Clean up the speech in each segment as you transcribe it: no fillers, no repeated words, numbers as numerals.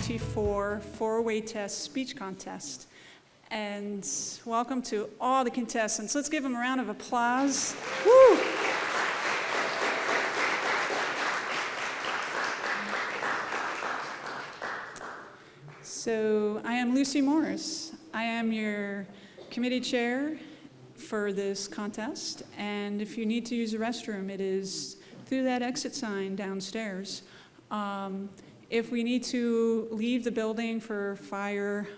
2024 four-way test speech contest. And welcome to all the contestants. Let's give them a round of applause. Woo! So I am Lucy Morris. I am your committee chair for this contest. And if you need to use the restroom, it is through that exit sign downstairs. If we need to leave the building for fire,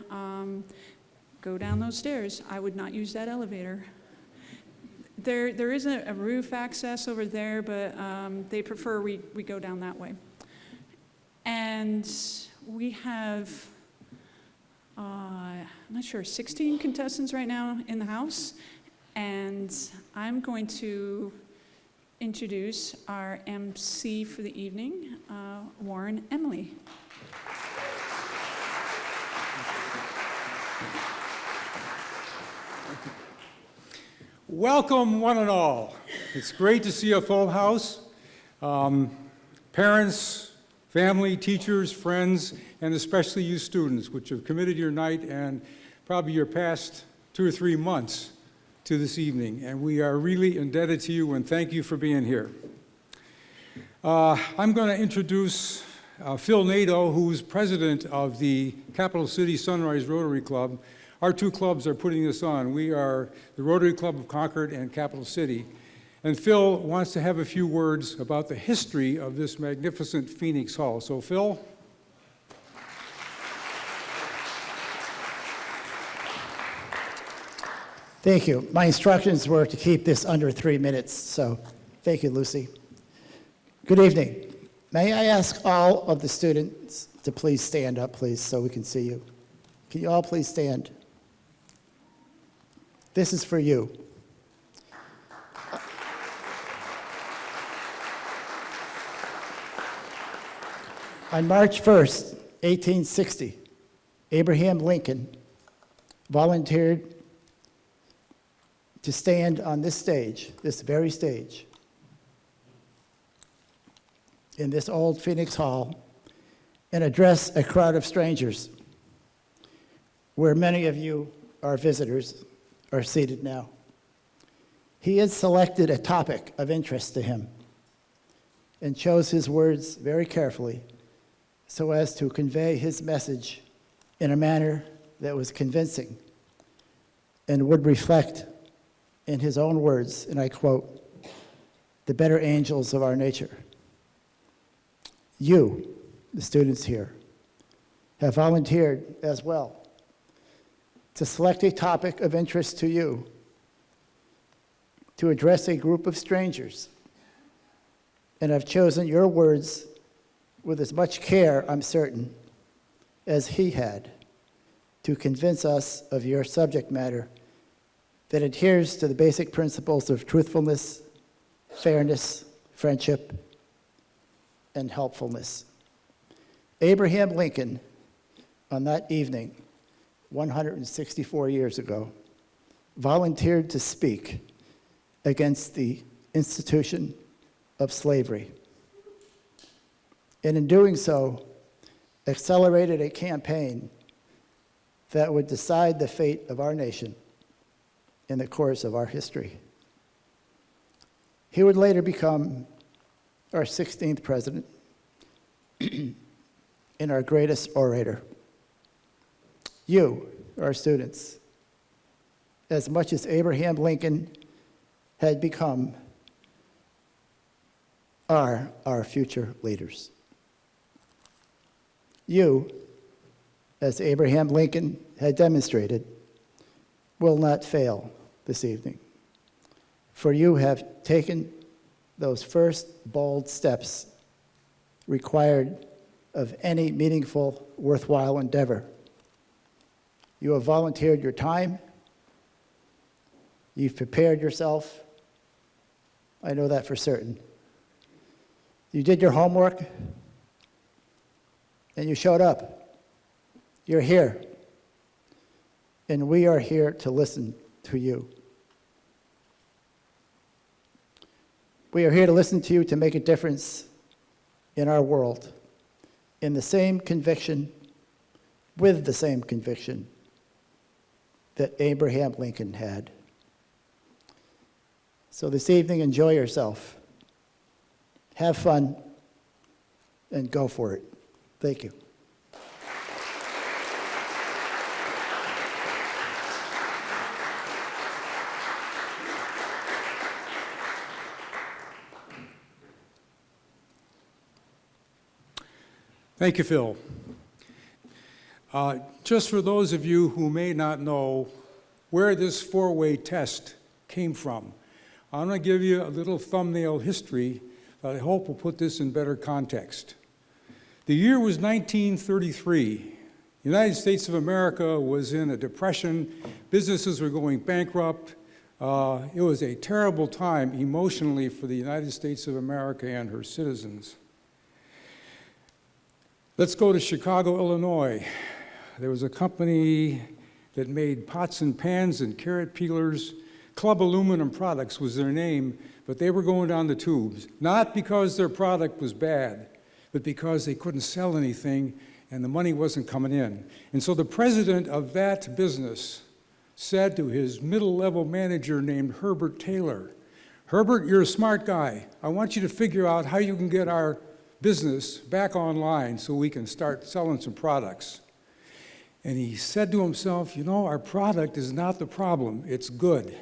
go down those stairs. I would not use that elevator. There is a roof access over there, but they prefer we go down that way. And we have, I'm not sure, 16 contestants right now in the house. And I'm going to introduce our MC for the evening, Warren Emily. Welcome, one and all. It's great to see a full house. Parents, family, teachers, friends, and especially you students, which have committed your night and probably your past 2 or 3 months to this evening. And we are really indebted to you, and thank you for being here. I'm going to introduce Phil Nadeau, who's president of the Capital City Sunrise Rotary Club. Our 2 clubs are putting this on. We are the Rotary Club of Concord and Capital City. And Phil wants to have a few words about the history of this magnificent Phoenix Hall. So Phil. Thank you. My instructions were to keep this under 3 minutes, so thank you, Lucy. Good evening. May I ask all of the students to please stand up, please, so we can see you. Can you all please stand? This is for you. On March 1st, 1860, Abraham Lincoln volunteered to stand on this stage, this very stage, in this old Phoenix Hall, and address a crowd of strangers, where many of you are visitors, are seated now. He had selected a topic of interest to him and chose his words very carefully so as to convey his message in a manner that was convincing and would reflect, in his own words, and I quote, "the better angels of our nature." You, the students here, have volunteered as well to select a topic of interest to you, to address a group of strangers, and have chosen your words with as much care, I'm certain, as he had, to convince us of your subject matter that adheres to the basic principles of truthfulness, fairness, friendship, and helpfulness. Abraham Lincoln, on that evening, 164 years ago, volunteered to speak against the institution of slavery. And in doing so, accelerated a campaign that would decide the fate of our nation in the course of our history. He would later become our 16th president and our greatest orator. You, our students, as much as Abraham Lincoln had become, are our future leaders. You, as Abraham Lincoln had demonstrated, will not fail this evening, for you have taken those first bold steps required of any meaningful, worthwhile endeavor. You have volunteered your time. You've prepared yourself. I know that for certain. You did your homework, and you showed up. You're here. And we are here to listen to you. We are here to listen to you to make a difference in our world, in the same conviction with the same conviction that Abraham Lincoln had. So this evening, enjoy yourself. Have fun, and go for it. Thank you. Thank you, Phil. Just for those of you who may not know where this four-way test came from, I'm going to give you a little thumbnail history that I hope will put this in better context. The year was 1933. The United States of America was in a depression. Businesses were going bankrupt. It was a terrible time emotionally for the United States of America and her citizens. Let's go to Chicago, Illinois. There was a company that made pots and pans and carrot peelers. Club Aluminum Products was their name, but they were going down the tubes, not because their product was bad, but because they couldn't sell anything and the money wasn't coming in. And so the president of that business said to his middle-level manager named Herbert Taylor, "Herbert, you're a smart guy. I want you to figure out how you can get our business back online so we can start selling some products." And he said to himself, you know, our product is not the problem, it's good.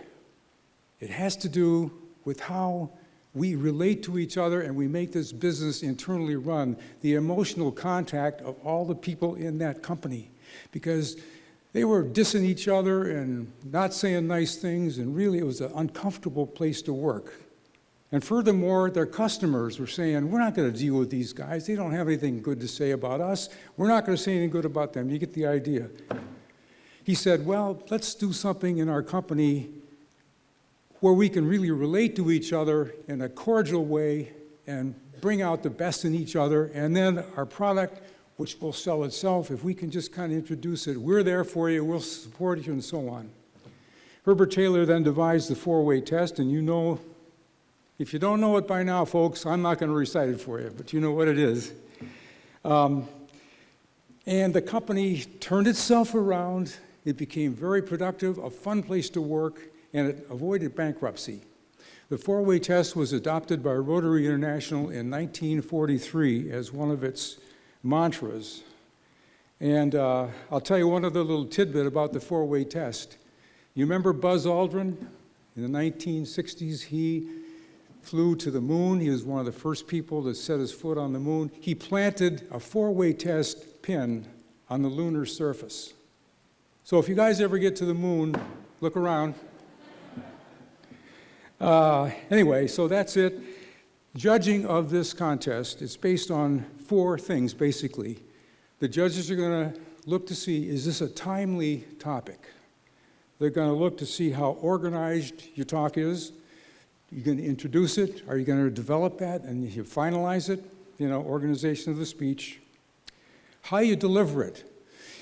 It has to do with how we relate to each other and we make this business internally run, the emotional contact of all the people in that company. Because they were dissing each other and not saying nice things, and really it was an uncomfortable place to work. And furthermore, their customers were saying, we're not going to deal with these guys. They don't have anything good to say about us. We're not going to say anything good about them. You get the idea. He said, well, let's do something in our company where we can really relate to each other in a cordial way and bring out the best in each other. And then our product, which will sell itself, if we can just kind of introduce it, we're there for you, we'll support you, and so on. Herbert Taylor then devised the four-way test, and you know, if you don't know it by now, folks, I'm not going to recite it for you, but you know what it is. And the company turned itself around. It became very productive, a fun place to work, and it avoided bankruptcy. The four-way test was adopted by Rotary International in 1943 as one of its mantras. And I'll tell you one other little tidbit about the four-way test. You remember Buzz Aldrin? In the 1960s, he flew to the moon. He was one of the first people to set his foot on the moon. He planted a four-way test pin on the lunar surface. So if you guys ever get to the moon, look around. Anyway, so that's it. Judging of this contest is based on four things, basically. The judges are going to look to see, is this a timely topic? They're going to look to see how organized your talk is. You're going to introduce it. Are you going to develop that and you finalize it? You know, organization of the speech. How you deliver it.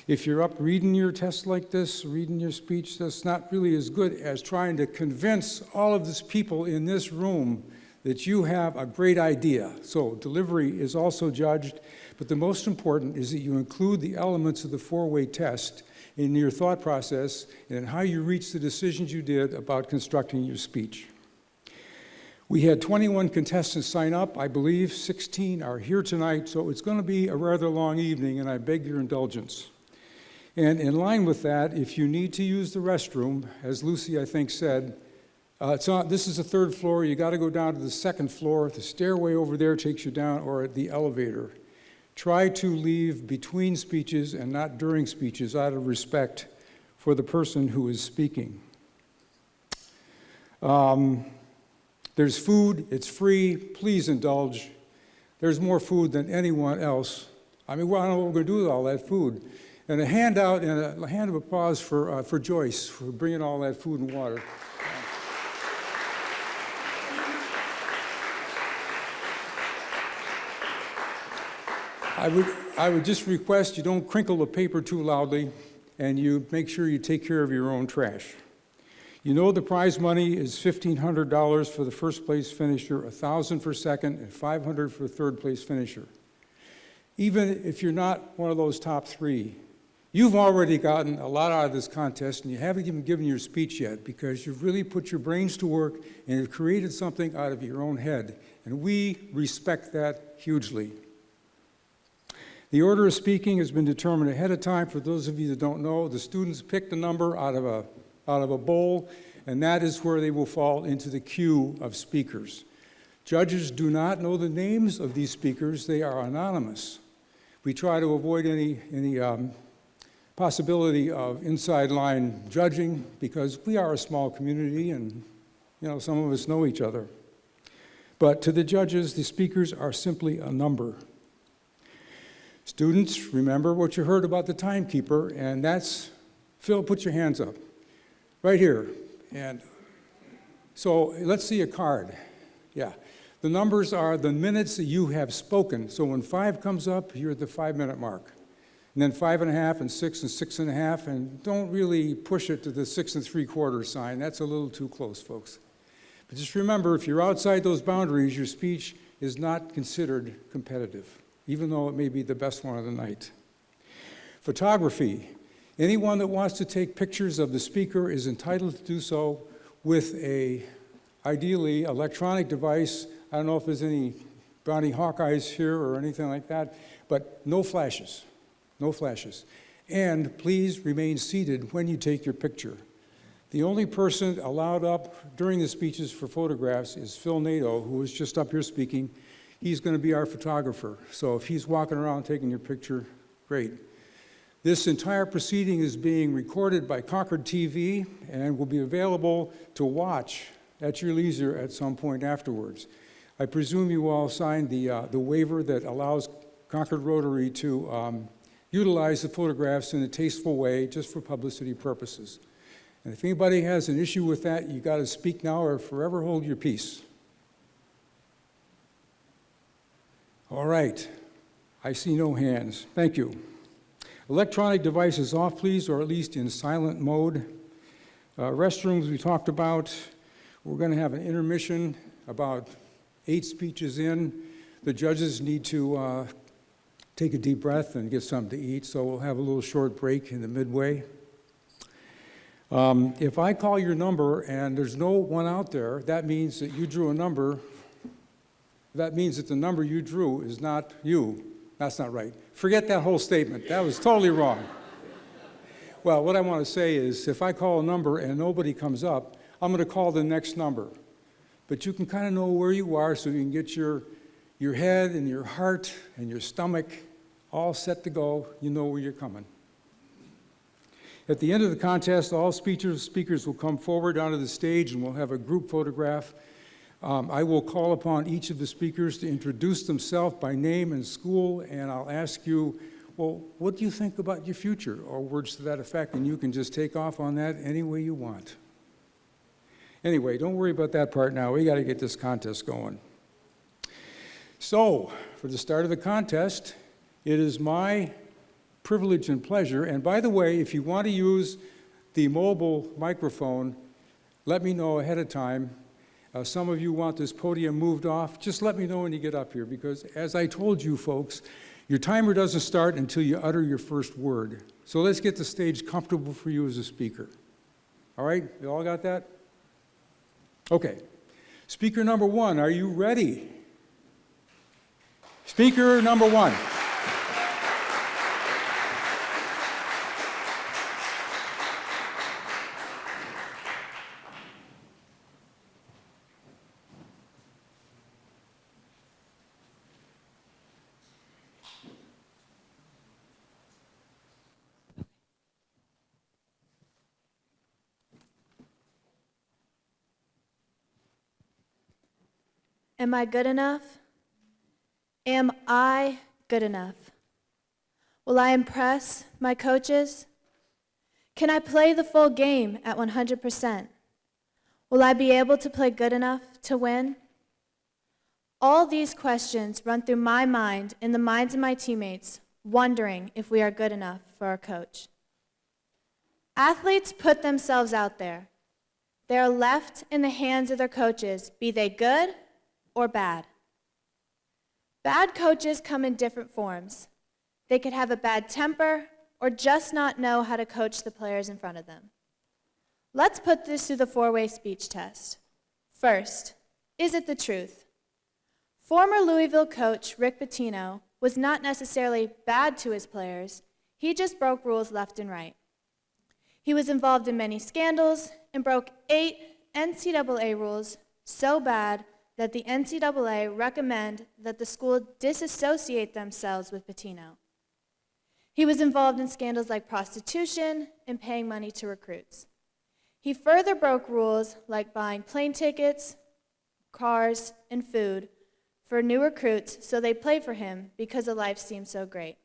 If you're up reading your test like this, reading your speech, that's not really as good as trying to convince all of these people in this room that you have a great idea. So delivery is also judged, but the most important is that you include the elements of the four-way test in your thought process and how you reach the decisions you did about constructing your speech. We had 21 contestants sign up. I believe 16 are here tonight, so it's going to be a rather long evening, and I beg your indulgence. And in line with that, if you need to use the restroom, as Lucy, I think, said, this is the third floor. You got to go down to the second floor. The stairway over there takes you down, or the elevator. Try to leave between speeches and not during speeches out of respect for the person who is speaking. There's food. It's free. Please indulge. There's more food than anyone else. I mean, I don't know what we're going to do with all that food. And a handout and a hand of applause for Joyce for bringing all that food and water. I would just request you don't crinkle the paper too loudly, and you make sure you take care of your own trash. You know the prize money is $1,500 for the first place finisher, $1,000 for second, and $500 for third place finisher. Even if you're not one of those top three, You've already gotten a lot out of this contest, and you haven't even given your speech yet because you've really put your brains to work and have created something out of your own head, and we respect that hugely. The order of speaking has been determined ahead of time. For those of you that don't know, the students picked a number out of a bowl, and that is where they will fall into the queue of speakers. Judges do not know the names of these speakers. They are anonymous. We try to avoid any possibility of inside line judging because we are a small community and some of us know each other. But to the judges, the speakers are simply a number. Students, remember what you heard about the timekeeper, and that's, Phil, put your hands up, right here. And so let's see a card. Yeah. The numbers are the minutes that you have spoken. So when 5 comes up, you're at the 5-minute mark. And then 5.5 and 6 and 6.5, and don't really push it to the 6 3/4 sign. That's a little too close, folks. But just remember, if you're outside those boundaries, your speech is not considered competitive, even though it may be the best one of the night. Photography. Anyone that wants to take pictures of the speaker is entitled to do so with a, ideally, electronic device. I don't know if there's any Brownie Hawkeyes here or anything like that, but no flashes. No flashes. And please remain seated when you take your picture. The only person allowed up during the speeches for photographs is Phil Nadeau, who was just up here speaking. He's going to be our photographer. So if he's walking around taking your picture, great. This entire proceeding is being recorded by Concord TV and will be available to watch at your leisure at some point afterwards. I presume you all signed the waiver that allows Concord Rotary to utilize the photographs in a tasteful way just for publicity purposes. And if anybody has an issue with that, you got to speak now or forever hold your peace. All right. I see no hands. Thank you. Electronic devices off, please, or at least in silent mode. Restrooms we talked about. We're going to have an intermission about 8 speeches in. The judges need to take a deep breath and get something to eat, so we'll have a little short break in the midway. If I call your number and there's no one out there, that means that you drew a number. That means that the number you drew is not you. That's not right. Forget that whole statement. That was totally wrong. Well, what I want to say is if I call a number and nobody comes up, I'm going to call the next number. But you can kind of know where you are so you can get your head and your heart and your stomach all set to go. You know where you're coming. At the end of the contest, all speakers will come forward onto the stage and we'll have a group photograph. I will call upon each of the speakers to introduce themselves by name and school, and I'll ask you, well, what do you think about your future, or words to that effect, and you can just take off on that any way you want. Anyway, don't worry about that part now. We got to get this contest going. So, for the start of the contest, it is my privilege and pleasure, and by the way, if you want to use the mobile microphone, let me know ahead of time. Some of you want this podium moved off. Just let me know when you get up here, because as I told you folks, your timer doesn't start until you utter your first word. So let's get the stage comfortable for you as a speaker. All right, you all got that? Okay. Speaker number 1, are you ready? Speaker number 1. Am I good enough? Am I good enough? Will I impress my coaches? Can I play the full game at 100%? Will I be able to play good enough to win? All these questions run through my mind and the minds of my teammates, wondering if we are good enough for our coach. Athletes put themselves out there. They are left in the hands of their coaches, be they good or bad. Bad coaches come in different forms. They could have a bad temper, or just not know how to coach the players in front of them. Let's put this through the four-way speech test. First, is it the truth? Former Louisville coach Rick Pitino was not necessarily bad to his players, he just broke rules left and right. He was involved in many scandals and broke 8 NCAA rules so bad that the NCAA recommend that the school disassociate themselves with Pitino. He was involved in scandals like prostitution and paying money to recruits. He further broke rules like buying plane tickets, cars, and food for new recruits so they played for him because the life seemed so great.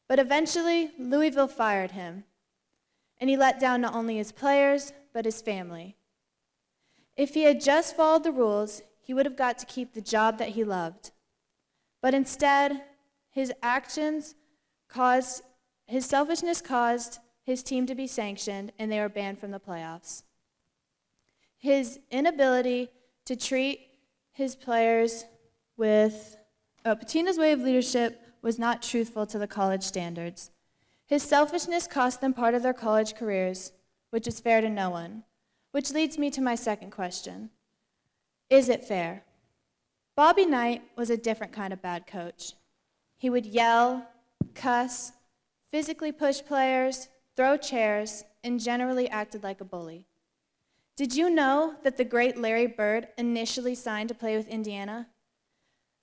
But eventually, Louisville fired him, and he let down not only his players, but his family. If he had just followed the rules, he would have got to keep the job that he loved. But instead, his selfishness caused his team to be sanctioned, and they were banned from the playoffs. His inability to treat his players with Pitino's way of leadership was not truthful to the college standards. His selfishness cost them part of their college careers, which is fair to no one. Which leads me to my second question. Is it fair? Bobby Knight was a different kind of bad coach. He would yell, cuss, physically push players, throw chairs, and generally acted like a bully. Did you know that the great Larry Bird initially signed to play with Indiana?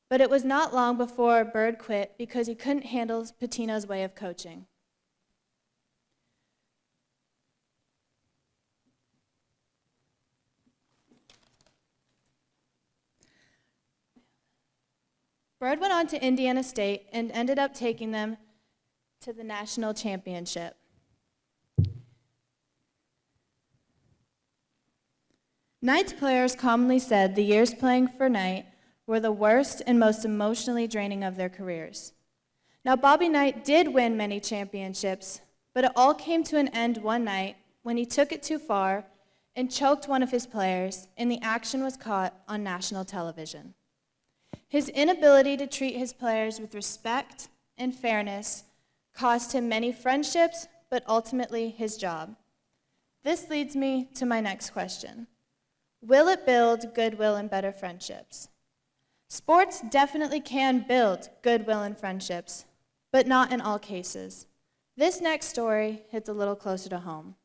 But it was not long before Bird quit because he couldn't handle Pitino's way of coaching. Bird went on to Indiana State and ended up taking them to the national championship. Knight's players commonly said the years playing for Knight were the worst and most emotionally draining of their careers. Now, Bobby Knight did win many championships, but it all came to an end one night when he took it too far and choked one of his players, and the action was caught on national television. His inability to treat his players with respect and fairness cost him many friendships, but ultimately his job. This leads me to my next question. Will it build goodwill and better friendships? Sports definitely can build goodwill and friendships, but not in all cases. This next story hits a little closer to home.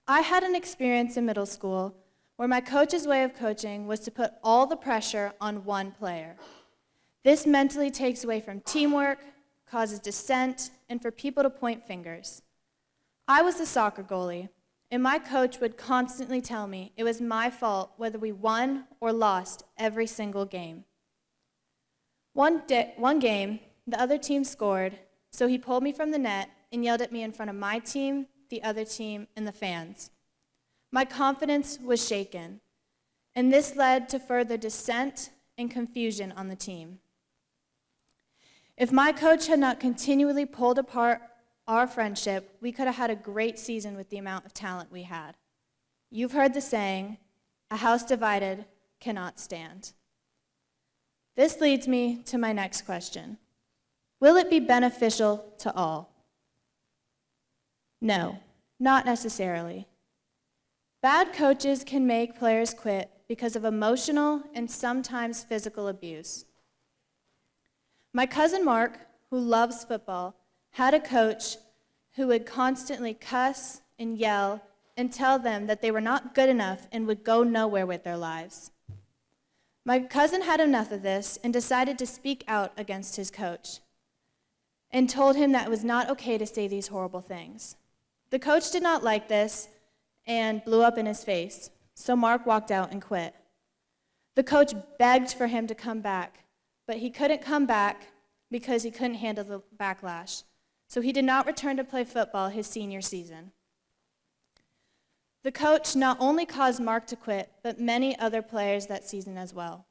I had an experience in middle school where my coach's way of coaching was to put all the pressure on one player. This mentally takes away from teamwork, causes dissent, and for people to point fingers. I was the soccer goalie, and my coach would constantly tell me it was my fault whether we won or lost every single game. One game, the other team scored, so he pulled me from the net and yelled at me in front of my team, the other team, and the fans. My confidence was shaken, and this led to further dissent and confusion on the team. If my coach had not continually pulled apart our friendship, we could have had a great season with the amount of talent we had. You've heard the saying, a house divided cannot stand. This leads me to my next question. Will it be beneficial to all? No, not necessarily. Bad coaches can make players quit because of emotional and sometimes physical abuse. My cousin Mark, who loves football, had a coach who would constantly cuss and yell and tell them that they were not good enough and would go nowhere with their lives. My cousin had enough of this and decided to speak out against his coach and told him that it was not okay to say these horrible things. The coach did not like this and blew up in his face, so Mark walked out and quit. The coach begged for him to come back, but he couldn't come back because he couldn't handle the backlash. So he did not return to play football his senior season. The coach not only caused Mark to quit, but many other players that season as well.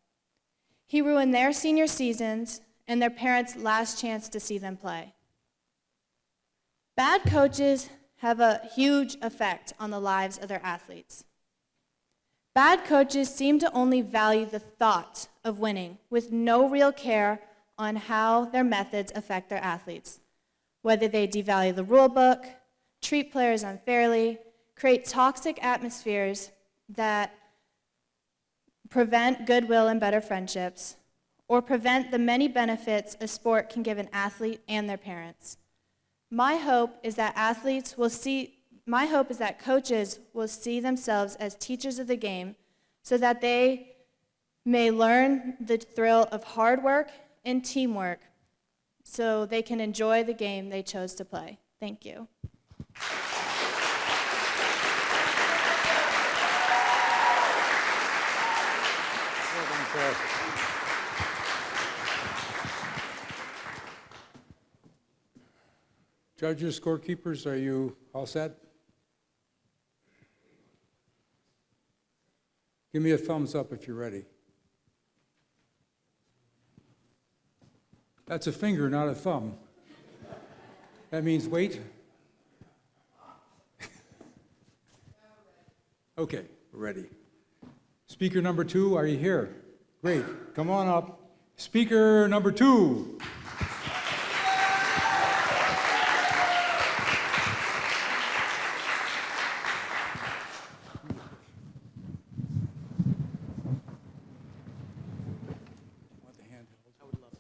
He ruined their senior seasons and their parents' last chance to see them play. Bad coaches have a huge effect on the lives of their athletes. Bad coaches seem to only value the thought of winning with no real care on how their methods affect their athletes. whether they devalue the rule book, treat players unfairly, create toxic atmospheres that prevent goodwill and better friendships, or prevent the many benefits a sport can give an athlete and their parents. My hope is that coaches will see themselves as teachers of the game so that they may learn the thrill of hard work and teamwork so they can enjoy the game they chose to play. Thank you. Judges, scorekeepers, are you all set? Give me a thumbs up if you're ready. That's a finger, not a thumb. That means wait. Okay, we're ready. Speaker number 2, are you here? Great, come on up. Speaker number 2. Want the handheld? I would love it.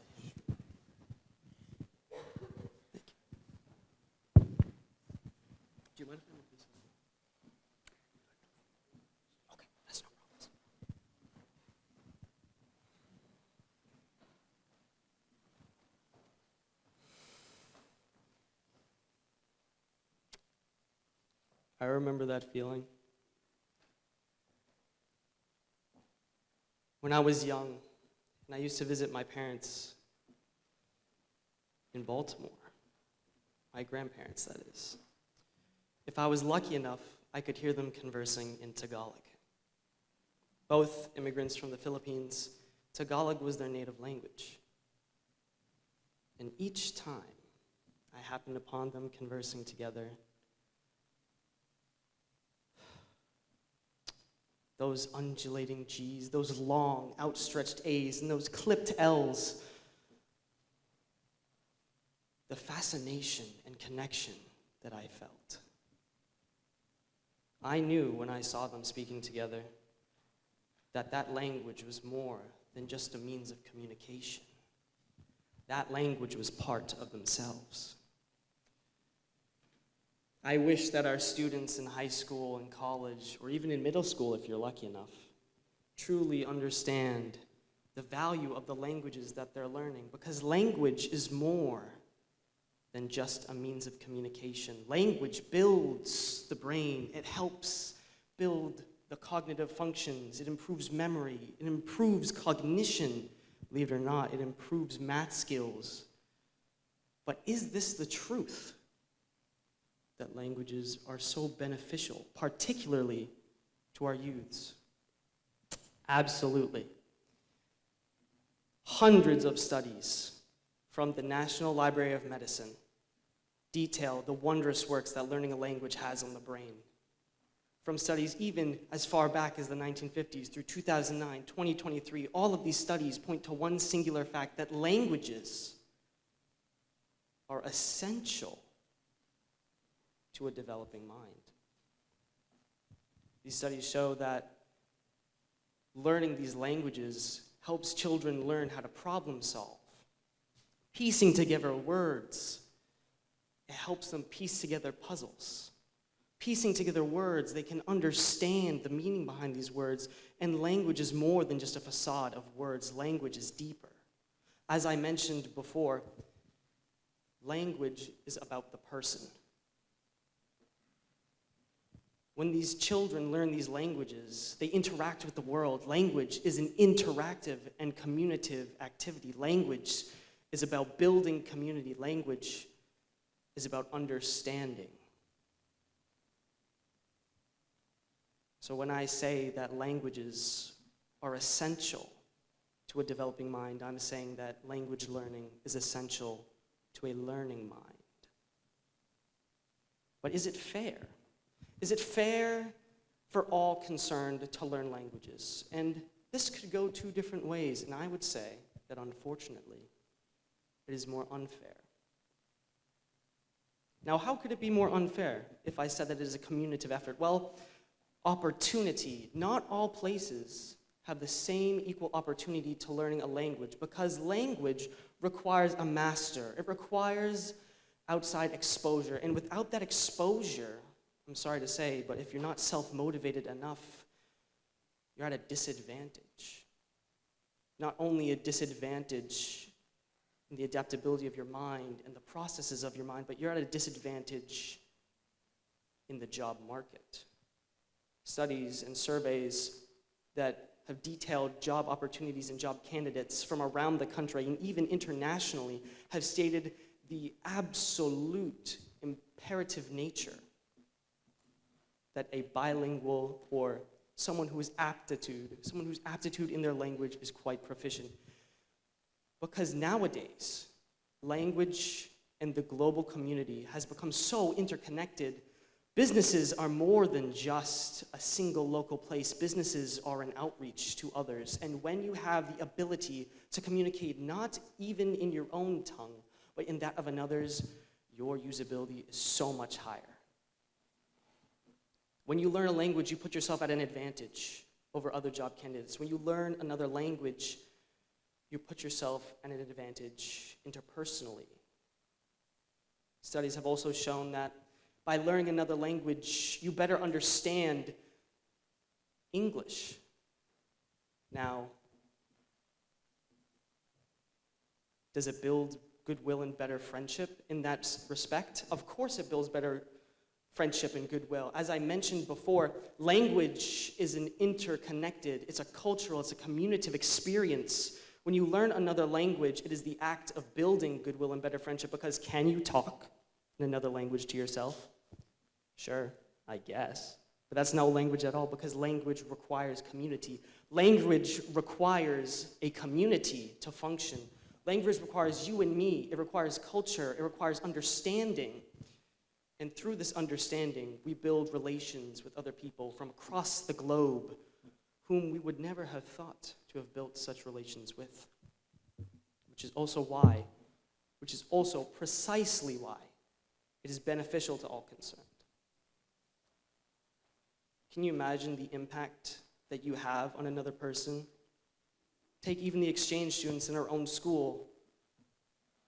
Do you mind if I move this? Okay, that's no problem. I remember that feeling. When I was young, and I used to visit my parents in Baltimore, my grandparents, that is. If I was lucky enough, I could hear them conversing in Tagalog. Both immigrants from the Philippines, Tagalog was their native language. And each time I happened upon them conversing together, those undulating G's, those long, outstretched A's, and those clipped L's, the fascination and connection that I felt. I knew when I saw them speaking together that that language was more than just a means of communication. That language was part of themselves. I wish that our students in high school and college, or even in middle school if you're lucky enough, truly understand the value of the languages that they're learning, because language is more than just a means of communication. Language builds the brain. It helps build the cognitive functions. It improves memory. It improves cognition. Believe it or not, it improves math skills. But is this the truth? That languages are so beneficial, particularly to our youths? Absolutely. Hundreds of studies from the National Library of Medicine detail the wondrous works that learning a language has on the brain. From studies even as far back as the 1950s through 2009, 2023, all of these studies point to one singular fact, that languages are essential to a developing mind. These studies show that learning these languages helps children learn how to problem solve. Piecing together words, it helps them piece together puzzles. Piecing together words, they can understand the meaning behind these words, and language is more than just a facade of words. Language is deeper. As I mentioned before, language is about the person. When these children learn these languages, they interact with the world. Language is an interactive and communicative activity. Language is about building community. Language is about understanding. So when I say that languages are essential to a developing mind, I'm saying that language learning is essential to a learning mind. But is it fair? Is it fair for all concerned to learn languages? And this could go two different ways, and I would say that unfortunately, it is more unfair. Now, how could it be more unfair if I said that it is a communicative effort? Well, opportunity. Not all places have the same equal opportunity to learning a language, because language requires a master. It requires outside exposure. And without that exposure, I'm sorry to say, but if you're not self-motivated enough, you're at a disadvantage. Not only a disadvantage in the adaptability of your mind and the processes of your mind, but you're at a disadvantage in the job market. Studies and surveys that have detailed job opportunities and job candidates from around the country and even internationally have stated the absolute imperative nature that a bilingual or someone whose aptitude in their language is quite proficient. Because nowadays, language and the global community has become so interconnected. Businesses are more than just a single local place. Businesses are an outreach to others. And when you have the ability to communicate not even in your own tongue, but in that of another's, your usability is so much higher. When you learn a language, you put yourself at an advantage over other job candidates. When you learn another language, you put yourself at an advantage interpersonally. Studies have also shown that by learning another language, you better understand English. Now, does it build goodwill and better friendship in that respect? Of course it builds better friendship and goodwill. As I mentioned before, language is an interconnected, it's a cultural, it's a communicative experience. When you learn another language, it is the act of building goodwill and better friendship, because can you talk in another language to yourself? Sure, I guess. But that's no language at all, because language requires community. Language requires a community to function. Language requires you and me. It requires culture. It requires understanding. And through this understanding, we build relations with other people from across the globe whom we would never have thought to have built such relations with. Which is also precisely why it is beneficial to all concerned. Can you imagine the impact that you have on another person? Take even the exchange students in our own school.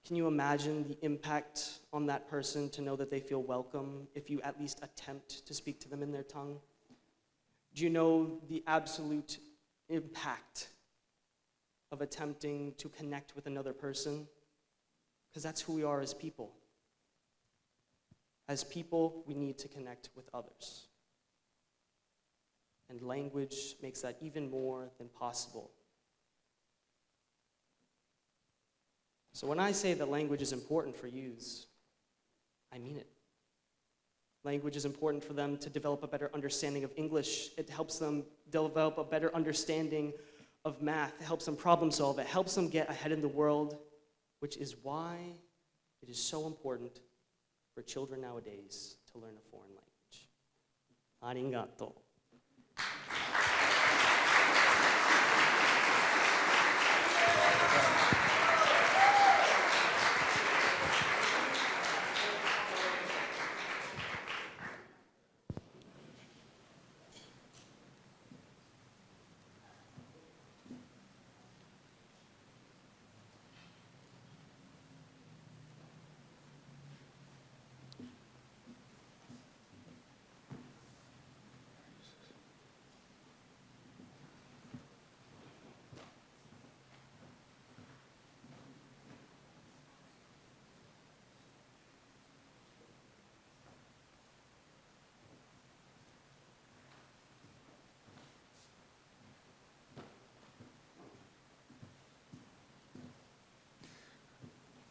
Can you imagine the impact on that person to know that they feel welcome if you at least attempt to speak to them in their tongue? Do you know the absolute impact of attempting to connect with another person? Because that's who we are as people. As people, we need to connect with others. And language makes that even more than possible. So when I say that language is important for youths, I mean it. Language is important for them to develop a better understanding of English. It helps them develop a better understanding of math. It helps them problem solve. It helps them get ahead in the world, which is why it is so important for children nowadays to learn a foreign language. Arigato.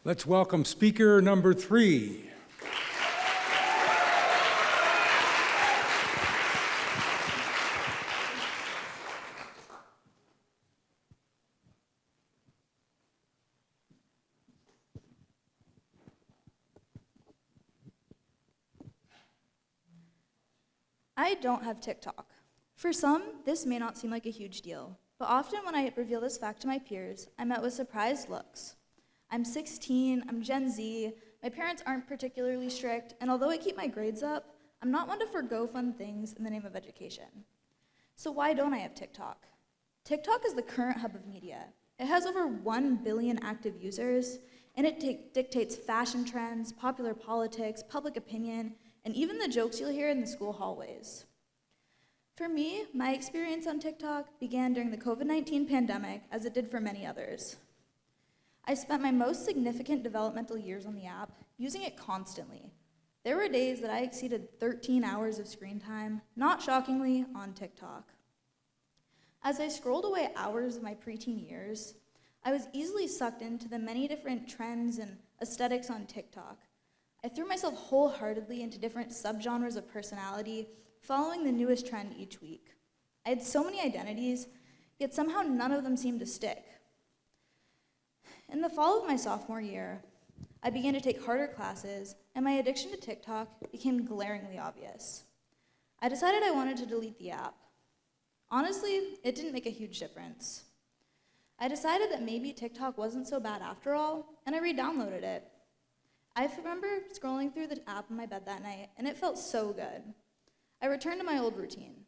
Let's welcome speaker number 3. I don't have TikTok. For some, this may not seem like a huge deal, but often when I reveal this fact to my peers, I'm met with surprised looks. I'm 16, I'm Gen Z, My parents aren't particularly strict, and although I keep my grades up, I'm not one to forgo fun things in the name of education. So why don't I have TikTok? TikTok is the current hub of media. It has over 1 billion active users, and it dictates fashion trends, popular politics, public opinion, and even the jokes you'll hear in the school hallways. For me, my experience on TikTok began during the COVID-19 pandemic, as it did for many others. I spent my most significant developmental years on the app using it constantly. There were days that I exceeded 13 hours of screen time, not shockingly, on TikTok. As I scrolled away hours of my preteen years, I was easily sucked into the many different trends and aesthetics on TikTok. I threw myself wholeheartedly into different subgenres of personality, following the newest trend each week. I had so many identities, yet somehow none of them seemed to stick. In the fall of my sophomore year, I began to take harder classes, and my addiction to TikTok became glaringly obvious. I decided I wanted to delete the app. Honestly, it didn't make a huge difference. I decided that maybe TikTok wasn't so bad after all, and I re-downloaded it. I remember scrolling through the app in my bed that night, and it felt so good. I returned to my old routine.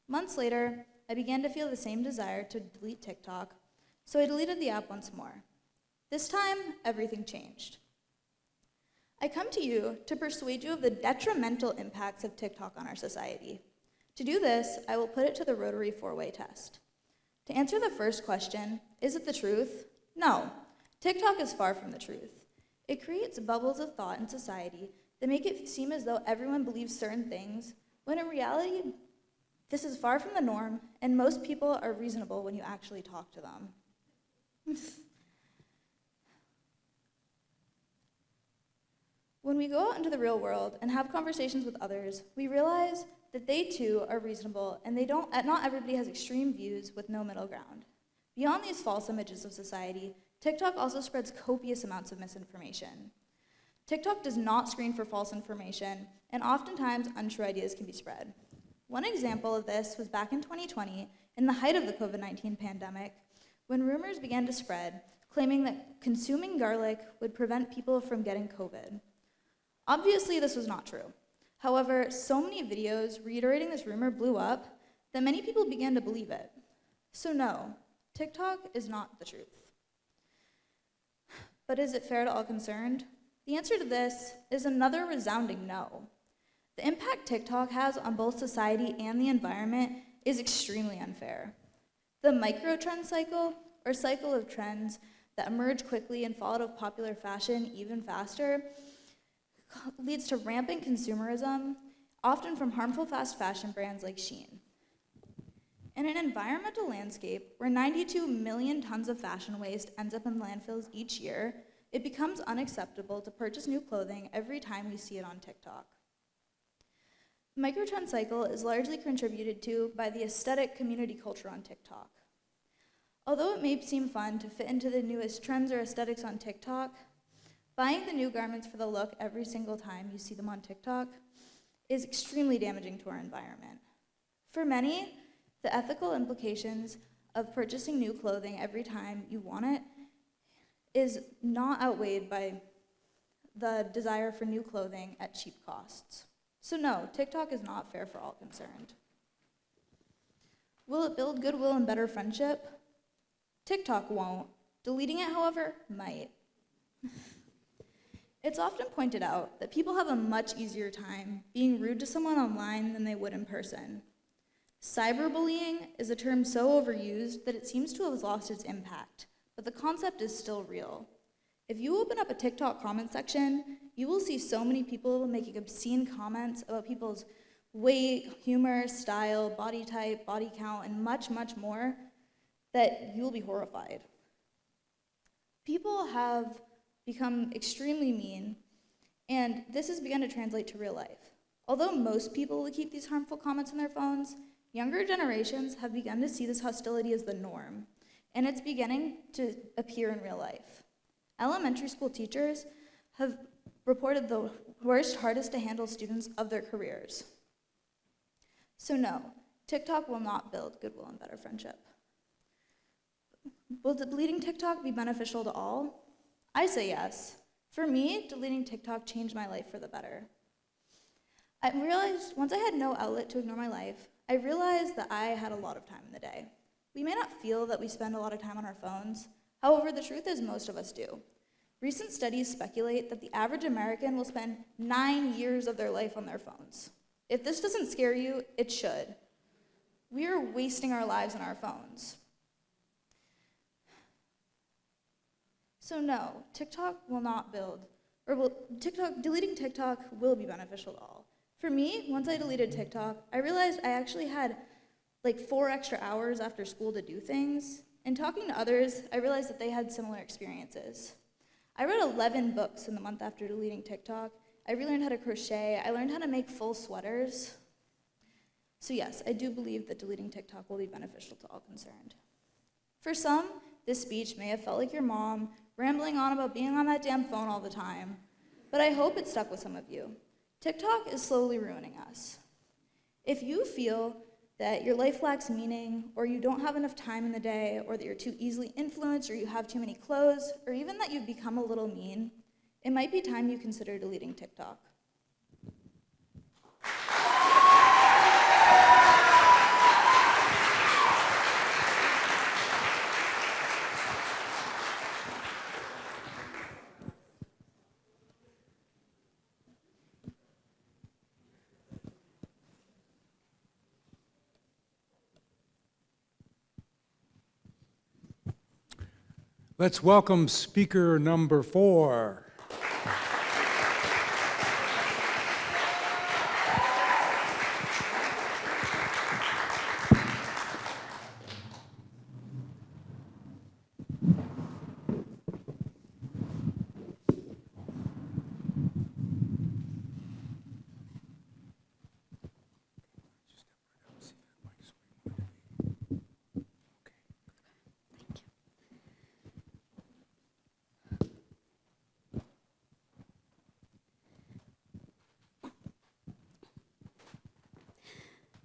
Months later, I began to feel the same desire to delete TikTok, so I deleted the app once more. This time, everything changed. I come to you to persuade you of the detrimental impacts of TikTok on our society. To do this, I will put it to the Rotary 4-way test. To answer the first question, is it the truth? No, TikTok is far from the truth. It creates bubbles of thought in society that make it seem as though everyone believes certain things, when in reality, this is far from the norm, and most people are reasonable when you actually talk to them. When we go out into the real world and have conversations with others, we realize that they too are reasonable, and not everybody has extreme views with no middle ground. Beyond these false images of society, TikTok also spreads copious amounts of misinformation. TikTok does not screen for false information, and oftentimes untrue ideas can be spread. One example of this was back in 2020, in the height of the COVID-19 pandemic, when rumors began to spread, claiming that consuming garlic would prevent people from getting COVID. Obviously, this was not true. However, so many videos reiterating this rumor blew up that many people began to believe it. So no, TikTok is not the truth. But is it fair to all concerned? The answer to this is another resounding no. The impact TikTok has on both society and the environment is extremely unfair. The micro-trend cycle, or cycle of trends that emerge quickly and fall out of popular fashion even faster, leads to rampant consumerism, often from harmful fast fashion brands like Shein. In an environmental landscape where 92 million tons of fashion waste ends up in landfills each year, it becomes unacceptable to purchase new clothing every time we see it on TikTok. The microtrend cycle is largely contributed to by the aesthetic community culture on TikTok. Although it may seem fun to fit into the newest trends or aesthetics on TikTok, buying the new garments for the look every single time you see them on TikTok is extremely damaging to our environment. For many, the ethical implications of purchasing new clothing every time you want it is not outweighed by the desire for new clothing at cheap costs. So no, TikTok is not fair for all concerned. Will it build goodwill and better friendship? TikTok won't. Deleting it, however, might. It's often pointed out that people have a much easier time being rude to someone online than they would in person. Cyberbullying is a term so overused that it seems to have lost its impact, but the concept is still real. If you open up a TikTok comment section, you will see so many people making obscene comments about people's weight, humor, style, body type, body count, and much, much more that you'll be horrified. People have become extremely mean, and this has begun to translate to real life. Although most people will keep these harmful comments on their phones, younger generations have begun to see this hostility as the norm, and it's beginning to appear in real life. Elementary school teachers have reported the worst, hardest to handle students of their careers. So no, TikTok will not build goodwill and better friendship. Will deleting TikTok be beneficial to all? I say yes. For me, deleting TikTok changed my life for the better. I realized once I had no outlet to ignore my life, I realized that I had a lot of time in the day. We may not feel that we spend a lot of time on our phones. However, the truth is most of us do. Recent studies speculate that the average American will spend 9 years of their life on their phones. If this doesn't scare you, it should. We are wasting our lives on our phones. So no, deleting TikTok will be beneficial to all. For me, once I deleted TikTok, I realized I actually had like 4 extra hours after school to do things. And talking to others, I realized that they had similar experiences. I read 11 books in the month after deleting TikTok. I relearned how to crochet. I learned how to make full sweaters. So yes, I do believe that deleting TikTok will be beneficial to all concerned. For some, this speech may have felt like your mom rambling on about being on that damn phone all the time, but I hope it stuck with some of you. TikTok is slowly ruining us. If you feel that your life lacks meaning, or you don't have enough time in the day, or that you're too easily influenced, or you have too many clothes, or even that you've become a little mean, it might be time you consider deleting TikTok. Let's welcome speaker number 4.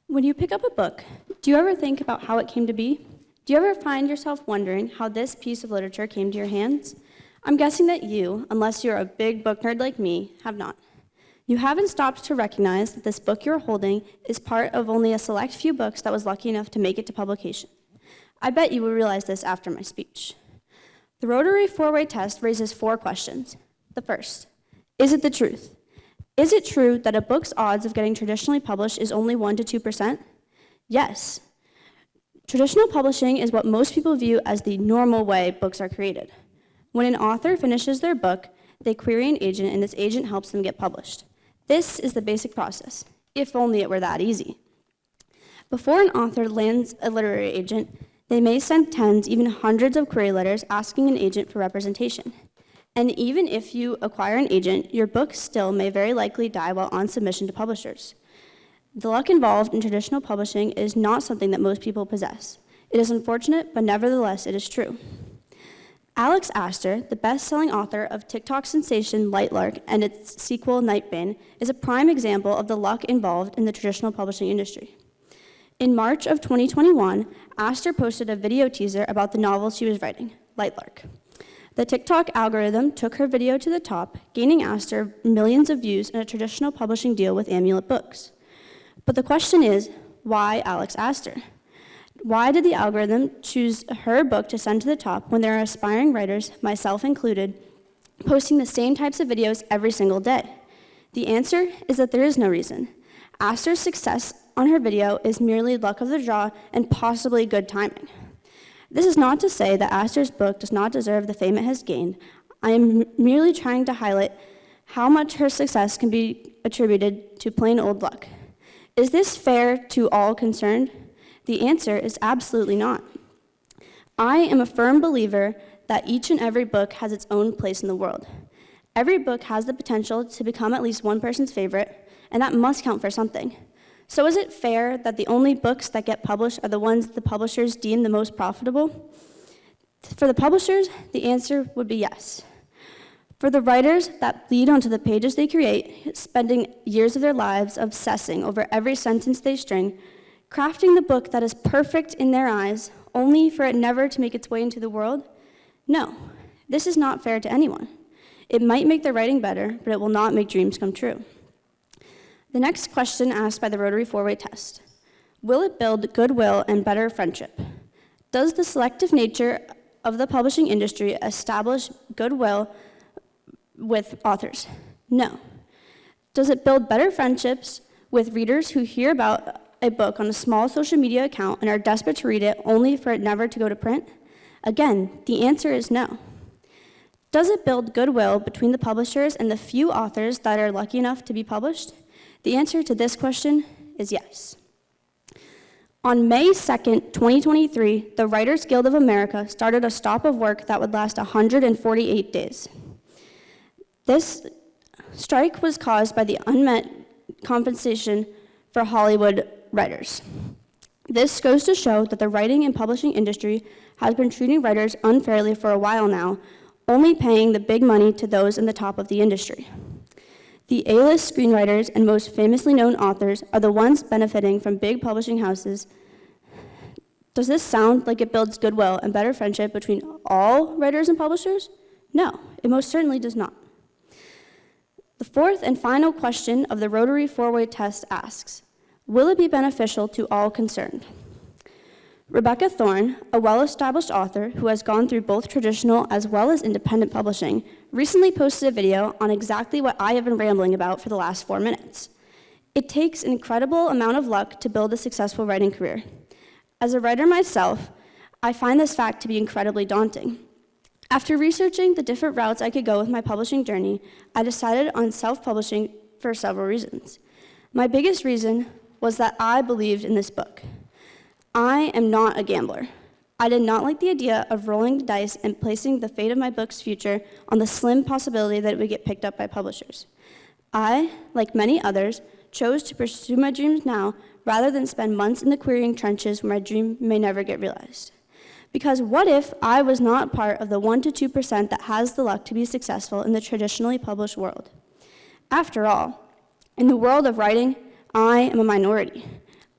When you pick up a book, do you ever think about how it came to be? Do you ever find yourself wondering how this piece of literature came to your hands? I'm guessing that you, unless you're a big book nerd like me, have not. You haven't stopped to recognize that this book you're holding is part of only a select few books that was lucky enough to make it to publication. I bet you will realize this after my speech. The Rotary 4-way test raises 4 questions. The first, is it the truth? Is it true that a book's odds of getting traditionally published is only 1% to 2%? Yes. Traditional publishing is what most people view as the normal way books are created. When an author finishes their book, they query an agent, and this agent helps them get published. This is the basic process, if only it were that easy. Before an author lands a literary agent, they may send tens, even hundreds of query letters asking an agent for representation. And even if you acquire an agent, your book still may very likely die while on submission to publishers. The luck involved in traditional publishing is not something that most people possess. It is unfortunate, but nevertheless, it is true. Alex Astor, the best-selling author of TikTok sensation Lightlark and its sequel Nightbane, is a prime example of the luck involved in the traditional publishing industry. In March of 2021, Astor posted a video teaser about the novel she was writing, Lightlark. The TikTok algorithm took her video to the top, gaining Astor millions of views and a traditional publishing deal with Amulet Books. But the question is, why Alex Astor? Why did the algorithm choose her book to send to the top when there are aspiring writers, myself included, posting the same types of videos every single day? The answer is that there is no reason. Astor's success on her video is merely luck of the draw and possibly good timing. This is not to say that Astor's book does not deserve the fame it has gained. I am merely trying to highlight how much her success can be attributed to plain old luck. Is this fair to all concerned? The answer is absolutely not. I am a firm believer that each and every book has its own place in the world. Every book has the potential to become at least one person's favorite, and that must count for something. So is it fair that the only books that get published are the ones the publishers deem the most profitable? For the publishers, the answer would be yes. For the writers that bleed onto the pages they create, spending years of their lives obsessing over every sentence they string, crafting the book that is perfect in their eyes, only for it never to make its way into the world? No, this is not fair to anyone. It might make their writing better, but it will not make dreams come true. The next question asked by the Rotary four-way test: will it build goodwill and better friendship? Does the selective nature of the publishing industry establish goodwill with authors? No. Does it build better friendships with readers who hear about a book on a small social media account and are desperate to read it only for it never to go to print? Again, the answer is no. Does it build goodwill between the publishers and the few authors that are lucky enough to be published? The answer to this question is yes. On May 2nd, 2023, the Writers Guild of America started a stop of work that would last 148 days. This strike was caused by the unmet compensation for Hollywood writers. This goes to show that the writing and publishing industry has been treating writers unfairly for a while now, only paying the big money to those in the top of the industry. The A-list screenwriters and most famously known authors are the ones benefiting from big publishing houses. Does this sound like it builds goodwill and better friendship between all writers and publishers? No, it most certainly does not. The fourth and final question of the Rotary four-way test asks, will it be beneficial to all concerned? Rebecca Thorne, a well-established author who has gone through both traditional as well as independent publishing, recently posted a video on exactly what I have been rambling about for the last 4 minutes. It takes an incredible amount of luck to build a successful writing career. As a writer myself, I find this fact to be incredibly daunting. After researching the different routes I could go with my publishing journey, I decided on self-publishing for several reasons. My biggest reason was that I believed in this book. I am not a gambler. I did not like the idea of rolling the dice and placing the fate of my book's future on the slim possibility that it would get picked up by publishers. I, like many others, chose to pursue my dreams now rather than spend months in the querying trenches where my dream may never get realized. Because what if I was not part of the 1% to 2% that has the luck to be successful in the traditionally published world? After all, in the world of writing, I am a minority.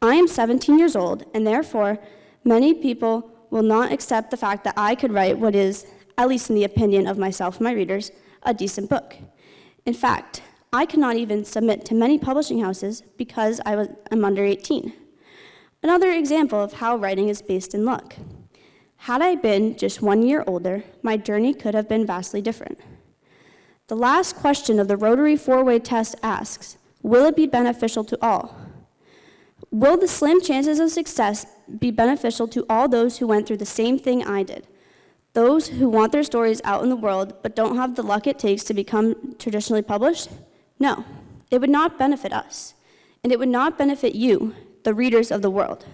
I am 17 years old, and therefore, many people will not accept the fact that I could write what is, at least in the opinion of myself and my readers, a decent book. In fact, I cannot even submit to many publishing houses because I'm under 18. Another example of how writing is based in luck. Had I been just 1 year older, my journey could have been vastly different. The last question of the Rotary four-way test asks, will it be beneficial to all? Will the slim chances of success be beneficial to all those who went through the same thing I did? Those who want their stories out in the world but don't have the luck it takes to become traditionally published? No, it would not benefit us, and it would not benefit you, the readers of the world.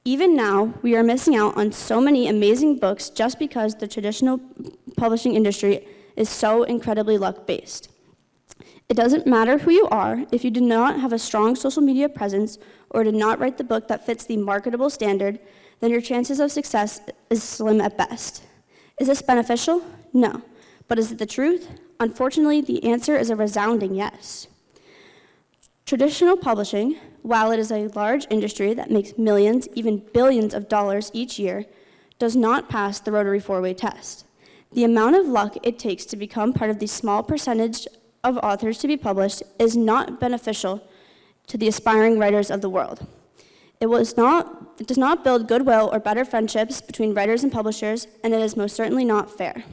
Even now, we are missing out on so many amazing books just because the traditional publishing industry is so incredibly luck-based. It doesn't matter who you are, if you do not have a strong social media presence or did not write the book that fits the marketable standard, then your chances of success is slim at best. Is this beneficial? No. But is it the truth? Unfortunately, the answer is a resounding yes. Traditional publishing, while it is a large industry that makes millions, even billions of dollars each year, does not pass the Rotary four-way test. The amount of luck it takes to become part of the small percentage of authors to be published is not beneficial to the aspiring writers of the world. It does not build goodwill or better friendships between writers and publishers, and it is most certainly not fair.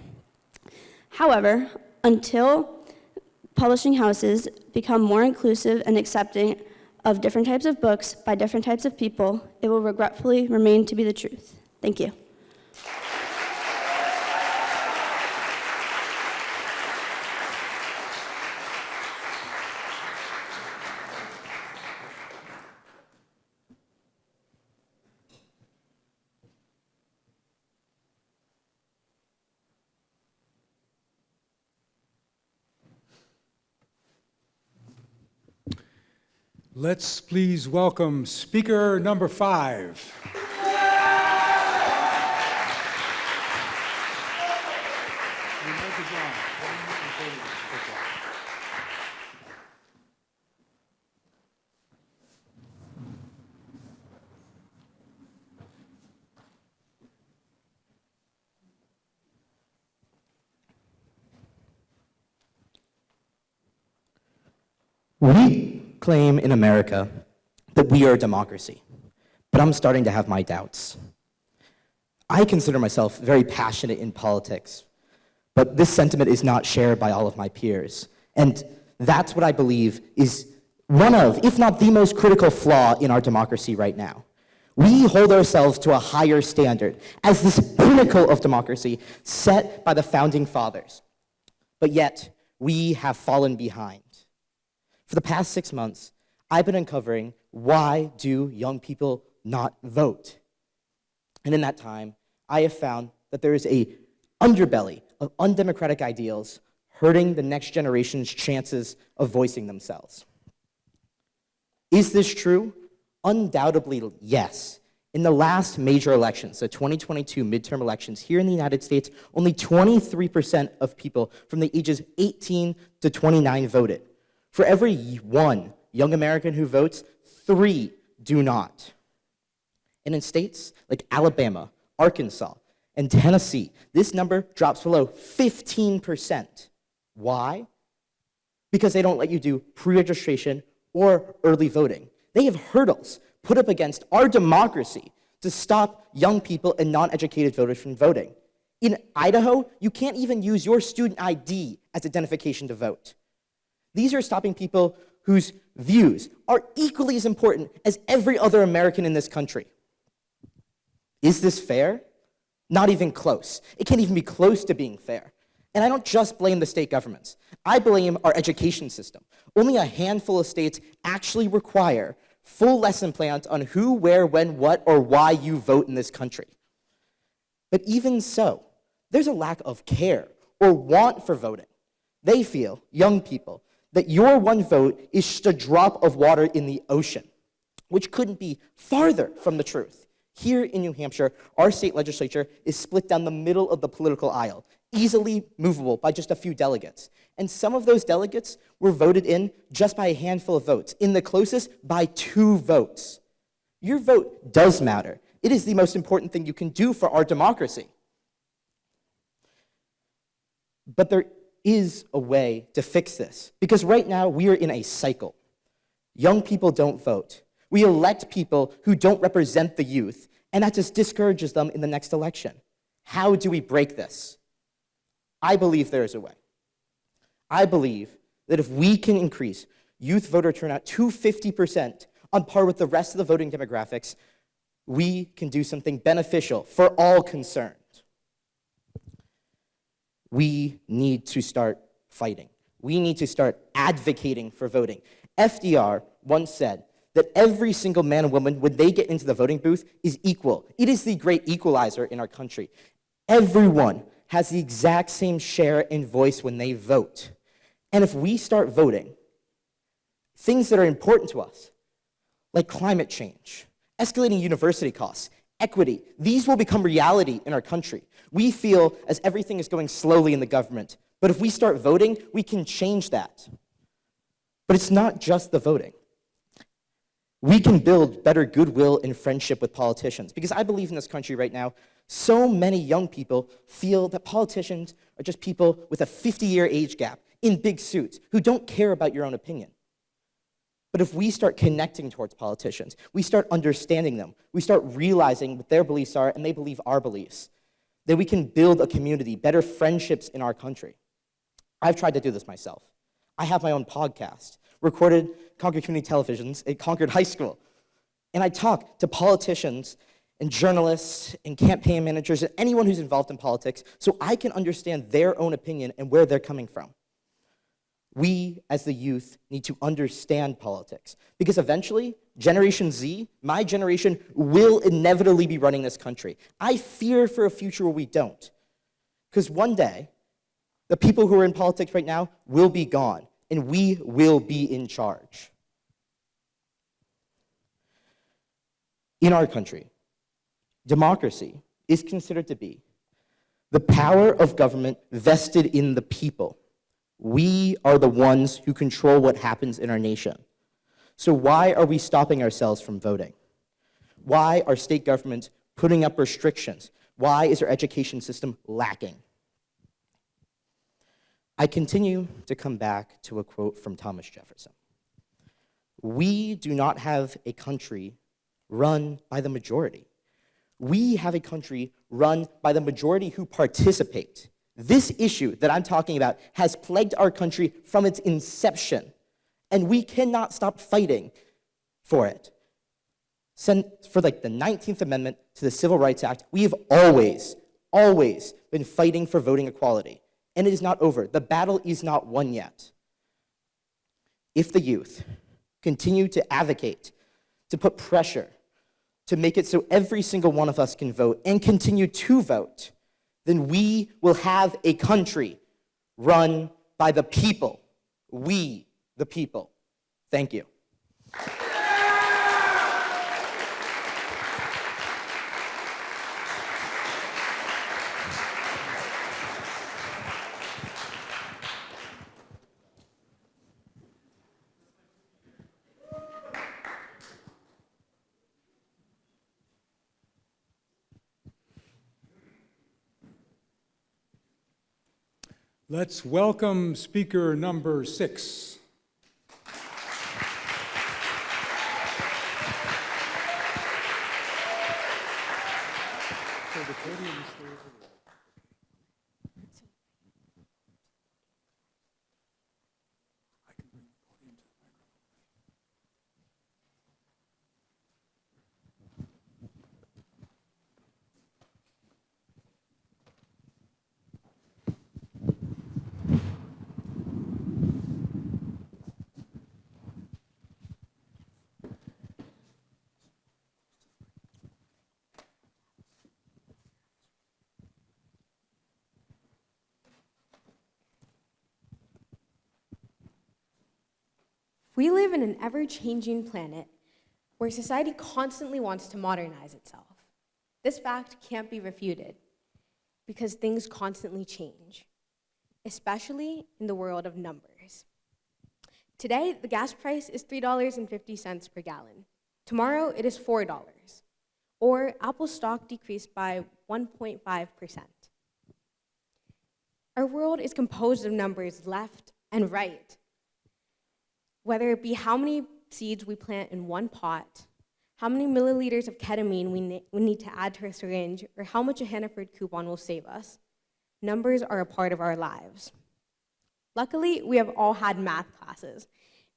However, until publishing houses become more inclusive and accepting of different types of books by different types of people, it will regretfully remain to be the truth. Thank you. Let's please welcome speaker number 5. We claim in America that we are a democracy, but I'm starting to have my doubts. I consider myself very passionate in politics, but this sentiment is not shared by all of my peers. And that's what I believe is one of, if not the most critical flaw in our democracy right now. We hold ourselves to a higher standard as this pinnacle of democracy set by the founding fathers. But yet, we have fallen behind. For the past 6 months, I've been uncovering why do young people not vote? And in that time, I have found that there is a underbelly of undemocratic ideals hurting the next generation's chances of voicing themselves. Is this true? Undoubtedly, yes. In the last major elections, the 2022 midterm elections here in the United States, only 23% of people from the ages 18 to 29 voted. For every one young American who votes, 3 do not. And in states like Alabama, Arkansas, and Tennessee, this number drops below 15%. Why? Because they don't let you do pre-registration or early voting. They have hurdles put up against our democracy to stop young people and non-educated voters from voting. In Idaho, you can't even use your student ID as identification to vote. These are stopping people whose views are equally as important as every other American in this country. Is this fair? Not even close. It can't even be close to being fair. And I don't just blame the state governments. I blame our education system. Only a handful of states actually require full lesson plans on who, where, when, what, or why you vote in this country. But even so, there's a lack of care or want for voting. They feel, young people, that your one vote is just a drop of water in the ocean, which couldn't be farther from the truth. Here in New Hampshire, our state legislature is split down the middle of the political aisle, easily movable by just a few delegates. And some of those delegates were voted in just by a handful of votes, in the closest by 2 votes. Your vote does matter. It is the most important thing you can do for our democracy. But there is a way to fix this, because right now we are in a cycle. Young people don't vote. We elect people who don't represent the youth, and that just discourages them in the next election. How do we break this? I believe there is a way. I believe that if we can increase youth voter turnout to 50% on par with the rest of the voting demographics, we can do something beneficial for all concerned. We need to start fighting. We need to start advocating for voting. FDR once said that every single man and woman, when they get into the voting booth, is equal. It is the great equalizer in our country. Everyone has the exact same share and voice when they vote. And if we start voting, things that are important to us, like climate change, escalating university costs, equity, these will become reality in our country. We feel as everything is going slowly in the government, but if we start voting, we can change that. But it's not just the voting. We can build better goodwill and friendship with politicians, because I believe in this country right now, so many young people feel that politicians are just people with a 50-year age gap in big suits who don't care about your own opinion. But if we start connecting towards politicians, we start understanding them, we start realizing what their beliefs are and they believe our beliefs, then we can build a community, better friendships in our country. I've tried to do this myself. I have my own podcast, recorded Concord Community Televisions at Concord High School. And I talk to politicians and journalists and campaign managers and anyone who's involved in politics so I can understand their own opinion and where they're coming from. We, as the youth, need to understand politics because eventually, Generation Z, my generation, will inevitably be running this country. I fear for a future where we don't. Because one day, the people who are in politics right now will be gone, and we will be in charge. In our country, democracy is considered to be the power of government vested in the people. We are the ones who control what happens in our nation. So why are we stopping ourselves from voting? Why are state governments putting up restrictions? Why is our education system lacking? I continue to come back to a quote from Thomas Jefferson. We do not have a country run by the majority. We have a country run by the majority who participate. This issue that I'm talking about has plagued our country from its inception, and we cannot stop fighting for it. For like the 19th Amendment to the Civil Rights Act, we have always been fighting for voting equality, and it is not over. The battle is not won yet. If the youth continue to advocate, to put pressure, to make it so every single one of us can vote and continue to vote, then we will have a country run by the people. We, the people. Thank you. Let's welcome speaker number 6. We live in an ever-changing planet where society constantly wants to modernize itself. This fact can't be refuted because things constantly change, especially in the world of numbers. Today, the gas price is $3.50 per gallon. Tomorrow, it is $4, or Apple stock decreased by 1.5%. Our world is composed of numbers left and right, whether it be how many seeds we plant in one pot, how many milliliters of ketamine we need to add to a syringe, or how much a Hannaford coupon will save us. Numbers are a part of our lives. Luckily, we have all had math classes,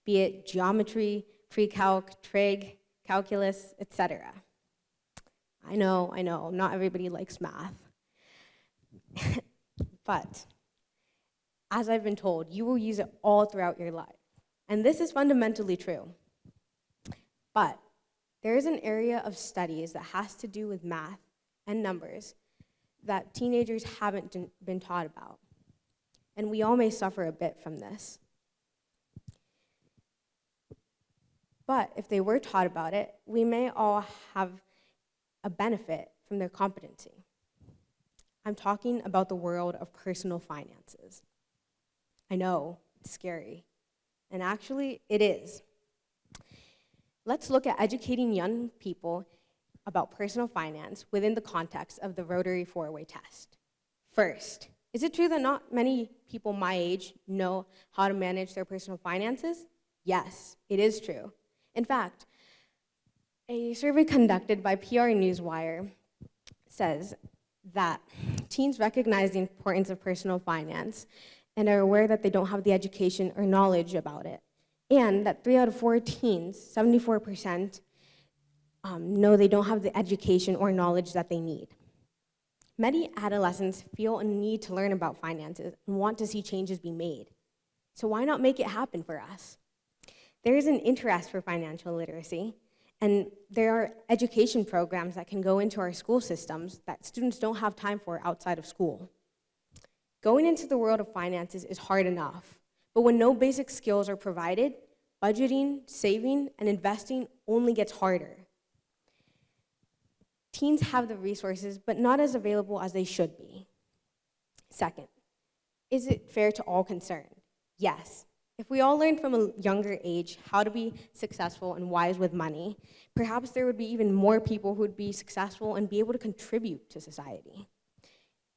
be it geometry, pre-calc, trig, calculus, etc. I know, not everybody likes math. But as I've been told, you will use it all throughout your life. And this is fundamentally true. But there is an area of studies that has to do with math and numbers that teenagers haven't been taught about. And we all may suffer a bit from this. But if they were taught about it, we may all have a benefit from their competency. I'm talking about the world of personal finances. I know, it's scary. And actually, it is. Let's look at educating young people about personal finance within the context of the Rotary 4-way test. First, is it true that not many people my age know how to manage their personal finances? Yes, it is true. In fact, a survey conducted by PR Newswire says that teens recognize the importance of personal finance and are aware that they don't have the education or knowledge about it. And that 3 out of 4 teens, 74%, know they don't have the education or knowledge that they need. Many adolescents feel a need to learn about finances and want to see changes be made. So why not make it happen for us? There is an interest for financial literacy, and there are education programs that can go into our school systems that students don't have time for outside of school. Going into the world of finances is hard enough, but when no basic skills are provided, budgeting, saving, and investing only gets harder. Teens have the resources, but not as available as they should be. Second, is it fair to all concerned? Yes. If we all learned from a younger age how to be successful and wise with money, perhaps there would be even more people who would be successful and be able to contribute to society.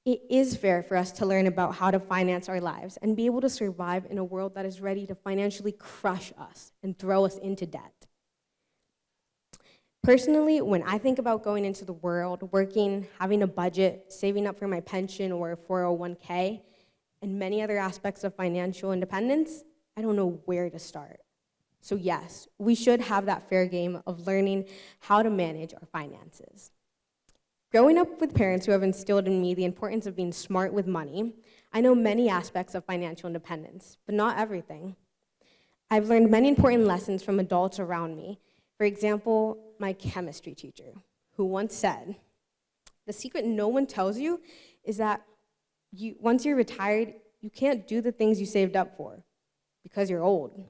It is fair for us to learn about how to finance our lives and be able to survive in a world that is ready to financially crush us and throw us into debt. Personally, when I think about going into the world, working, having a budget, saving up for my pension or a 401k, and many other aspects of financial independence, I don't know where to start. So yes, we should have that fair game of learning how to manage our finances. Growing up with parents who have instilled in me the importance of being smart with money, I know many aspects of financial independence, but not everything. I've learned many important lessons from adults around me. For example, my chemistry teacher, who once said, "The secret no one tells you is that once you're retired, you can't do the things you saved up for because you're old."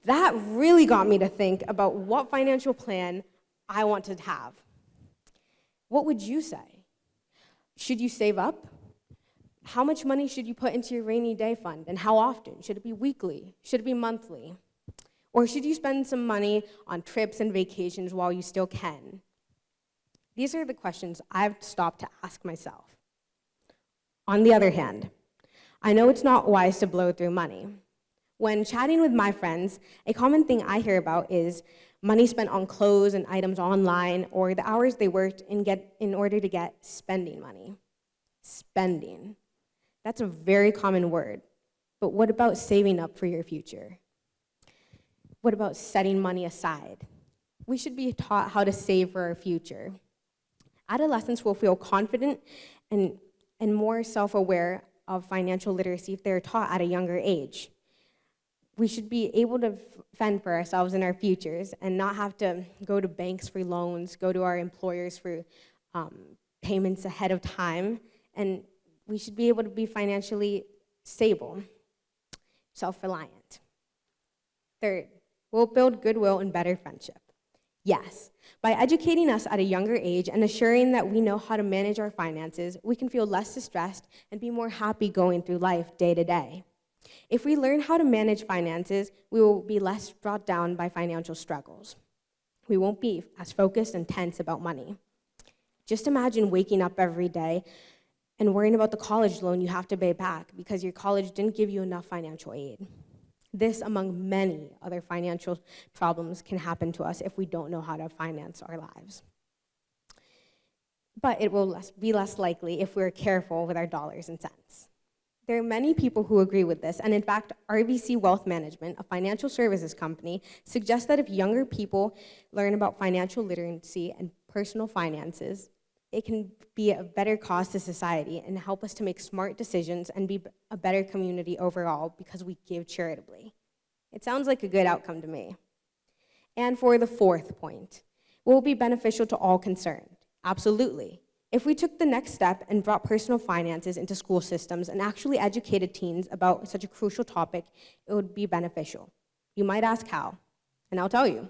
That really got me to think about what financial plan I want to have. What would you say? Should you save up? How much money should you put into your rainy day fund, and how often? Should it be weekly? Should it be monthly? Or should you spend some money on trips and vacations while you still can? These are the questions I've stopped to ask myself. On the other hand, I know it's not wise to blow through money. When chatting with my friends, a common thing I hear about is money spent on clothes and items online, or the hours they worked in order to get spending money. Spending. That's a very common word. But what about saving up for your future? What about setting money aside? We should be taught how to save for our future. Adolescents will feel confident and more self-aware of financial literacy if they're taught at a younger age. We should be able to fend for ourselves in our futures and not have to go to banks for loans, go to our employers for payments ahead of time, and we should be able to be financially stable, self-reliant. Third, we'll build goodwill and better friendship. Yes, by educating us at a younger age and assuring that we know how to manage our finances, we can feel less distressed and be more happy going through life day to day. If we learn how to manage finances, we will be less brought down by financial struggles. We won't be as focused and tense about money. Just imagine waking up every day and worrying about the college loan you have to pay back because your college didn't give you enough financial aid. This, among many other financial problems, can happen to us if we don't know how to finance our lives. But it will be less likely if we're careful with our dollars and cents. There are many people who agree with this, and in fact, RBC Wealth Management, a financial services company, suggests that if younger people learn about financial literacy and personal finances, it can be a better cause to society and help us to make smart decisions and be a better community overall because we give charitably. It sounds like a good outcome to me. And for the fourth point, will it be beneficial to all concerned? Absolutely. If we took the next step and brought personal finances into school systems and actually educated teens about such a crucial topic, it would be beneficial. You might ask how, and I'll tell you.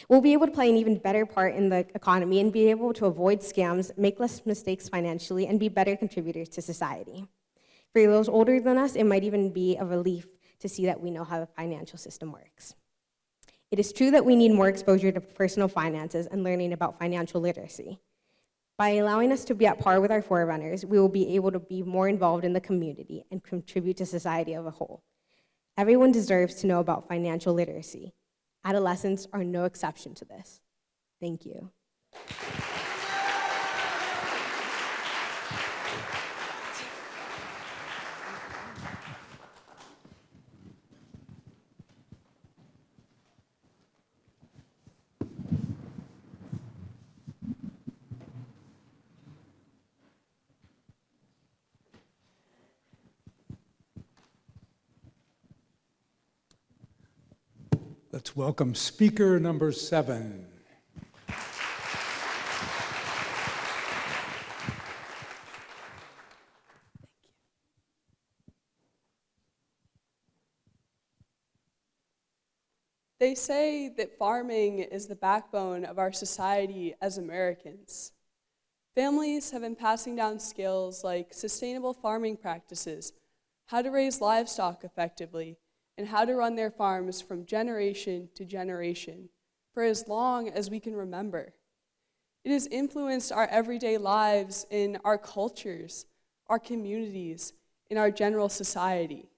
We'll be able to play an even better part in the economy and be able to avoid scams, make less mistakes financially, and be better contributors to society. For those older than us, it might even be a relief to see that we know how the financial system works. It is true that we need more exposure to personal finances and learning about financial literacy. By allowing us to be at par with our forerunners, we will be able to be more involved in the community and contribute to society as a whole. Everyone deserves to know about financial literacy. Adolescents are no exception to this. Thank you. Let's welcome speaker number 7. They say that farming is the backbone of our society as Americans. Families have been passing down skills like sustainable farming practices, how to raise livestock effectively, and how to run their farms from generation to generation for as long as we can remember. It has influenced our everyday lives in our cultures, our communities, in our general society.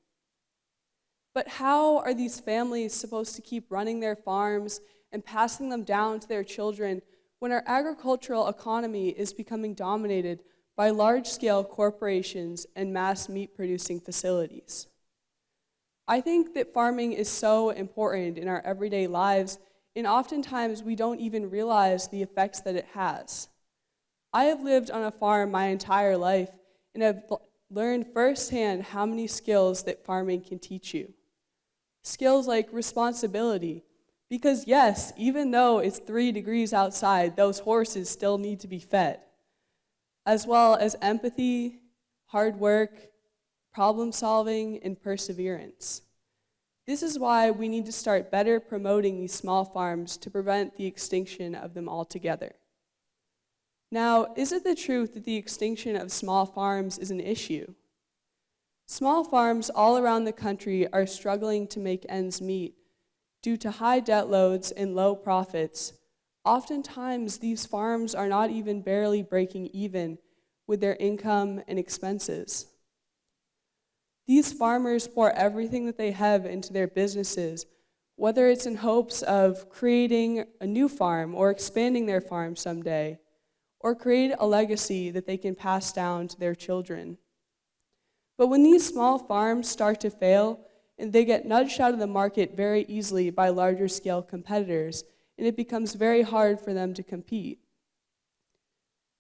But how are these families supposed to keep running their farms and passing them down to their children when our agricultural economy is becoming dominated by large-scale corporations and mass meat-producing facilities? I think that farming is so important in our everyday lives, and oftentimes we don't even realize the effects that it has. I have lived on a farm my entire life and have learned firsthand how many skills that farming can teach you. Skills like responsibility, because yes, even though it's 3 degrees outside, those horses still need to be fed, as well as empathy, hard work, problem solving, and perseverance. This is why we need to start better promoting these small farms to prevent the extinction of them altogether. Now, is it the truth that the extinction of small farms is an issue? Small farms all around the country are struggling to make ends meet due to high debt loads and low profits. Oftentimes, these farms are not even barely breaking even with their income and expenses. These farmers pour everything that they have into their businesses, whether it's in hopes of creating a new farm or expanding their farm someday, or create a legacy that they can pass down to their children. But when these small farms start to fail, and they get nudged out of the market very easily by larger scale competitors, and it becomes very hard for them to compete.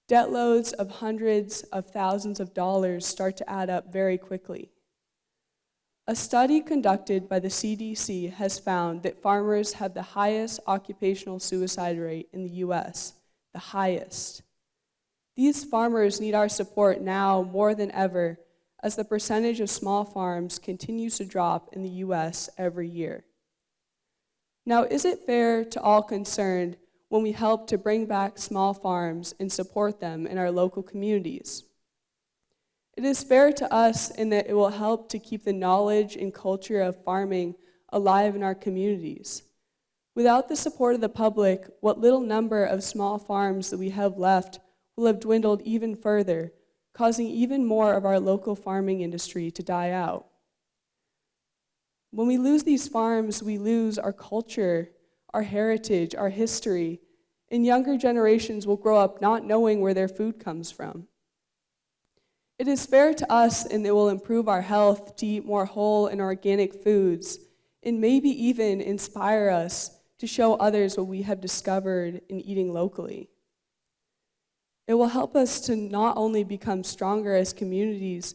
Debt loads of hundreds of thousands of dollars start to add up very quickly. A study conducted by the CDC has found that farmers have the highest occupational suicide rate in the US, the highest. These farmers need our support now more than ever, as the percentage of small farms continues to drop in the US every year. Now, is it fair to all concerned when we help to bring back small farms and support them in our local communities? It is fair to us in that it will help to keep the knowledge and culture of farming alive in our communities. Without the support of the public, what little number of small farms that we have left will have dwindled even further, causing even more of our local farming industry to die out. When we lose these farms, we lose our culture, our heritage, our history, and younger generations will grow up not knowing where their food comes from. It is fair to us, and it will improve our health to eat more whole and organic foods, and maybe even inspire us to show others what we have discovered in eating locally. It will help us to not only become stronger as communities,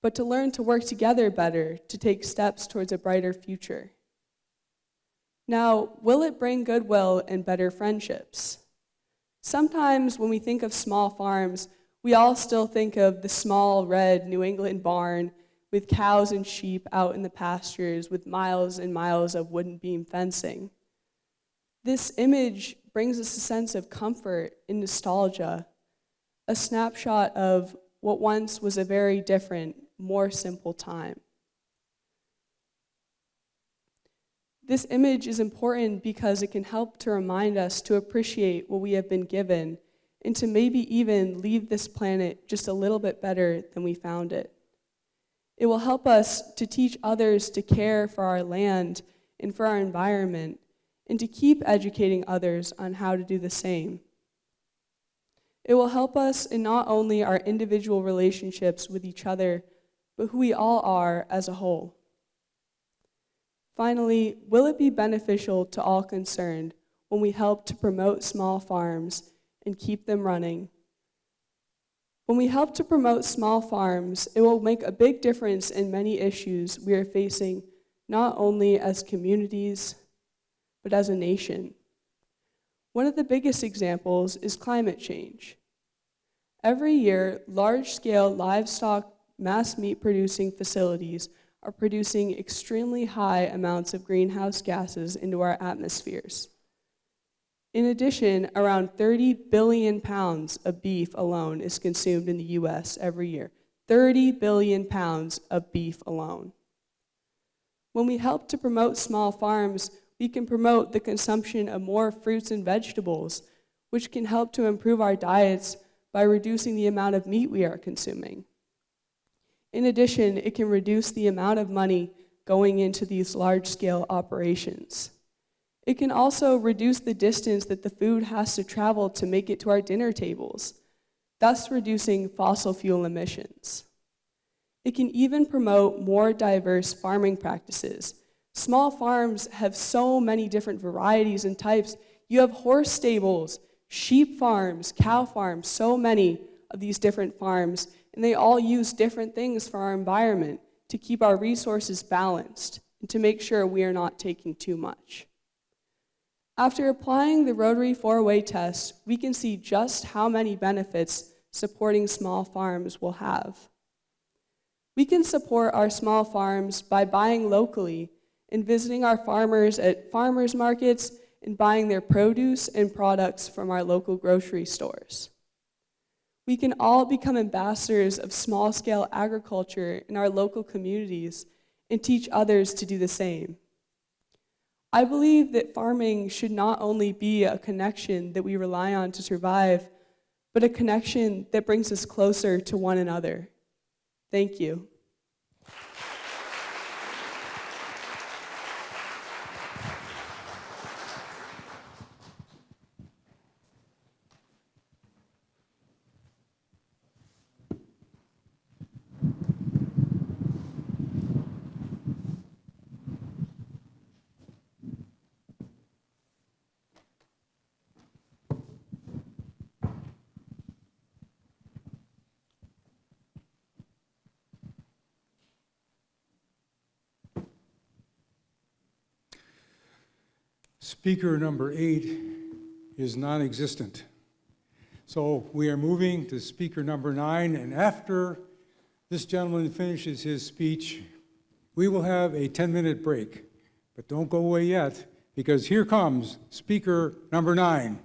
but to learn to work together better to take steps towards a brighter future. Now, will it bring goodwill and better friendships? Sometimes when we think of small farms, we all still think of the small red New England barn with cows and sheep out in the pastures with miles and miles of wooden beam fencing. This image brings us a sense of comfort and nostalgia, a snapshot of what once was a very different, more simple time. This image is important because it can help to remind us to appreciate what we have been given and to maybe even leave this planet just a little bit better than we found it. It will help us to teach others to care for our land and for our environment, and to keep educating others on how to do the same. It will help us in not only our individual relationships with each other, but who we all are as a whole. Finally, will it be beneficial to all concerned when we help to promote small farms and keep them running? When we help to promote small farms, it will make a big difference in many issues we are facing, not only as communities, but as a nation. One of the biggest examples is climate change. Every year, large-scale livestock mass meat-producing facilities are producing extremely high amounts of greenhouse gases into our atmospheres. In addition, around 30 billion pounds of beef alone is consumed in the US every year. 30 billion pounds of beef alone. When we help to promote small farms, we can promote the consumption of more fruits and vegetables. which can help to improve our diets by reducing the amount of meat we are consuming. In addition, it can reduce the amount of money going into these large-scale operations. It can also reduce the distance that the food has to travel to make it to our dinner tables, thus reducing fossil fuel emissions. It can even promote more diverse farming practices. Small farms have so many different varieties and types. You have horse stables, sheep farms, cow farms, so many of these different farms, and they all use different things for our environment to keep our resources balanced and to make sure we are not taking too much. After applying the Rotary 4-way test, we can see just how many benefits supporting small farms will have. We can support our small farms by buying locally and visiting our farmers at farmers markets and buying their produce and products from our local grocery stores. We can all become ambassadors of small-scale agriculture in our local communities and teach others to do the same. I believe that farming should not only be a connection that we rely on to survive, but a connection that brings us closer to one another. Thank you. Speaker number 8 is non-existent. So we are moving to speaker number 9, and after this gentleman finishes his speech, we will have a 10-minute break. But don't go away yet, because here comes speaker number 9.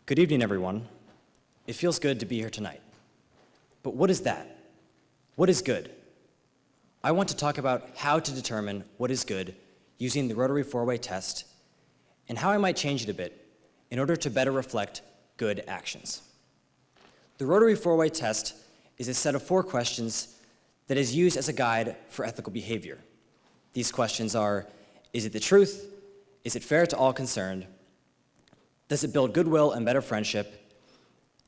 Good evening, everyone. It feels good to be here tonight. But what is that? What is good? I want to talk about how to determine what is good using the Rotary 4-way test and how I might change it a bit in order to better reflect good actions. The Rotary 4-way test is a set of 4 questions that is used as a guide for ethical behavior. These questions are, is it the truth? Is it fair to all concerned? Does it build goodwill and better friendship?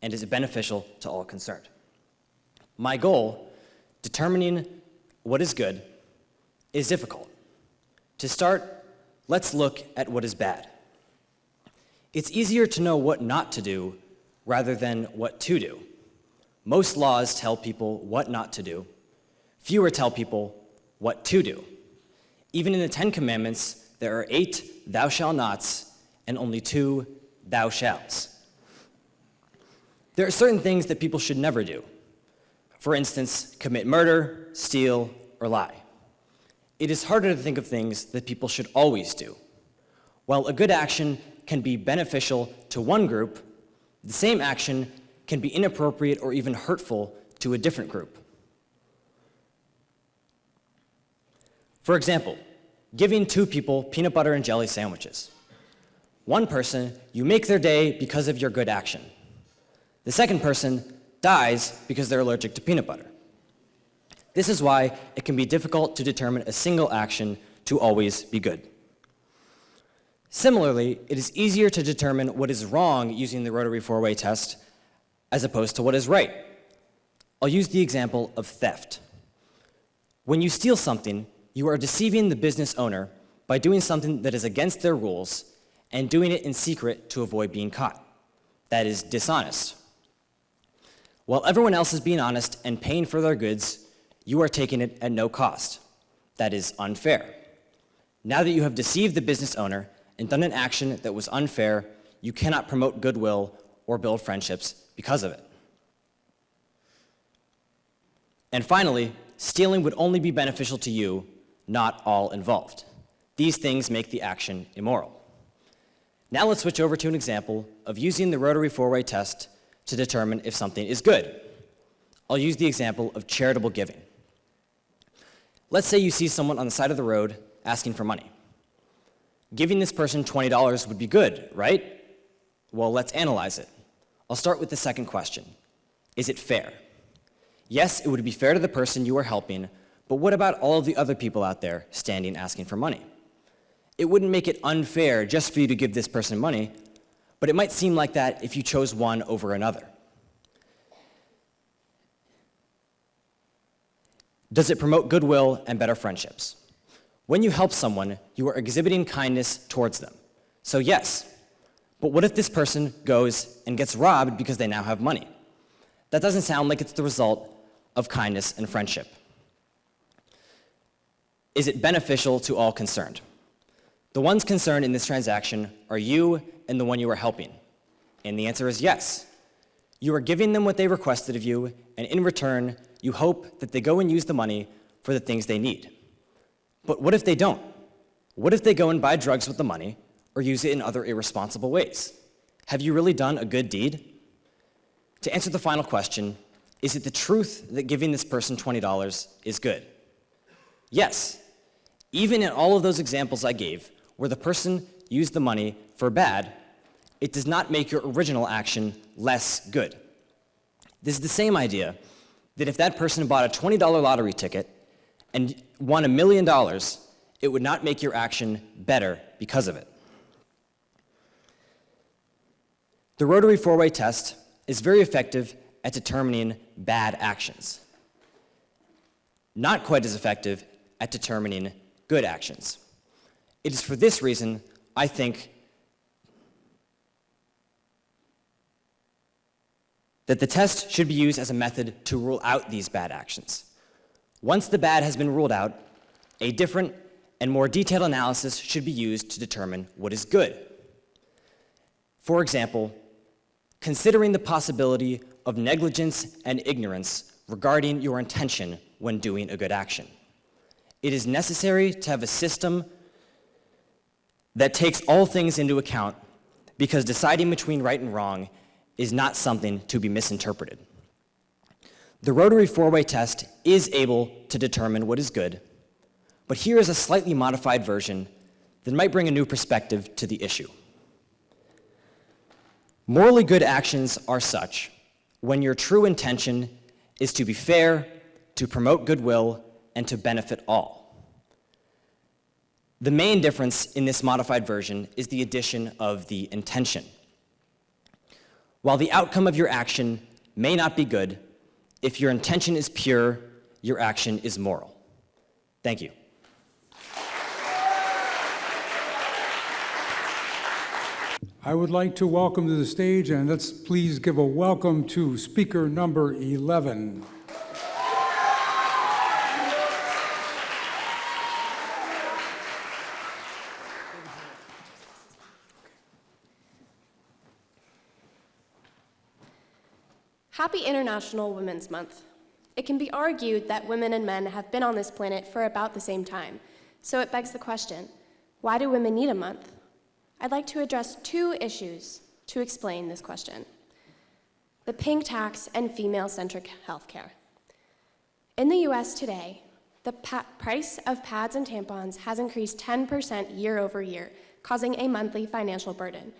And is it beneficial to all concerned? My goal, determining what is good, is difficult. To start, let's look at what is bad. It's easier to know what not to do rather than what to do. Most laws tell people what not to do. Fewer tell people what to do. Even in the 10 Commandments, there are 8 thou shalt nots and only 2 thou shalts. There are certain things that people should never do. For instance, commit murder, steal, or lie. It is harder to think of things that people should always do. While a good action can be beneficial to one group, the same action can be inappropriate or even hurtful to a different group. For example, giving 2 people peanut butter and jelly sandwiches. One person, you make their day because of your good action. The second person dies because they're allergic to peanut butter. This is why it can be difficult to determine a single action to always be good. Similarly, it is easier to determine what is wrong using the Rotary 4-way test as opposed to what is right. I'll use the example of theft. When you steal something, you are deceiving the business owner by doing something that is against their rules and doing it in secret to avoid being caught. That is dishonest. While everyone else is being honest and paying for their goods, you are taking it at no cost. That is unfair. Now that you have deceived the business owner and done an action that was unfair, you cannot promote goodwill or build friendships because of it. And finally, stealing would only be beneficial to you, not all involved. These things make the action immoral. Now let's switch over to an example of using the Rotary four-way test to determine if something is good. I'll use the example of charitable giving. Let's say you see someone on the side of the road asking for money. Giving this person $20 would be good, right? Well, let's analyze it. I'll start with the second question. Is it fair? Yes, it would be fair to the person you are helping, but what about all of the other people out there standing asking for money? It wouldn't make it unfair just for you to give this person money, but it might seem like that if you chose one over another. Does it promote goodwill and better friendships? When you help someone, you are exhibiting kindness towards them. So yes, but what if this person goes and gets robbed because they now have money? That doesn't sound like it's the result of kindness and friendship. Is it beneficial to all concerned? The ones concerned in this transaction are you and the one you are helping. And the answer is yes. You are giving them what they requested of you, and in return, you hope that they go and use the money for the things they need. But what if they don't? What if they go and buy drugs with the money or use it in other irresponsible ways? Have you really done a good deed? To answer the final question, is it the truth that giving this person $20 is good? Yes. Even in all of those examples I gave, where the person used the money for bad, it does not make your original action less good. This is the same idea that if that person bought a $20 lottery ticket and won $1 million, it would not make your action better because of it. The Rotary four-way test is very effective at determining bad actions. Not quite as effective at determining good actions. It is for this reason, I think, that the test should be used as a method to rule out these bad actions. Once the bad has been ruled out, a different and more detailed analysis should be used to determine what is good. For example, considering the possibility of negligence and ignorance regarding your intention when doing a good action. It is necessary to have a system that takes all things into account, because deciding between right and wrong is not something to be misinterpreted. The Rotary four-way test is able to determine what is good, but here is a slightly modified version that might bring a new perspective to the issue. Morally good actions are such when your true intention is to be fair, to promote goodwill, and to benefit all. The main difference in this modified version is the addition of the intention. While the outcome of your action may not be good, if your intention is pure, your action is moral. Thank you. I would like to welcome to the stage, and let's please give a welcome to speaker number 11. Happy International Women's Month. It can be argued that women and men have been on this planet for about the same time, so it begs the question, why do women need a month? I'd like to address two issues to explain this question: the pink tax and female-centric healthcare. In the US today, the price of pads and tampons has increased 10% year over year, causing a monthly financial burden.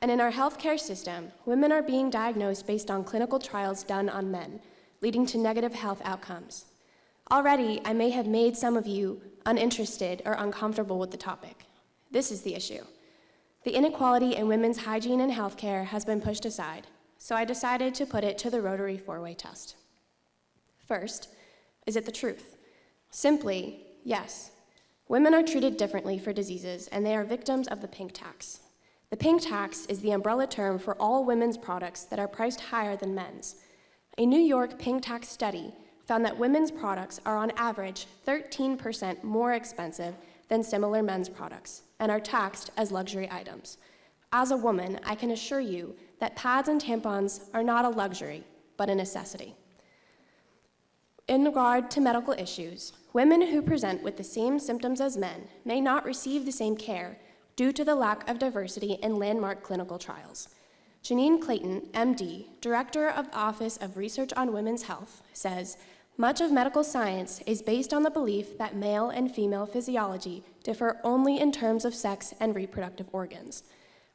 And in our healthcare system, women are being diagnosed based on clinical trials done on men, leading to negative health outcomes. Already, I may have made some of you uninterested or uncomfortable with the topic. This is the issue. The inequality in women's hygiene and healthcare has been pushed aside, so I decided to put it to the Rotary four-way test. First, is it the truth? Simply, yes. Women are treated differently for diseases, and they are victims of the pink tax. The pink tax is the umbrella term for all women's products that are priced higher than men's. A New York pink tax study found that women's products are on average 13% more expensive than similar men's products and are taxed as luxury items. As a woman, I can assure you that pads and tampons are not a luxury, but a necessity. In regard to medical issues, women who present with the same symptoms as men may not receive the same care due to the lack of diversity in landmark clinical trials. Janine Clayton, MD, Director of the Office of Research on Women's Health, says, much of medical science is based on the belief that male and female physiology differ only in terms of sex and reproductive organs.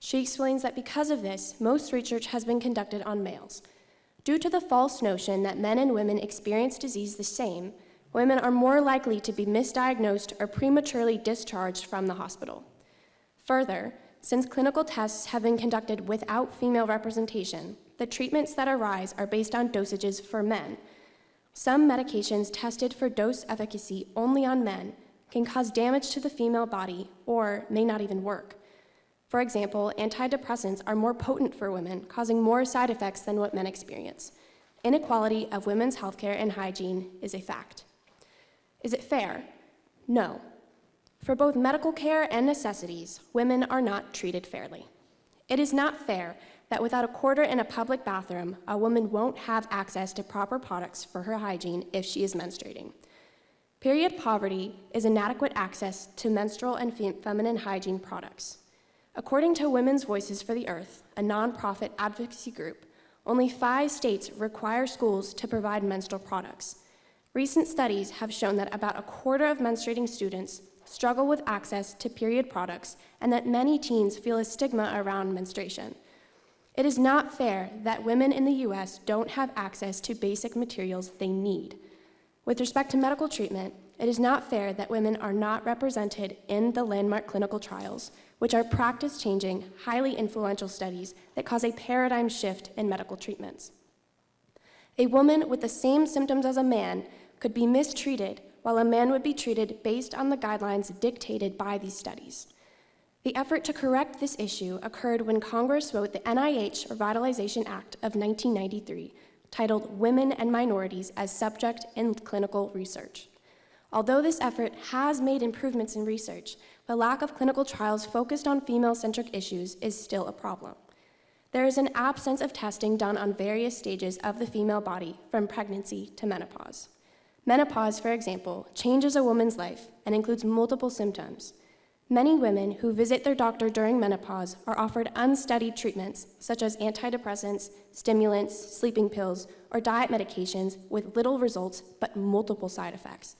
She explains that because of this, most research has been conducted on males. Due to the false notion that men and women experience disease the same, women are more likely to be misdiagnosed or prematurely discharged from the hospital. Further, since clinical tests have been conducted without female representation, the treatments that arise are based on dosages for men. Some medications tested for dose efficacy only on men can cause damage to the female body or may not even work. For example, antidepressants are more potent for women, causing more side effects than what men experience. Inequality of women's healthcare and hygiene is a fact. Is it fair? No. For both medical care and necessities, women are not treated fairly. It is not fair that without a quarter in a public bathroom, a woman won't have access to proper products for her hygiene if she is menstruating. Period poverty is inadequate access to menstrual and feminine hygiene products. According to Women's Voices for the Earth, a nonprofit advocacy group, only 5 states require schools to provide menstrual products. Recent studies have shown that about a quarter of menstruating students struggle with access to period products and that many teens feel a stigma around menstruation. It is not fair that women in the US don't have access to basic materials they need. With respect to medical treatment, it is not fair that women are not represented in the landmark clinical trials, which are practice-changing, highly influential studies that cause a paradigm shift in medical treatments. A woman with the same symptoms as a man could be mistreated while a man would be treated based on the guidelines dictated by these studies. The effort to correct this issue occurred when Congress wrote the NIH Revitalization Act of 1993, titled Women and Minorities as Subject in Clinical Research. Although this effort has made improvements in research, the lack of clinical trials focused on female-centric issues is still a problem. There is an absence of testing done on various stages of the female body, from pregnancy to menopause. Menopause, for example, changes a woman's life and includes multiple symptoms. Many women who visit their doctor during menopause are offered unstudied treatments such as antidepressants, stimulants, sleeping pills, or diet medications with little results but multiple side effects.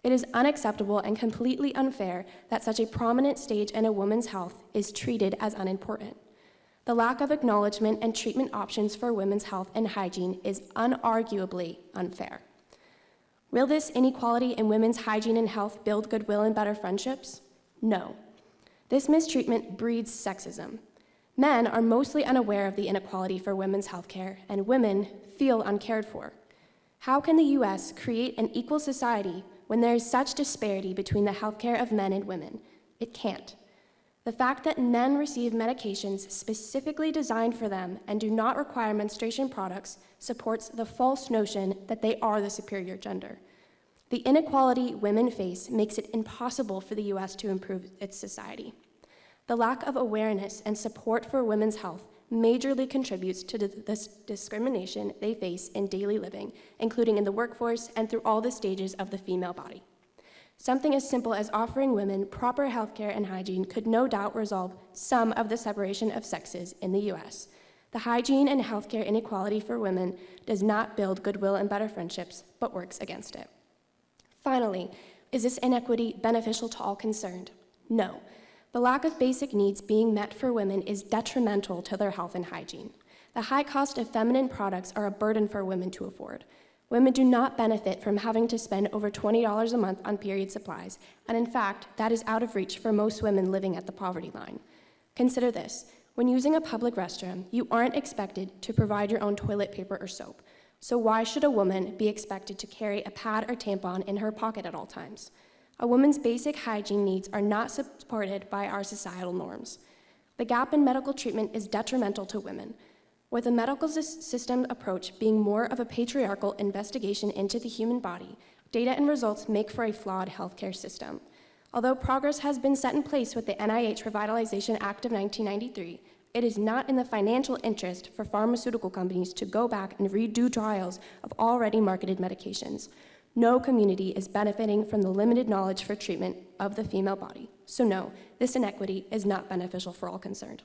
It is unacceptable and completely unfair that such a prominent stage in a woman's health is treated as unimportant. The lack of acknowledgement and treatment options for women's health and hygiene is unarguably unfair. Will this inequality in women's hygiene and health build goodwill and better friendships? No. This mistreatment breeds sexism. Men are mostly unaware of the inequality for women's healthcare, and women feel uncared for. How can the US create an equal society when there is such disparity between the healthcare of men and women? It can't. The fact that men receive medications specifically designed for them and do not require menstruation products supports the false notion that they are the superior gender. The inequality women face makes it impossible for the US to improve its society. The lack of awareness and support for women's health majorly contributes to this discrimination they face in daily living, including in the workforce and through all the stages of the female body. Something as simple as offering women proper health care and hygiene could no doubt resolve some of the separation of sexes in the US. The hygiene and healthcare inequality for women does not build goodwill and better friendships, but works against it. Finally, is this inequity beneficial to all concerned? No. The lack of basic needs being met for women is detrimental to their health and hygiene. The high cost of feminine products are a burden for women to afford. Women do not benefit from having to spend over $20 a month on period supplies, and in fact, that is out of reach for most women living at the poverty line. Consider this. When using a public restroom, you aren't expected to provide your own toilet paper or soap. So why should a woman be expected to carry a pad or tampon in her pocket at all times? A woman's basic hygiene needs are not supported by our societal norms. The gap in medical treatment is detrimental to women, with the medical system approach being more of a patriarchal investigation into the human body. Data and results make for a flawed healthcare system. Although progress has been set in place with the NIH Revitalization Act of 1993, it is not in the financial interest for pharmaceutical companies to go back and redo trials of already marketed medications. No community is benefiting from the limited knowledge for treatment of the female body. So no, this inequity is not beneficial for all concerned.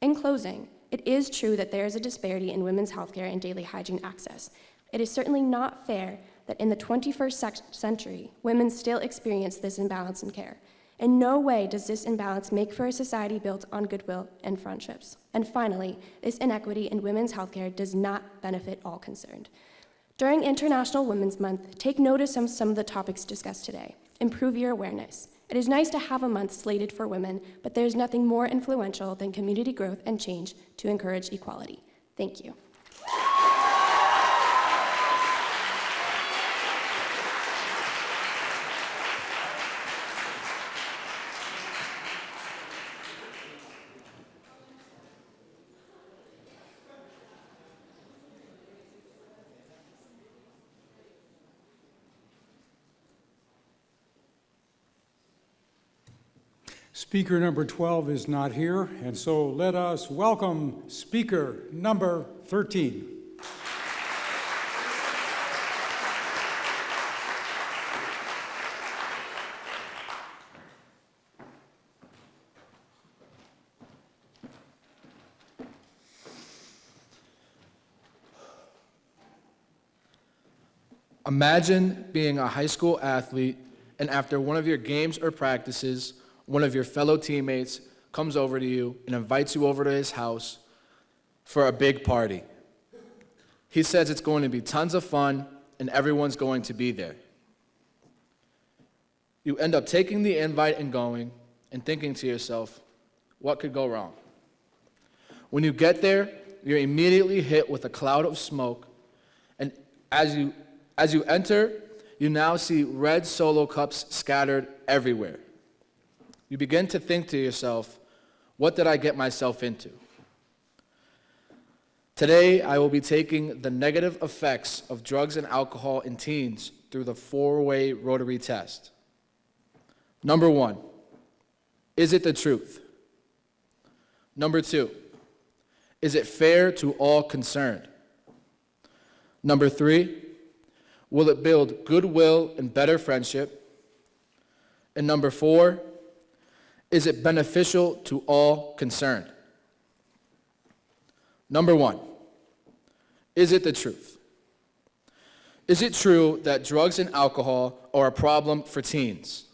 In closing, it is true that there is a disparity in women's healthcare and daily hygiene access. It is certainly not fair that in the 21st century, women still experience this imbalance in care. In no way does this imbalance make for a society built on goodwill and friendships. And finally, this inequity in women's healthcare does not benefit all concerned. During International Women's Month, take notice of some of the topics discussed today. Improve your awareness. It is nice to have a month slated for women, but there's nothing more influential than community growth and change to encourage equality. Thank you. Speaker number 12 is not here, and so let us welcome speaker number 13. Imagine being a high school athlete, and after one of your games or practices, one of your fellow teammates comes over to you and invites you over to his house for a big party. He says it's going to be tons of fun and everyone's going to be there. You end up taking the invite and going and thinking to yourself, what could go wrong? When you get there, you're immediately hit with a cloud of smoke, and as you enter, you now see red Solo cups scattered everywhere. You begin to think to yourself, what did I get myself into? Today, I will be taking the negative effects of drugs and alcohol in teens through the 4-way Rotary test. Number 1, is it the truth? Number 2, is it fair to all concerned? Number 3, will it build goodwill and better friendship? And number 4, is it beneficial to all concerned? Number 1, is it the truth? Is it true that drugs and alcohol are a problem for teens?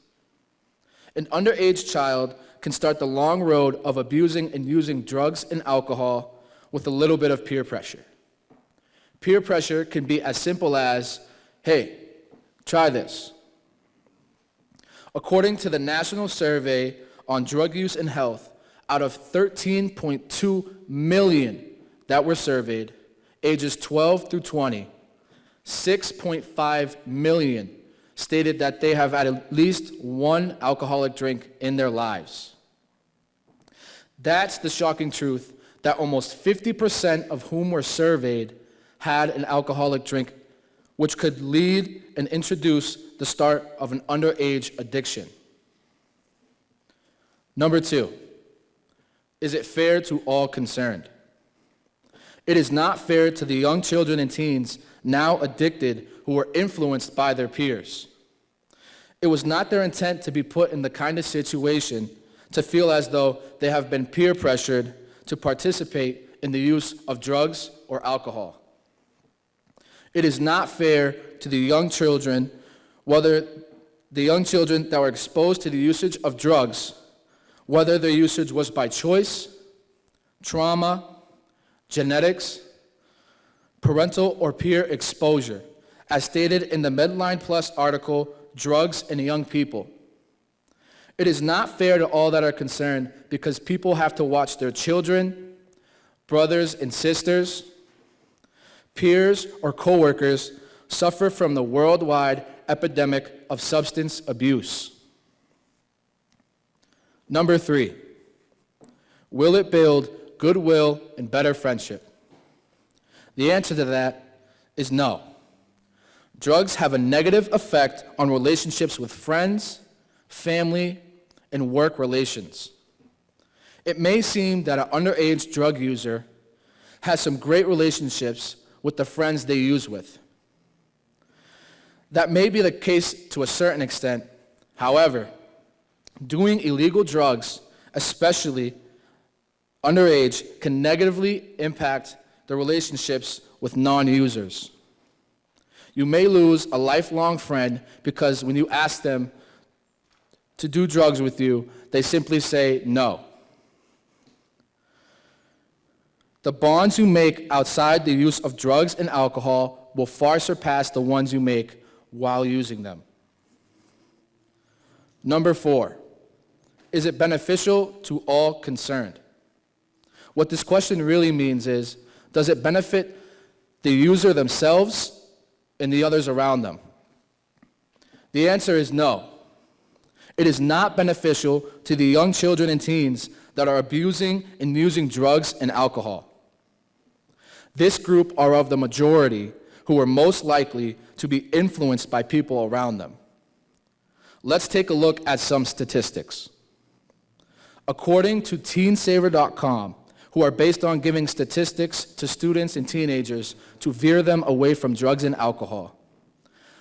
An underage child can start the long road of abusing and using drugs and alcohol with a little bit of peer pressure. Peer pressure can be as simple as, hey, try this. According to the National Survey on Drug Use and Health, out of 13.2 million that were surveyed, ages 12 through 20, 6.5 million stated that they have had at least one alcoholic drink in their lives. That's the shocking truth, that almost 50% of whom were surveyed had an alcoholic drink, which could lead and introduce the start of an underage addiction. Number 2, is it fair to all concerned? It is not fair to the young children and teens now addicted who were influenced by their peers. It was not their intent to be put in the kind of situation to feel as though they have been peer pressured to participate in the use of drugs or alcohol. It is not fair to the young children, whether the young children that were exposed to the usage of drugs, whether their usage was by choice, trauma, genetics, parental or peer exposure, as stated in the Medline Plus article, Drugs and Young People. It is not fair to all that are concerned because people have to watch their children, brothers and sisters, peers or coworkers suffer from the worldwide epidemic of substance abuse. Number 3, will it build goodwill and better friendship? The answer to that is no. Drugs have a negative effect on relationships with friends, family, and work relations. It may seem that an underage drug user has some great relationships with the friends they use with. That may be the case to a certain extent. However, doing illegal drugs, especially underage, can negatively impact the relationships with non-users. You may lose a lifelong friend because when you ask them to do drugs with you, they simply say no. The bonds you make outside the use of drugs and alcohol will far surpass the ones you make while using them. Number 4, is it beneficial to all concerned? What this question really means is, does it benefit the user themselves and the others around them? The answer is no. It is not beneficial to the young children and teens that are abusing and using drugs and alcohol. This group are of the majority who are most likely to be influenced by people around them. Let's take a look at some statistics. According to teensaver.com, who are based on giving statistics to students and teenagers to veer them away from drugs and alcohol,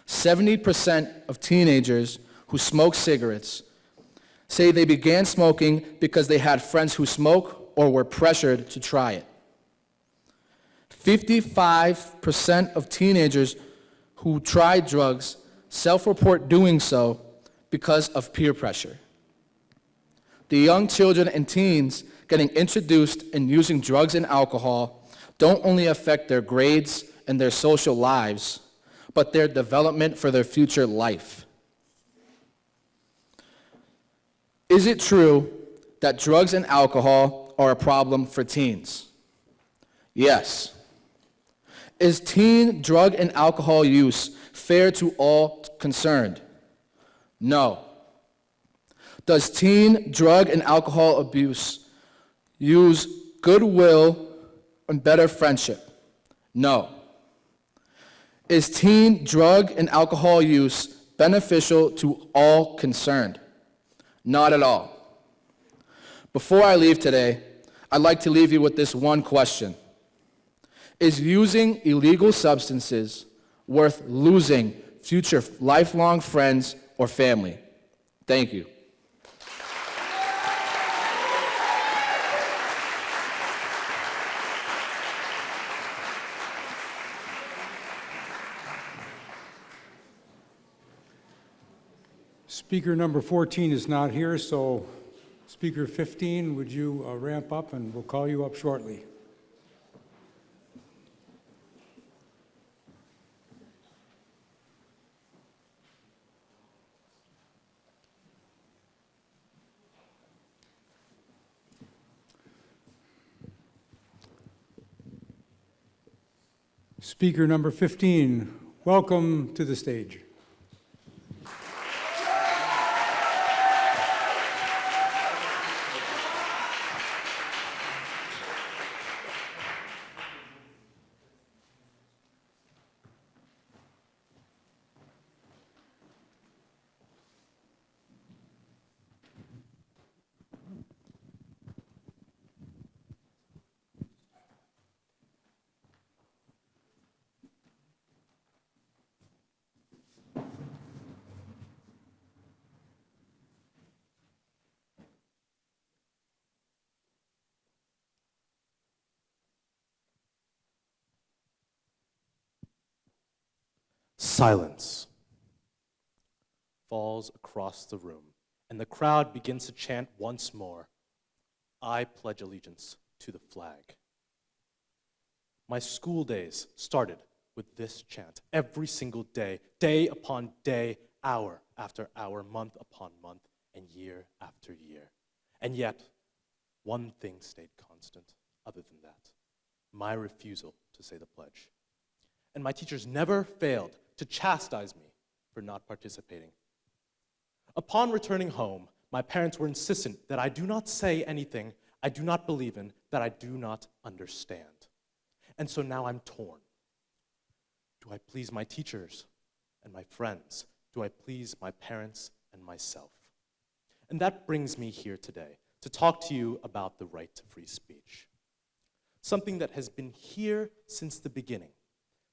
70% of teenagers who smoke cigarettes say they began smoking because they had friends who smoke or were pressured to try it. 55% of teenagers who try drugs self-report doing so because of peer pressure. The young children and teens getting introduced and using drugs and alcohol don't only affect their grades and their social lives, but their development for their future life. Is it true that drugs and alcohol are a problem for teens? Yes. Is teen drug and alcohol use fair to all concerned? No. Does teen drug and alcohol abuse use goodwill and better friendship? No. Is teen drug and alcohol use beneficial to all concerned? Not at all. Before I leave today, I'd like to leave you with this one question. Is using illegal substances worth losing future lifelong friends or family? Thank you. Speaker number 14 is not here, so Speaker 15, would you ramp up and we'll call you up shortly. Speaker number 15, welcome to the stage. Silence falls across the room, and the crowd begins to chant once more, "I pledge allegiance to the flag." My school days started with this chant every single day, day upon day, hour after hour, month upon month, and year after year. And yet, one thing stayed constant other than that: my refusal to say the pledge. And my teachers never failed to chastise me for not participating. Upon returning home, my parents were insistent that I do not say anything I do not believe in, that I do not understand. And so now I'm torn. Do I please my teachers and my friends? Do I please my parents and myself? And that brings me here today to talk to you about the right to free speech. Something that has been here since the beginning,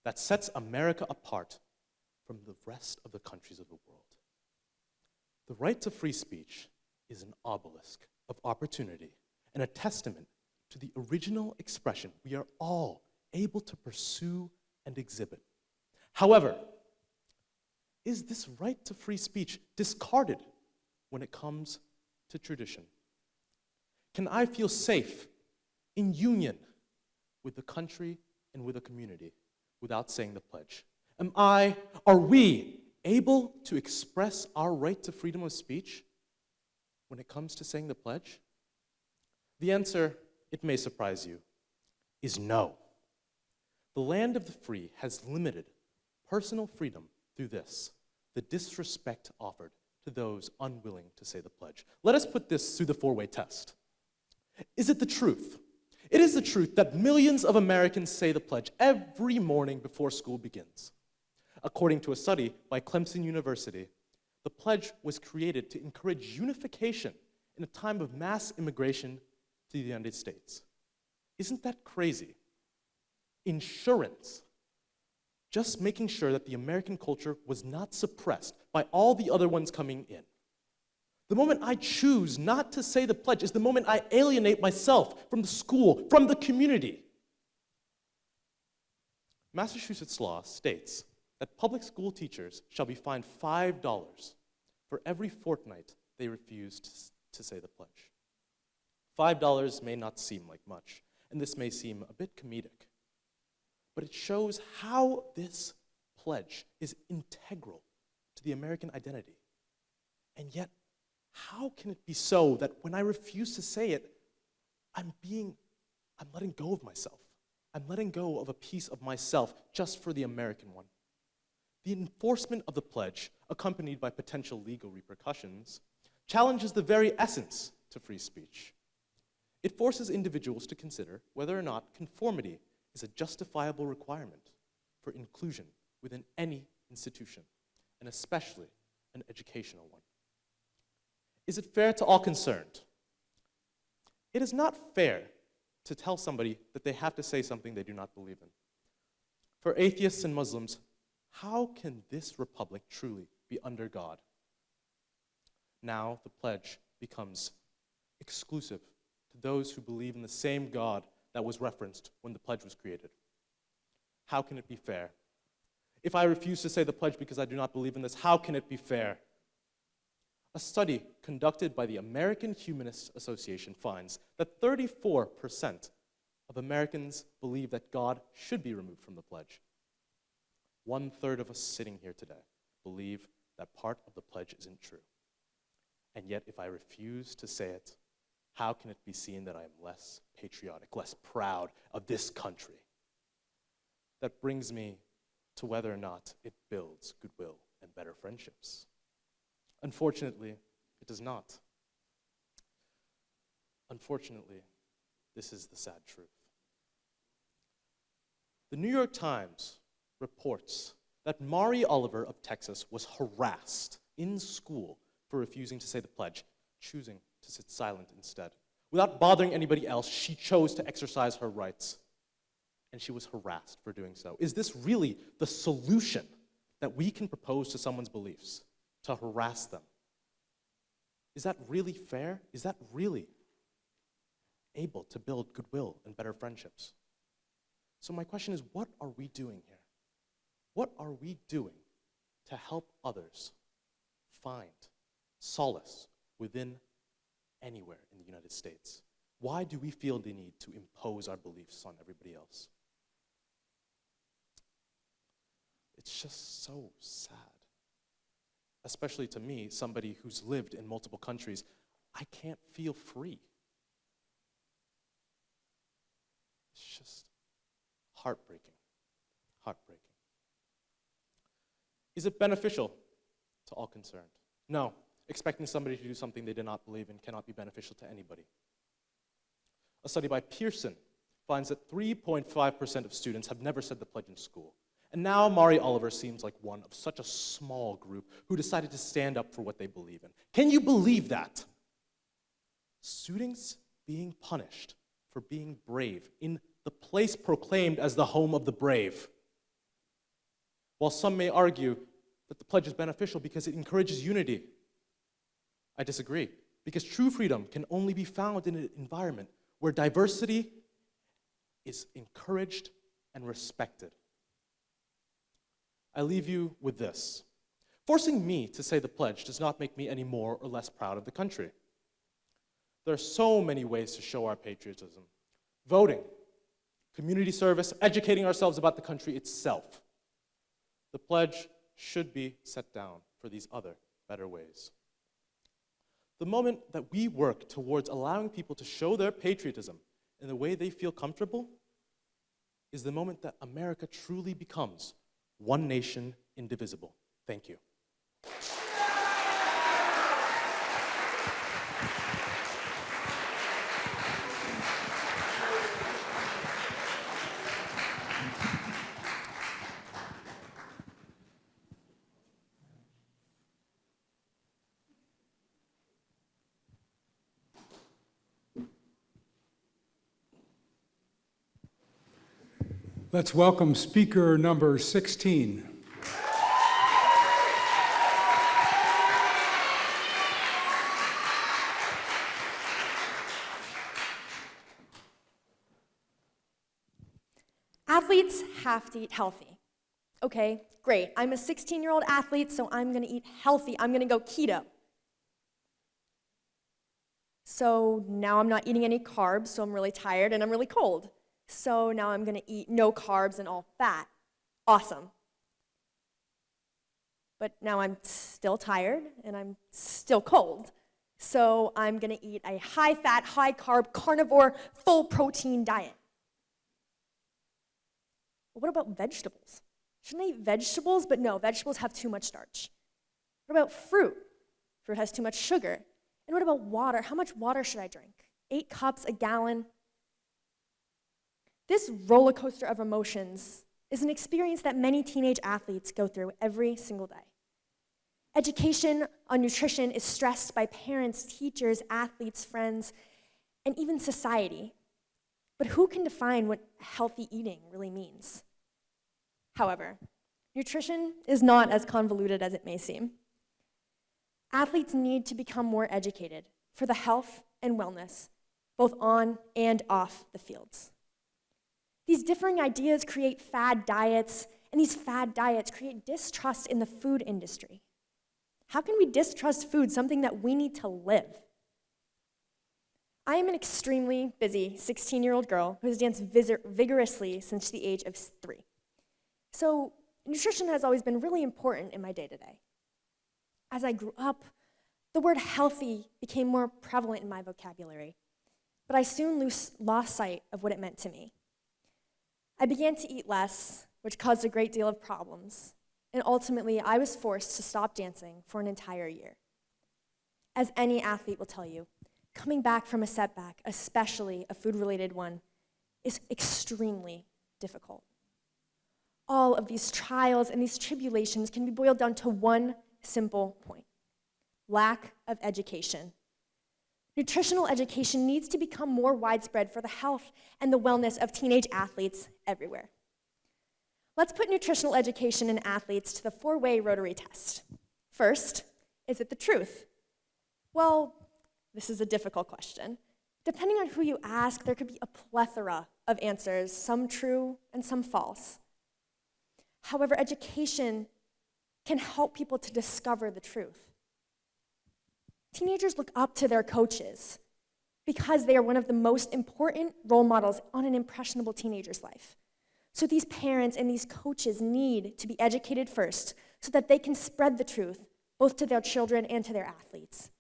that sets America apart from the rest of the countries of the world. The right to free speech is an obelisk of opportunity and a testament to the original expression we are all able to pursue and exhibit. However, is this right to free speech discarded when it comes to tradition? Can I feel safe in union with the country and with a community without saying the pledge? Are we able to express our right to freedom of speech when it comes to saying the pledge? The answer, it may surprise you, is no. The land of the free has limited personal freedom through this, the disrespect offered to those unwilling to say the pledge. Let us put this through the four-way test. Is it the truth? It is the truth that millions of Americans say the pledge every morning before school begins. According to a study by Clemson University, the pledge was created to encourage unification in a time of mass immigration to the United States. Isn't that crazy? Insurance. Just making sure that the American culture was not suppressed by all the other ones coming in. The moment I choose not to say the pledge is the moment I alienate myself from the school, from the community. Massachusetts law states that public school teachers shall be fined $5 for every fortnight they refuse to say the pledge. $5 may not seem like much, and this may seem a bit comedic, but it shows how this pledge is integral to the American identity. And yet, how can it be so that when I refuse to say it, I'm letting go of myself. I'm letting go of a piece of myself just for the American one. The enforcement of the pledge, accompanied by potential legal repercussions, challenges the very essence to free speech. It forces individuals to consider whether or not conformity is a justifiable requirement for inclusion within any institution, and especially an educational one. Is it fair to all concerned? It is not fair to tell somebody that they have to say something they do not believe in. For atheists and Muslims, how can this republic truly be under God? Now the pledge becomes exclusive to those who believe in the same God that was referenced when the pledge was created. How can it be fair? If I refuse to say the pledge because I do not believe in this, how can it be fair? A study conducted by the American Humanist Association finds that 34% of Americans believe that God should be removed from the pledge. 1/3 of us sitting here today believe that part of the pledge isn't true. And yet, if I refuse to say it, how can it be seen that I am less patriotic, less proud of this country? That brings me to whether or not it builds goodwill and better friendships. Unfortunately, it does not. Unfortunately, this is the sad truth. The New York Times reports that Mari Oliver of Texas was harassed in school for refusing to say the pledge, choosing to sit silent instead. Without bothering anybody else, she chose to exercise her rights, and she was harassed for doing so. Is this really the solution that we can propose to someone's beliefs? To harass them? Is that really fair? Is that really able to build goodwill and better friendships? So my question is, what are we doing here? What are we doing to help others find solace within anywhere in the United States? Why do we feel the need to impose our beliefs on everybody else? It's just so sad. Especially to me, somebody who's lived in multiple countries, I can't feel free. It's just heartbreaking, heartbreaking. Is it beneficial to all concerned? No. Expecting somebody to do something they did not believe in cannot be beneficial to anybody. A study by Pearson finds that 3.5% of students have never said the pledge in school. And now Mari Oliver seems like one of such a small group who decided to stand up for what they believe in. Can you believe that? Students being punished for being brave in the place proclaimed as the home of the brave. While some may argue that the pledge is beneficial because it encourages unity. I disagree, because true freedom can only be found in an environment where diversity is encouraged and respected. I leave you with this. Forcing me to say the pledge does not make me any more or less proud of the country. There are so many ways to show our patriotism. Voting, community service, educating ourselves about the country itself. The pledge should be set down for these other better ways. The moment that we work towards allowing people to show their patriotism in the way they feel comfortable is the moment that America truly becomes one nation, indivisible. Thank you. Let's welcome speaker number 16. Athletes have to eat healthy. Okay, great. I'm a 16-year-old athlete, so I'm gonna eat healthy. I'm gonna go keto. So now I'm not eating any carbs, so I'm really tired and I'm really cold. So now I'm gonna eat no carbs and all fat. Awesome. But now I'm still tired and I'm still cold. So I'm gonna eat a high-fat, high-carb, carnivore, full-protein diet. What about vegetables? Shouldn't I eat vegetables? But no, vegetables have too much starch. What about fruit? Fruit has too much sugar. And what about water? How much water should I drink? 8 cups, a gallon? This roller coaster of emotions is an experience that many teenage athletes go through every single day. Education on nutrition is stressed by parents, teachers, athletes, friends, and even society. But who can define what healthy eating really means? However, nutrition is not as convoluted as it may seem. Athletes need to become more educated for the health and wellness, both on and off the fields. These differing ideas create fad diets, and these fad diets create distrust in the food industry. How can we distrust food, something that we need to live? I am an extremely busy 16-year-old girl who has danced vigorously since the age of 3. So nutrition has always been really important in my day-to-day. As I grew up, the word healthy became more prevalent in my vocabulary, but I soon lost sight of what it meant to me. I began to eat less, which caused a great deal of problems, and ultimately I was forced to stop dancing for an entire year. As any athlete will tell you, coming back from a setback, especially a food-related one, is extremely difficult. All of these trials and these tribulations can be boiled down to one simple point: lack of education. Nutritional education needs to become more widespread for the health and the wellness of teenage athletes everywhere. Let's put nutritional education in athletes to the 4-way Rotary test. First, is it the truth? Well, this is a difficult question. Depending on who you ask, there could be a plethora of answers, some true and some false. However, education can help people to discover the truth. Teenagers look up to their coaches because they are one of the most important role models on an impressionable teenager's life. So these parents and these coaches need to be educated first so that they can spread the truth both to their children and to their athletes.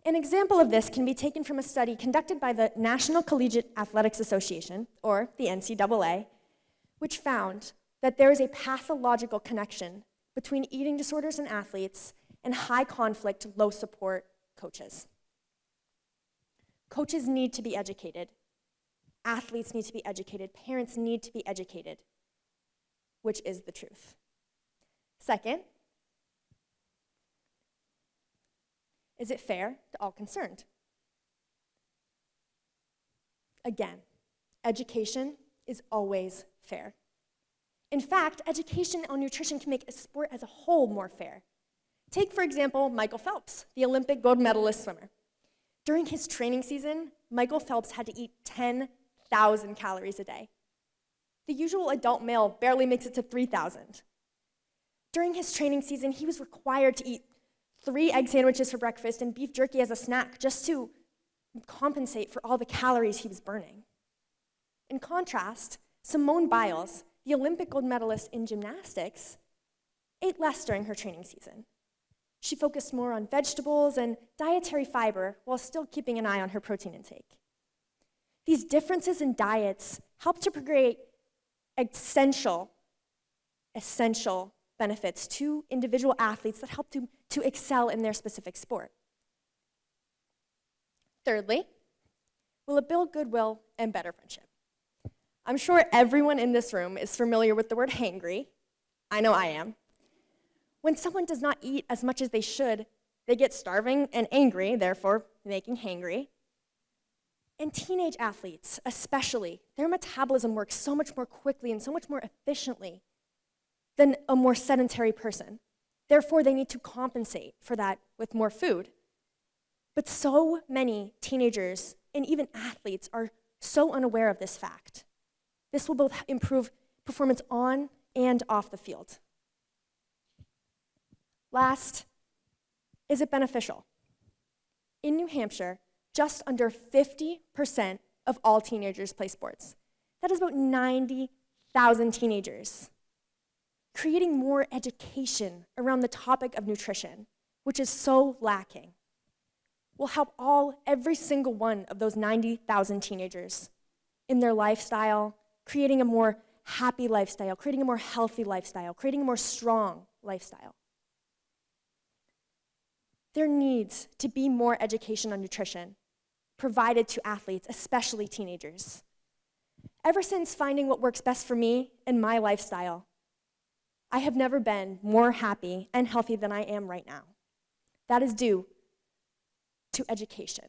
An example of this can be taken from a study conducted by the National Collegiate Athletics Association, or the NCAA, which found that there is a pathological connection between eating disorders in athletes and high-conflict, low-support coaches. Coaches need to be educated. Athletes need to be educated. Parents need to be educated, which is the truth. Second, is it fair to all concerned? Again, education is always fair. In fact, education on nutrition can make a sport as a whole more fair. Take, for example, Michael Phelps, the Olympic gold medalist swimmer. During his training season, Michael Phelps had to eat 10,000 calories a day. The usual adult male barely makes it to 3,000. During his training season, he was required to eat 3 egg sandwiches for breakfast and beef jerky as a snack just to compensate for all the calories he was burning. In contrast, Simone Biles, the Olympic gold medalist in gymnastics, ate less during her training season. She focused more on vegetables and dietary fiber while still keeping an eye on her protein intake. These differences in diets help to create essential benefits to individual athletes that help to excel in their specific sport. Thirdly, will it build goodwill and better friendship? I'm sure everyone in this room is familiar with the word hangry. I know I am. When someone does not eat as much as they should, they get starving and angry, therefore making hangry. And teenage athletes, especially, their metabolism works so much more quickly and so much more efficiently than a more sedentary person. Therefore, they need to compensate for that with more food. But so many teenagers and even athletes are so unaware of this fact. This will both improve performance on and off the field. Last, is it beneficial? In New Hampshire, just under 50% of all teenagers play sports. That is about 90,000 teenagers. Creating more education around the topic of nutrition, which is so lacking, will help every single one of those 90,000 teenagers in their lifestyle, creating a more happy lifestyle, creating a more healthy lifestyle, creating a more strong lifestyle. There needs to be more education on nutrition provided to athletes, especially teenagers. Ever since finding what works best for me and my lifestyle, I have never been more happy and healthy than I am right now. That is due to education.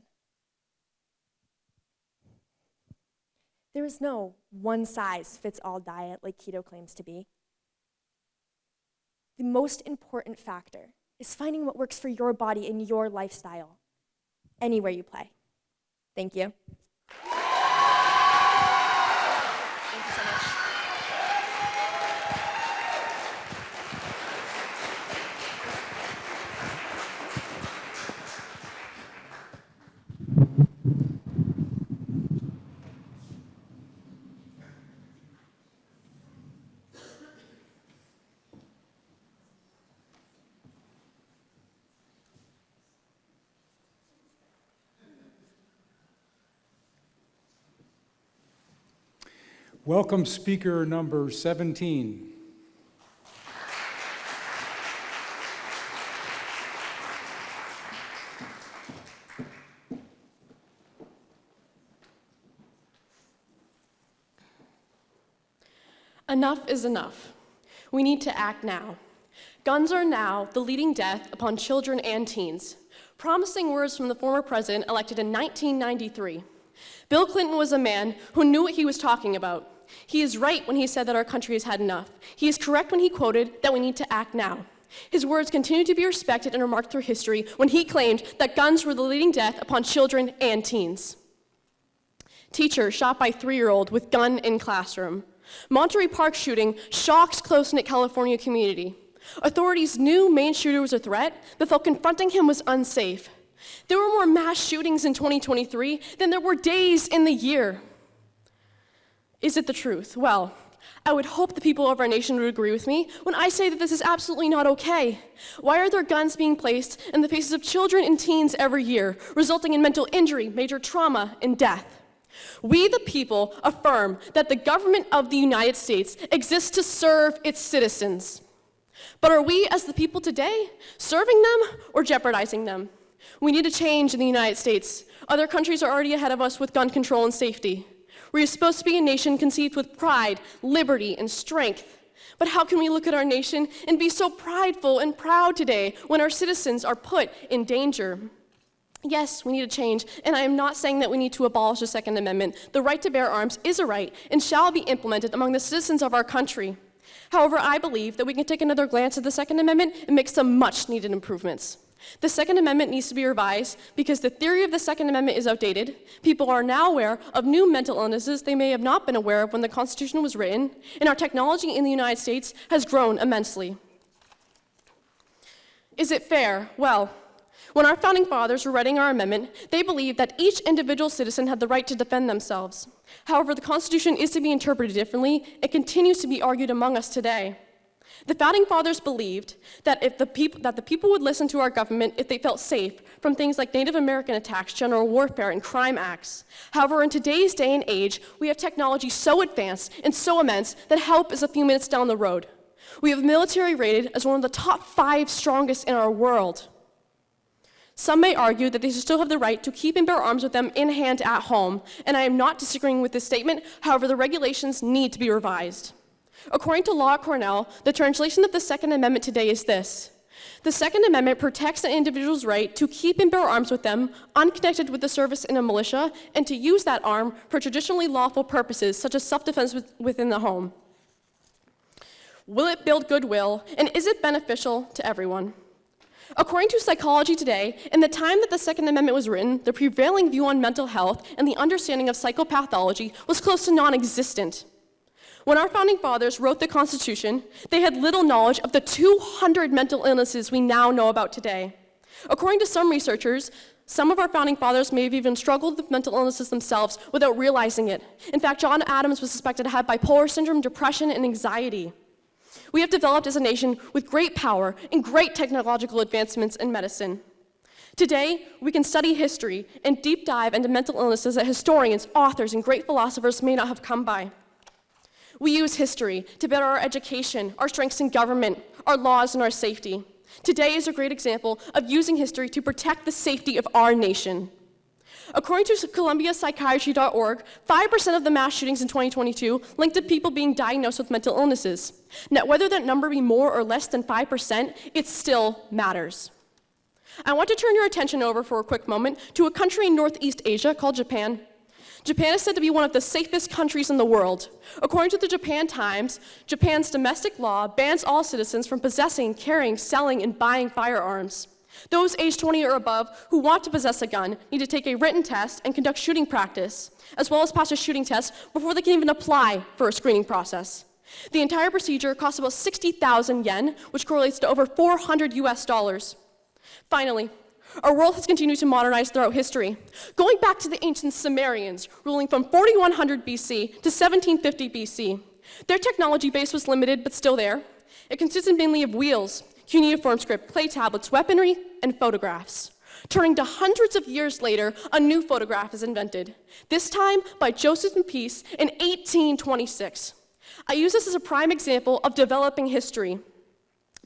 There is no one-size-fits-all diet like keto claims to be. The most important factor is finding what works for your body and your lifestyle, anywhere you play. Thank you. Thank you so much. Welcome speaker number 17. Enough is enough. We need to act now. Guns are now the leading death upon children and teens. Promising words from the former president elected in 1993. Bill Clinton was a man who knew what he was talking about. He is right when he said that our country has had enough. He is correct when he quoted that we need to act now. His words continue to be respected and remarked through history when he claimed that guns were the leading death upon children and teens. Teacher shot by 3-year-old with gun in classroom. Monterey Park shooting shocks close-knit California community. Authorities knew main shooter was a threat, but felt confronting him was unsafe. There were more mass shootings in 2023 than there were days in the year. Is it the truth? Well, I would hope the people of our nation would agree with me when I say that this is absolutely not okay. Why are there guns being placed in the faces of children and teens every year, resulting in mental injury, major trauma, and death? We, the people, affirm that the government of the United States exists to serve its citizens. But are we, as the people today, serving them or jeopardizing them? We need a change in the United States. Other countries are already ahead of us with gun control and safety. We are supposed to be a nation conceived with pride, liberty, and strength. But how can we look at our nation and be so prideful and proud today when our citizens are put in danger? Yes, we need a change, and I am not saying that we need to abolish the Second Amendment. The right to bear arms is a right and shall be implemented among the citizens of our country. However, I believe that we can take another glance at the Second Amendment and make some much-needed improvements. The Second Amendment needs to be revised because the theory of the Second Amendment is outdated. People are now aware of new mental illnesses they may have not been aware of when the Constitution was written, and our technology in the United States has grown immensely. Is it fair? Well, when our founding fathers were writing our amendment, they believed that each individual citizen had the right to defend themselves. However, the Constitution is to be interpreted differently. It continues to be argued among us today. The founding fathers believed that the people would listen to our government if they felt safe from things like Native American attacks, general warfare, and crime acts. However, in today's day and age, we have technology so advanced and so immense that help is a few minutes down the road. We have military rated as one of the top 5 strongest in our world. Some may argue that they should still have the right to keep and bear arms with them in hand at home, and I am not disagreeing with this statement. However, the regulations need to be revised. According to law at Cornell, the translation of the Second Amendment today is this: the Second Amendment protects an individual's right to keep and bear arms with them, unconnected with the service in a militia, and to use that arm for traditionally lawful purposes, such as self-defense within the home. Will it build goodwill, and is it beneficial to everyone? According to Psychology Today, in the time that the Second Amendment was written, the prevailing view on mental health and the understanding of psychopathology was close to non-existent. When our founding fathers wrote the Constitution, they had little knowledge of the 200 mental illnesses we now know about today. According to some researchers, some of our founding fathers may have even struggled with mental illnesses themselves without realizing it. In fact, John Adams was suspected to have bipolar syndrome, depression, and anxiety. We have developed as a nation with great power and great technological advancements in medicine. Today, we can study history and deep dive into mental illnesses that historians, authors, and great philosophers may not have come by. We use history to better our education, our strengths in government, our laws, and our safety. Today is a great example of using history to protect the safety of our nation. According to ColumbiaPsychiatry.org, 5% of the mass shootings in 2022 linked to people being diagnosed with mental illnesses. Now, whether that number be more or less than 5%, it still matters. I want to turn your attention over for a quick moment to a country in Northeast Asia called Japan. Japan is said to be one of the safest countries in the world. According to the Japan Times, Japan's domestic law bans all citizens from possessing, carrying, selling, and buying firearms. Those aged 20 or above who want to possess a gun need to take a written test and conduct shooting practice, as well as pass a shooting test before they can even apply for a screening process. The entire procedure costs about 60,000 yen, which correlates to over $400 US. Finally, our world has continued to modernize throughout history. Going back to the ancient Sumerians, ruling from 4100 BC to 1750 BC, their technology base was limited but still there. It consisted mainly of wheels, cuneiform script, clay tablets, weaponry, and photographs. Turning to hundreds of years later, a new photograph is invented, this time by Joseph Peace in 1826. I use this as a prime example of developing history.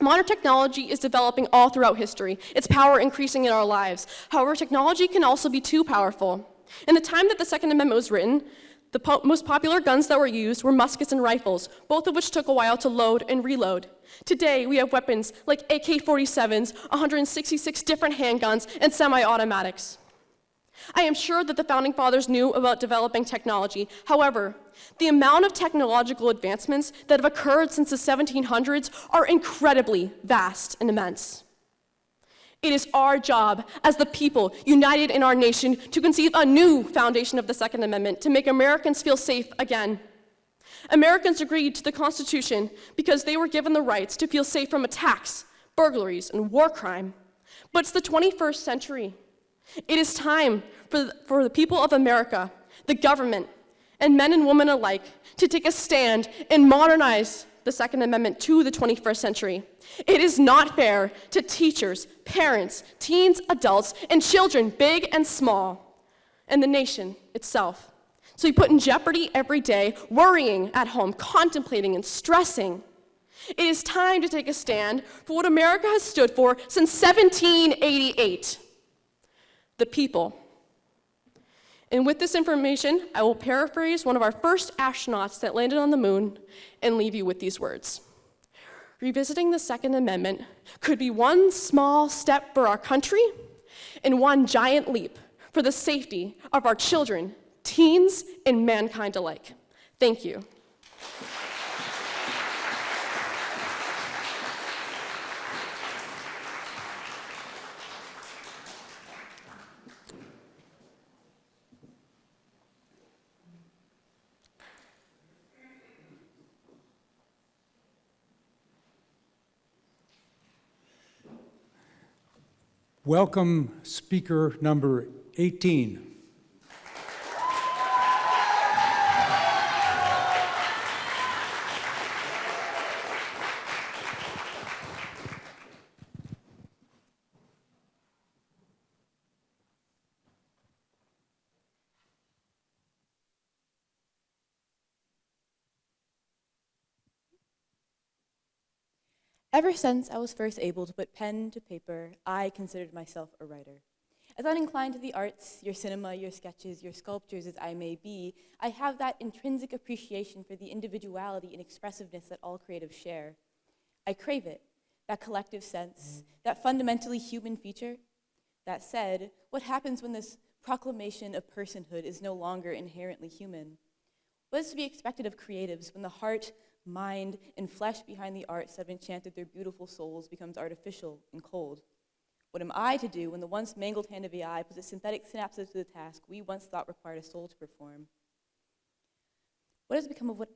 Modern technology is developing all throughout history, its power increasing in our lives. However, technology can also be too powerful. In the time that the Second Amendment was written, the most popular guns that were used were muskets and rifles, both of which took a while to load and reload. Today, we have weapons like AK-47s, 166 different handguns, and semi-automatics. I am sure that the Founding Fathers knew about developing technology. However, the amount of technological advancements that have occurred since the 1700s are incredibly vast and immense. It is our job as the people united in our nation to conceive a new foundation of the Second Amendment to make Americans feel safe again. Americans agreed to the Constitution because they were given the rights to feel safe from attacks, burglaries, and war crime. But it's the 21st century. It is time for the people of America, the government, and men and women alike to take a stand and modernize the Second Amendment to the 21st century. It is not fair to teachers, parents, teens, adults, and children, big and small, and the nation itself. So we put in jeopardy every day, worrying at home, contemplating, and stressing. It is time to take a stand for what America has stood for since 1788, the people. And with this information, I will paraphrase one of our first astronauts that landed on the moon and leave you with these words. Revisiting the Second Amendment could be one small step for our country and one giant leap for the safety of our children, teens, and mankind alike. Thank you. Welcome speaker number 18. Ever since I was first able to put pen to paper, I considered myself a writer. As uninclined to the arts, your cinema, your sketches, your sculptures as I may be, I have that intrinsic appreciation for the individuality and expressiveness that all creatives share. I crave it, that collective sense, that fundamentally human feature. That said, what happens when this proclamation of personhood is no longer inherently human? What is to be expected of creatives when the heart, mind, and flesh behind the arts that have enchanted their beautiful souls becomes artificial and cold? What am I to do when the once mangled hand of AI puts its synthetic synapses to the task we once thought required a soul to perform? What has become of what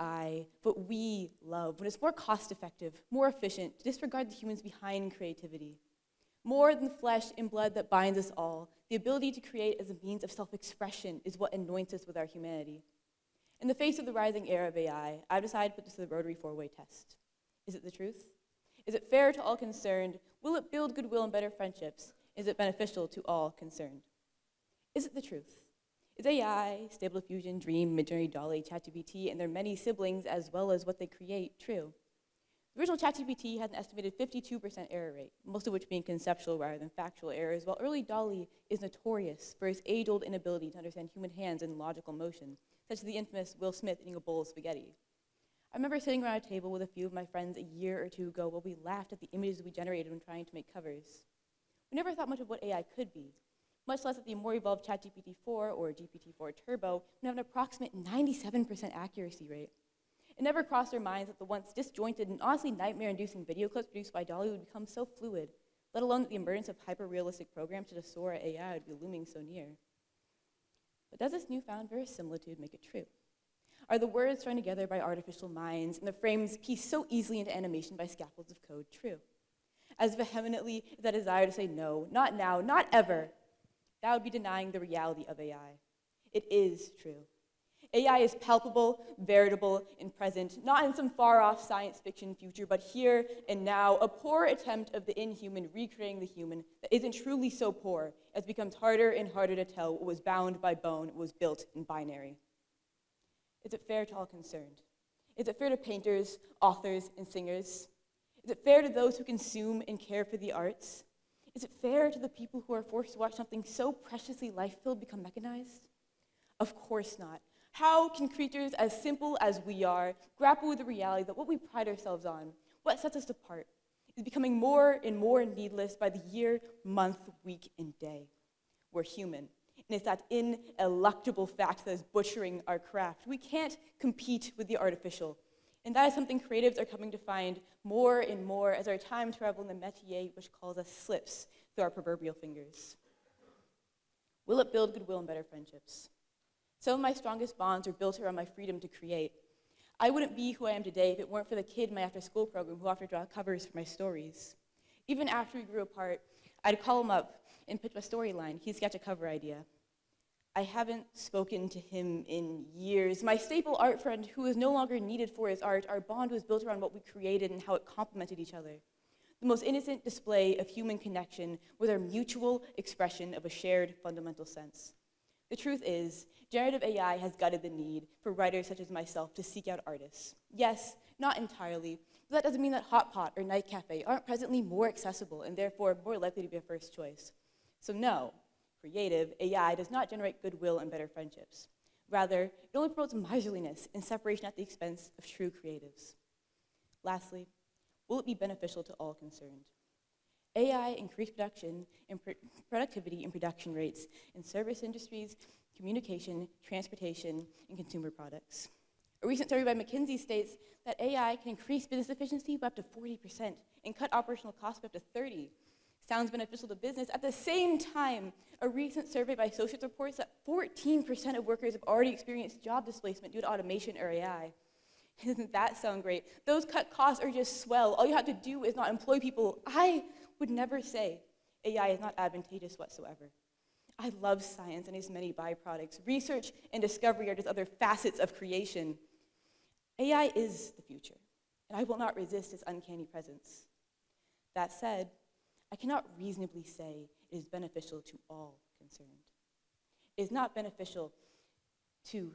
we love, when it's more cost-effective, more efficient, to disregard the humans behind creativity? More than flesh and blood that binds us all, the ability to create as a means of self-expression is what anoints us with our humanity. In the face of the rising era of AI, I've decided to put this to the Rotary four-way test. Is it the truth? Is it fair to all concerned? Will it build goodwill and better friendships? Is it beneficial to all concerned? Is it the truth? Is AI, Stable Diffusion, Dream, Midjourney, DALL-E, ChatGPT, and their many siblings, as well as what they create, true? The original ChatGPT had an estimated 52% error rate, most of which being conceptual rather than factual errors, while early DALL-E is notorious for its age-old inability to understand human hands in logical motion, such as the infamous Will Smith eating a bowl of spaghetti. I remember sitting around a table with a few of my friends a year or two ago while we laughed at the images we generated when trying to make covers. We never thought much of what AI could be, much less that the more evolved ChatGPT-4 or GPT-4 Turbo would have an approximate 97% accuracy rate. It never crossed our minds that the once disjointed and honestly nightmare-inducing video clips produced by DALL-E would become so fluid, let alone that the emergence of hyper-realistic programs such as Sora AI would be looming so near. But does this newfound verisimilitude make it true? Are the words thrown together by artificial minds and the frames pieced so easily into animation by scaffolds of code true? As vehemently as I desire to say no, not now, not ever, that would be denying the reality of AI. It is true. AI is palpable, veritable, and present, not in some far-off science fiction future, but here and now, a poor attempt of the inhuman recreating the human that isn't truly so poor, as it becomes harder and harder to tell what was bound by bone, what was built in binary. Is it fair to all concerned? Is it fair to painters, authors, and singers? Is it fair to those who consume and care for the arts? Is it fair to the people who are forced to watch something so preciously life-filled become mechanized? Of course not. How can creatures as simple as we are grapple with the reality that what we pride ourselves on, what sets us apart, is becoming more and more needless by the year, month, week, and day? We're human, and it's that ineluctable fact that is butchering our craft. We can't compete with the artificial, and that is something creatives are coming to find more and more as our time travel in the métier which calls us slips through our proverbial fingers. Will it build goodwill and better friendships? Some of my strongest bonds are built around my freedom to create. I wouldn't be who I am today if it weren't for the kid in my after-school program who offered to draw covers for my stories. Even after we grew apart, I'd call him up and pitch my storyline. He'd sketch a cover idea. I haven't spoken to him in years. My staple art friend who is no longer needed for his art, our bond was built around what we created and how it complemented each other. The most innocent display of human connection was our mutual expression of a shared fundamental sense. The truth is, generative AI has gutted the need for writers such as myself to seek out artists. Yes, not entirely, but that doesn't mean that Hot Pot or Night Cafe aren't presently more accessible and therefore more likely to be a first choice. So no, creative AI does not generate goodwill and better friendships. Rather, it only promotes miserliness and separation at the expense of true creatives. Lastly, will it be beneficial to all concerned? AI increased production and productivity and production rates in service industries, communication, transportation, and consumer products. A recent survey by McKinsey states that AI can increase business efficiency by up to 40% and cut operational costs by up to 30%. Sounds beneficial to business. At the same time, a recent survey by Associates reports that 14% of workers have already experienced job displacement due to automation or AI. Doesn't that sound great? Those cut costs are just swell. All you have to do is not employ people. I would never say AI is not advantageous whatsoever. I love science and its many byproducts. Research and discovery are just other facets of creation. AI is the future, and I will not resist its uncanny presence. That said, I cannot reasonably say it is beneficial to all concerned. It is not beneficial to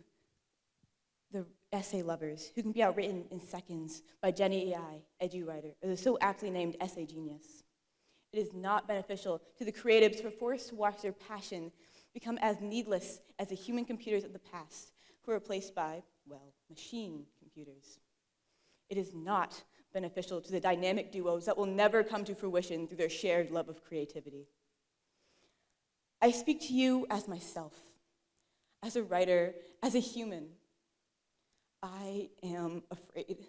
the essay lovers who can be outwritten in seconds by Jenny AI, EduWriter, or the so aptly named Essay Genius. It is not beneficial to the creatives who are forced to watch their passion become as needless as the human computers of the past who are replaced by, well, machine computers. It is not beneficial to the dynamic duos that will never come to fruition through their shared love of creativity. I speak to you as myself, as a writer, as a human. I am afraid.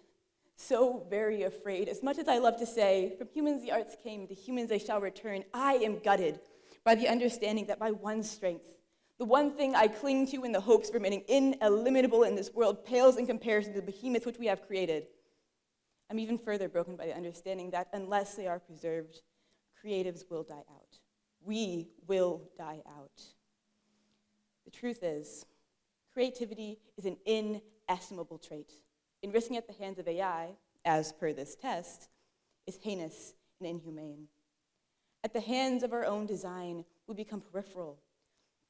So very afraid. As much as I love to say, from humans the arts came, to humans they shall return, I am gutted by the understanding that my one strength, the one thing I cling to in the hopes of remaining ineliminable in this world, pales in comparison to the behemoth which we have created. I'm even further broken by the understanding that unless they are preserved, creatives will die out. We will die out. The truth is, creativity is an inestimable trait. And risking at the hands of AI, as per this test, is heinous and inhumane. At the hands of our own design, we become peripheral.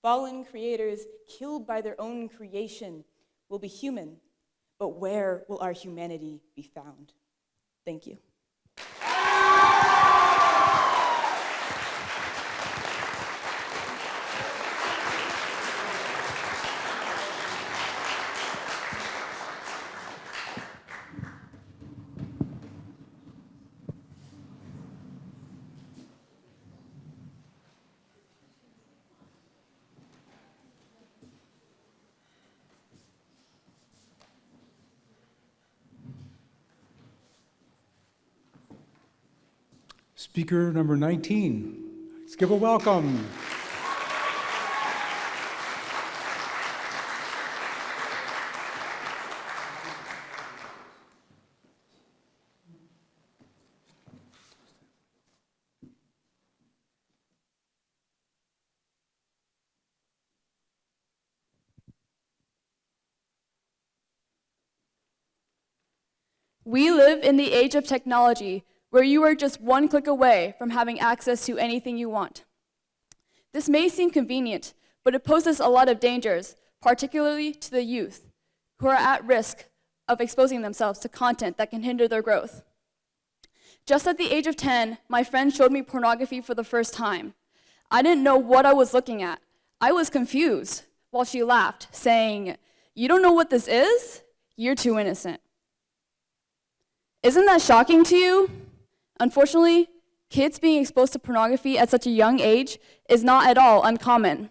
Fallen creators killed by their own creation will be human, but where will our humanity be found? Thank you. Speaker number 19. Let's give a welcome. We live in the age of technology, where you are just one click away from having access to anything you want. This may seem convenient, but it poses a lot of dangers, particularly to the youth, who are at risk of exposing themselves to content that can hinder their growth. Just at the age of 10, my friend showed me pornography for the first time. I didn't know what I was looking at. I was confused, while she laughed, saying, "You don't know what this is? You're too innocent." Isn't that shocking to you? Unfortunately, kids being exposed to pornography at such a young age is not at all uncommon.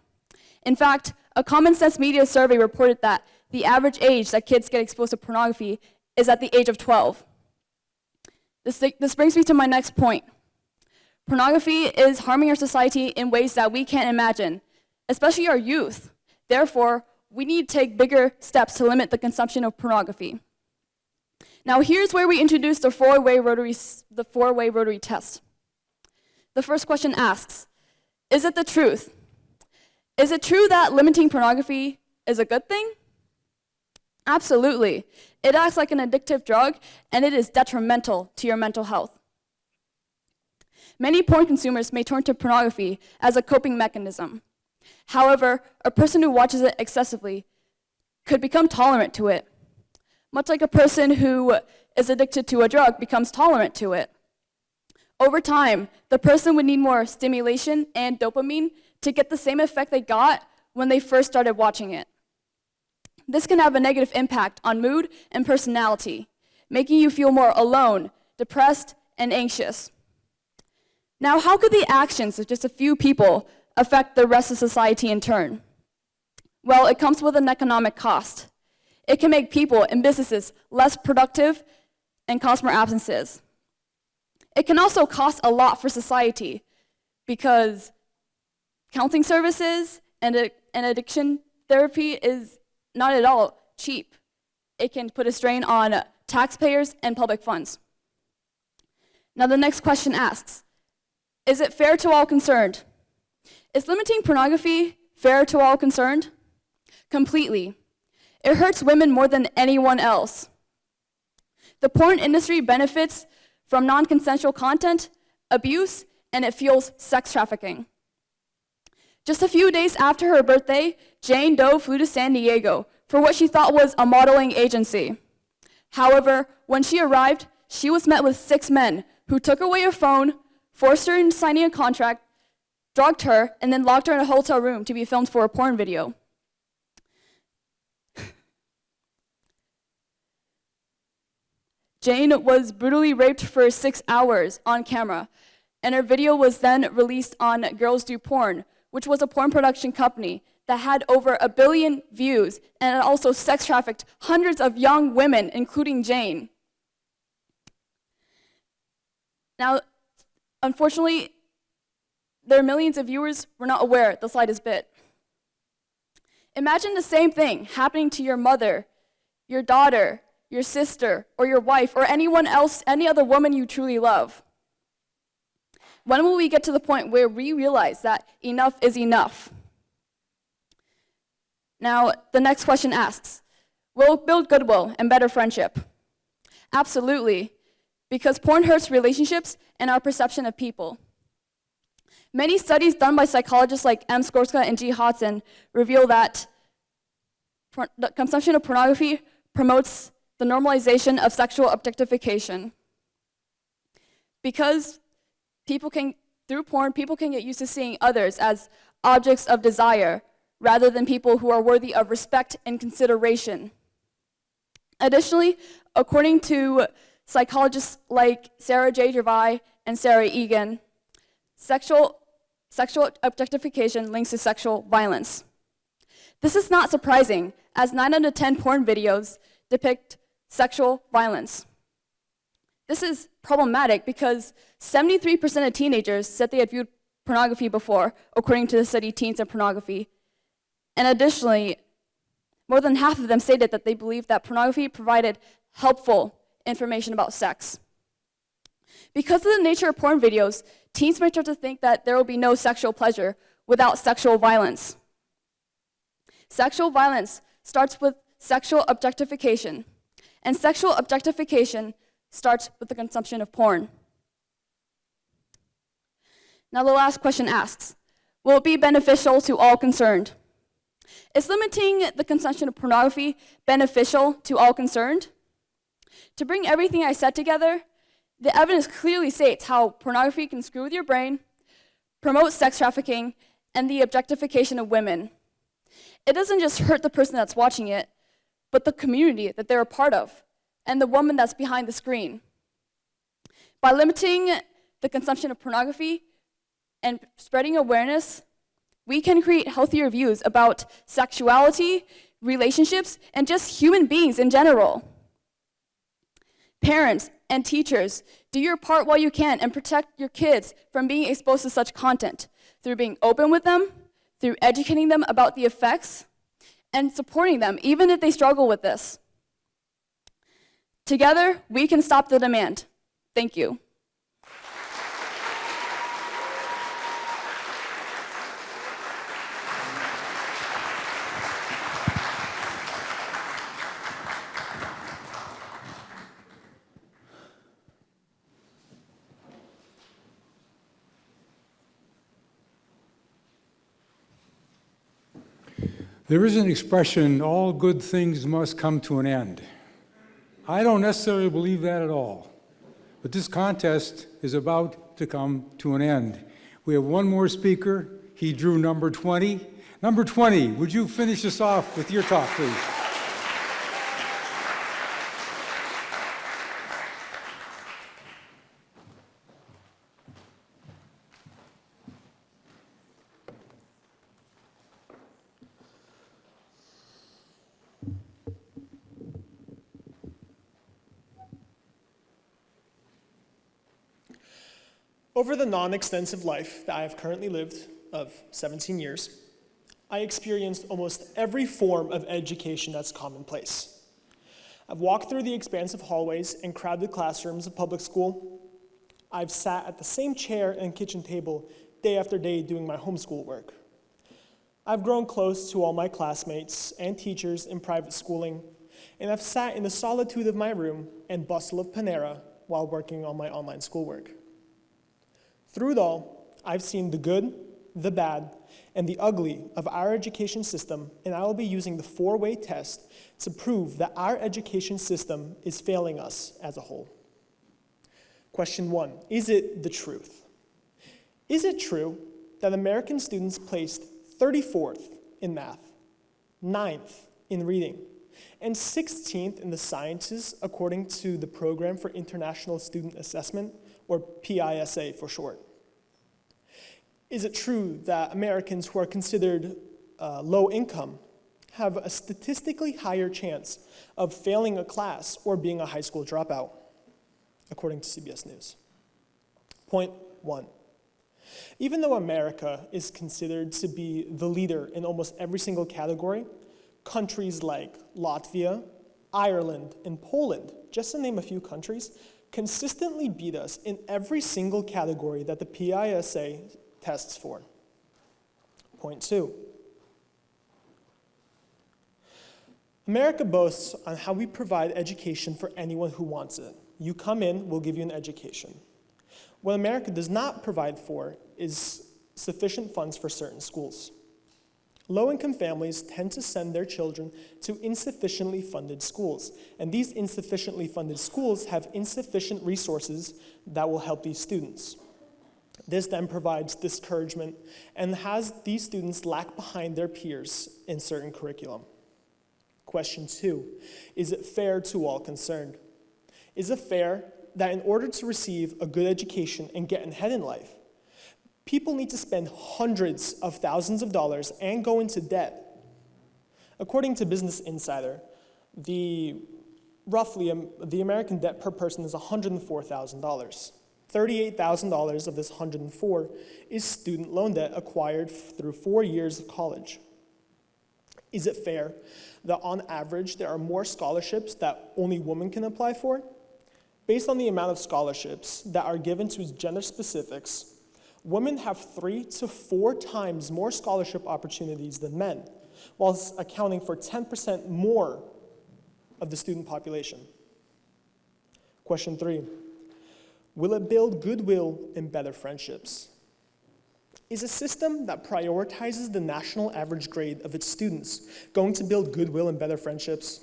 In fact, a Common Sense Media survey reported that the average age that kids get exposed to pornography is at the age of 12. This brings me to my next point. Pornography is harming our society in ways that we can't imagine, especially our youth. Therefore, we need to take bigger steps to limit the consumption of pornography. Now here's where we introduce the four-way rotary test. The first question asks, is it the truth? Is it true that limiting pornography is a good thing? Absolutely. It acts like an addictive drug, and it is detrimental to your mental health. Many porn consumers may turn to pornography as a coping mechanism. However, a person who watches it excessively could become tolerant to it, much like a person who is addicted to a drug becomes tolerant to it. Over time, the person would need more stimulation and dopamine to get the same effect they got when they first started watching it. This can have a negative impact on mood and personality, making you feel more alone, depressed, and anxious. Now, how could the actions of just a few people affect the rest of society in turn? Well, it comes with an economic cost. It can make people and businesses less productive and cause more absences. It can also cost a lot for society because counseling services and addiction therapy is not at all cheap. It can put a strain on taxpayers and public funds. Now the next question asks, Is it fair to all concerned? Is limiting pornography fair to all concerned? Completely. It hurts women more than anyone else. The porn industry benefits from non-consensual content, abuse, and it fuels sex trafficking. Just a few days after her birthday, Jane Doe flew to San Diego for what she thought was a modeling agency. However, when she arrived, she was met with 6 men who took away her phone, forced her into signing a contract, drugged her, and then locked her in a hotel room to be filmed for a porn video. Jane was brutally raped for 6 hours on camera, and her video was then released on Girls Do Porn, which was a porn production company that had over 1 billion views and it also sex trafficked hundreds of young women, including Jane. Now, unfortunately, their millions of viewers were not aware the slightest bit. Imagine the same thing happening to your mother, your daughter, your sister, or your wife, or anyone else, any other woman you truly love. When will we get to the point where we realize that enough is enough? Now, the next question asks, will it build goodwill and better friendship? Absolutely, because porn hurts relationships and our perception of people. Many studies done by psychologists like M. Skorska and G. Hodson reveal that the consumption of pornography promotes the normalization of sexual objectification. Because through porn, people can get used to seeing others as objects of desire rather than people who are worthy of respect and consideration. Additionally, according to psychologists like Sarah J. Gervais and Sarah Egan, sexual objectification links to sexual violence. This is not surprising, as 9 out of 10 porn videos depict sexual violence. This is problematic because 73% of teenagers said they had viewed pornography before, according to the study Teens and Pornography. And additionally, more than half of them stated that they believed that pornography provided helpful information about sex. Because of the nature of porn videos, teens might start to think that there will be no sexual pleasure without sexual violence. Sexual violence starts with sexual objectification, and sexual objectification starts with the consumption of porn. Now the last question asks, will it be beneficial to all concerned? Is limiting the consumption of pornography beneficial to all concerned? To bring everything I said together, the evidence clearly states how pornography can screw with your brain, promote sex trafficking, and the objectification of women. It doesn't just hurt the person that's watching it, but the community that they're a part of, and the woman that's behind the screen. By limiting the consumption of pornography and spreading awareness, we can create healthier views about sexuality, relationships, and just human beings in general. Parents and teachers, do your part while you can and protect your kids from being exposed to such content through being open with them, through educating them about the effects, and supporting them even if they struggle with this. Together, we can stop the demand. Thank you. There is an expression, all good things must come to an end. I don't necessarily believe that at all, but this contest is about to come to an end. We have one more speaker. He drew number 20. Number 20, would you finish us off with your talk, please? Over the non-extensive life that I have currently lived, of 17 years, I experienced almost every form of education that's commonplace. I've walked through the expansive hallways and crowded classrooms of public school. I've sat at the same chair and kitchen table day after day doing my homeschool work. I've grown close to all my classmates and teachers in private schooling, and I've sat in the solitude of my room and bustle of Panera while working on my online schoolwork. Through it all, I've seen the good, the bad, and the ugly of our education system, and I will be using the four-way test to prove that our education system is failing us as a whole. Question 1, is it the truth? Is it true that American students placed 34th in math, 9th in reading, and 16th in the sciences according to the Program for International Student Assessment, or PISA for short? Is it true that Americans who are considered low income have a statistically higher chance of failing a class or being a high school dropout, according to CBS News? Point 1. Even though America is considered to be the leader in almost every single category, countries like Latvia, Ireland, and Poland, just to name a few countries, consistently beat us in every single category that the PISA tests for. Point 2. America boasts on how we provide education for anyone who wants it. You come in, we'll give you an education. What America does not provide for is sufficient funds for certain schools. Low-income families tend to send their children to insufficiently funded schools, and these insufficiently funded schools have insufficient resources that will help these students. This then provides discouragement and has these students lag behind their peers in certain curriculum. Question 2, is it fair to all concerned? Is it fair that in order to receive a good education and get ahead in life, people need to spend hundreds of thousands of dollars and go into debt? According to Business Insider, the American debt per person is $104,000. $38,000 of this $104,000 is student loan debt acquired through 4 years of college. Is it fair that on average there are more scholarships that only women can apply for? Based on the amount of scholarships that are given to gender specifics, women have 3 to 4 times more scholarship opportunities than men, whilst accounting for 10% more of the student population. Question 3, will it build goodwill and better friendships? Is a system that prioritizes the national average grade of its students going to build goodwill and better friendships?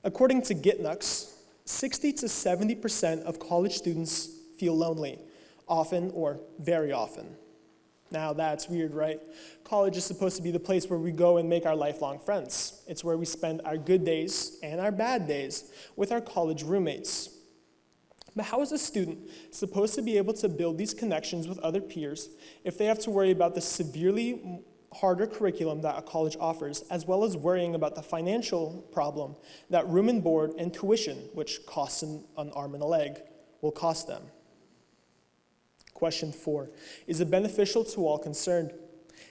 According to GitNux, 60 to 70% of college students feel lonely, often or very often. Now that's weird, right? College is supposed to be the place where we go and make our lifelong friends. It's where we spend our good days and our bad days with our college roommates. But how is a student supposed to be able to build these connections with other peers if they have to worry about the severely harder curriculum that a college offers, as well as worrying about the financial problem that room and board and tuition, which costs an arm and a leg, will cost them? Question 4, is it beneficial to all concerned?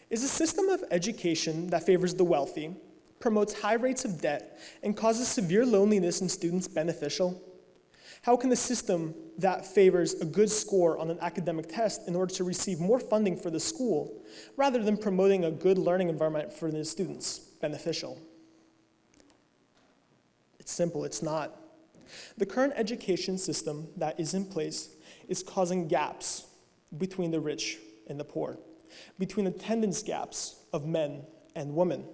Is a system of education that favors the wealthy, promotes high rates of debt, and causes severe loneliness in students beneficial? How can a system that favors a good score on an academic test in order to receive more funding for the school, rather than promoting a good learning environment for the students, beneficial? It's simple, it's not. The current education system that is in place is causing gaps between the rich and the poor, between attendance gaps of men and women,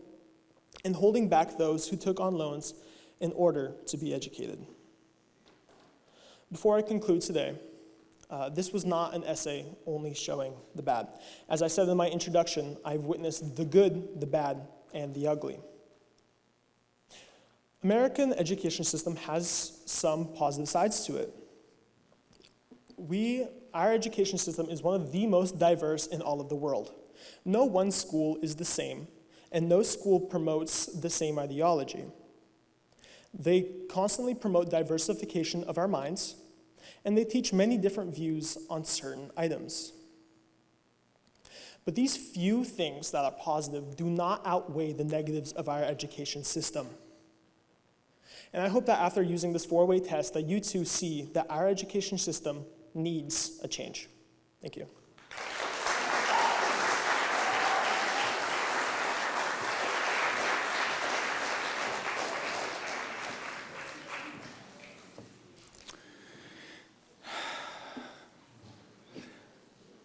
and holding back those who took on loans in order to be educated. Before I conclude today, this was not an essay only showing the bad. As I said in my introduction, I've witnessed the good, the bad, and the ugly. American education system has some positive sides to it. Our education system is one of the most diverse in all of the world. No one school is the same, and no school promotes the same ideology. They constantly promote diversification of our minds, and they teach many different views on certain items. But these few things that are positive do not outweigh the negatives of our education system. And I hope that after using this four-way test that you too see that our education system needs a change. Thank you.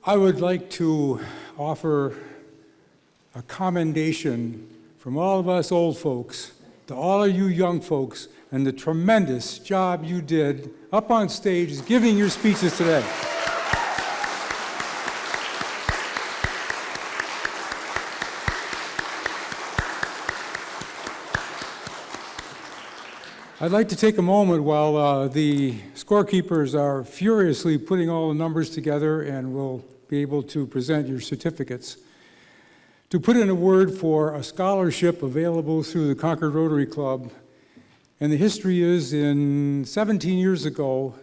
I would like to offer a commendation from all of us old folks to all of you young folks and the tremendous job you did up on stage giving your speeches today. I'd like to take a moment while the scorekeepers are furiously putting all the numbers together and will be able to present your certificates, to put in a word for a scholarship available through the Concord Rotary Club. And the history is, 17 years ago,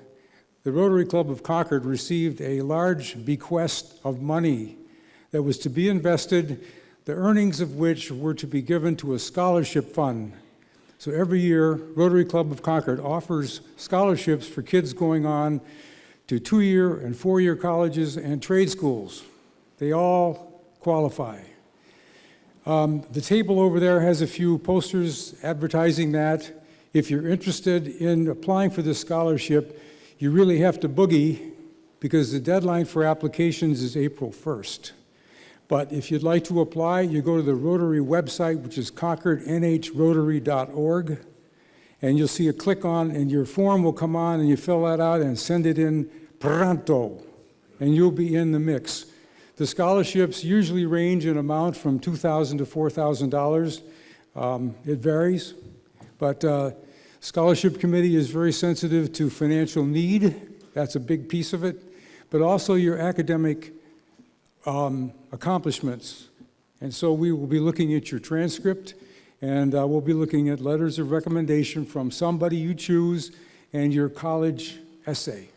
the Rotary Club of Concord received a large bequest of money that was to be invested, the earnings of which were to be given to a scholarship fund. So every year, Rotary Club of Concord offers scholarships for kids going on to 2-year and 4-year colleges and trade schools. They all qualify. The table over there has a few posters advertising that. If you're interested in applying for this scholarship, you really have to boogie because the deadline for applications is April 1st. But if you'd like to apply, you go to the Rotary website, which is concordnhrotary.org, and you'll see a click on, and your form will come on, and you fill that out and send it in pronto, and you'll be in the mix. The scholarships usually range in amount from $2,000 to $4,000. It varies, but scholarship committee is very sensitive to financial need. That's a big piece of it, but also your academic accomplishments. And so we will be looking at your transcript, and we'll be looking at letters of recommendation from somebody you choose and your college essay.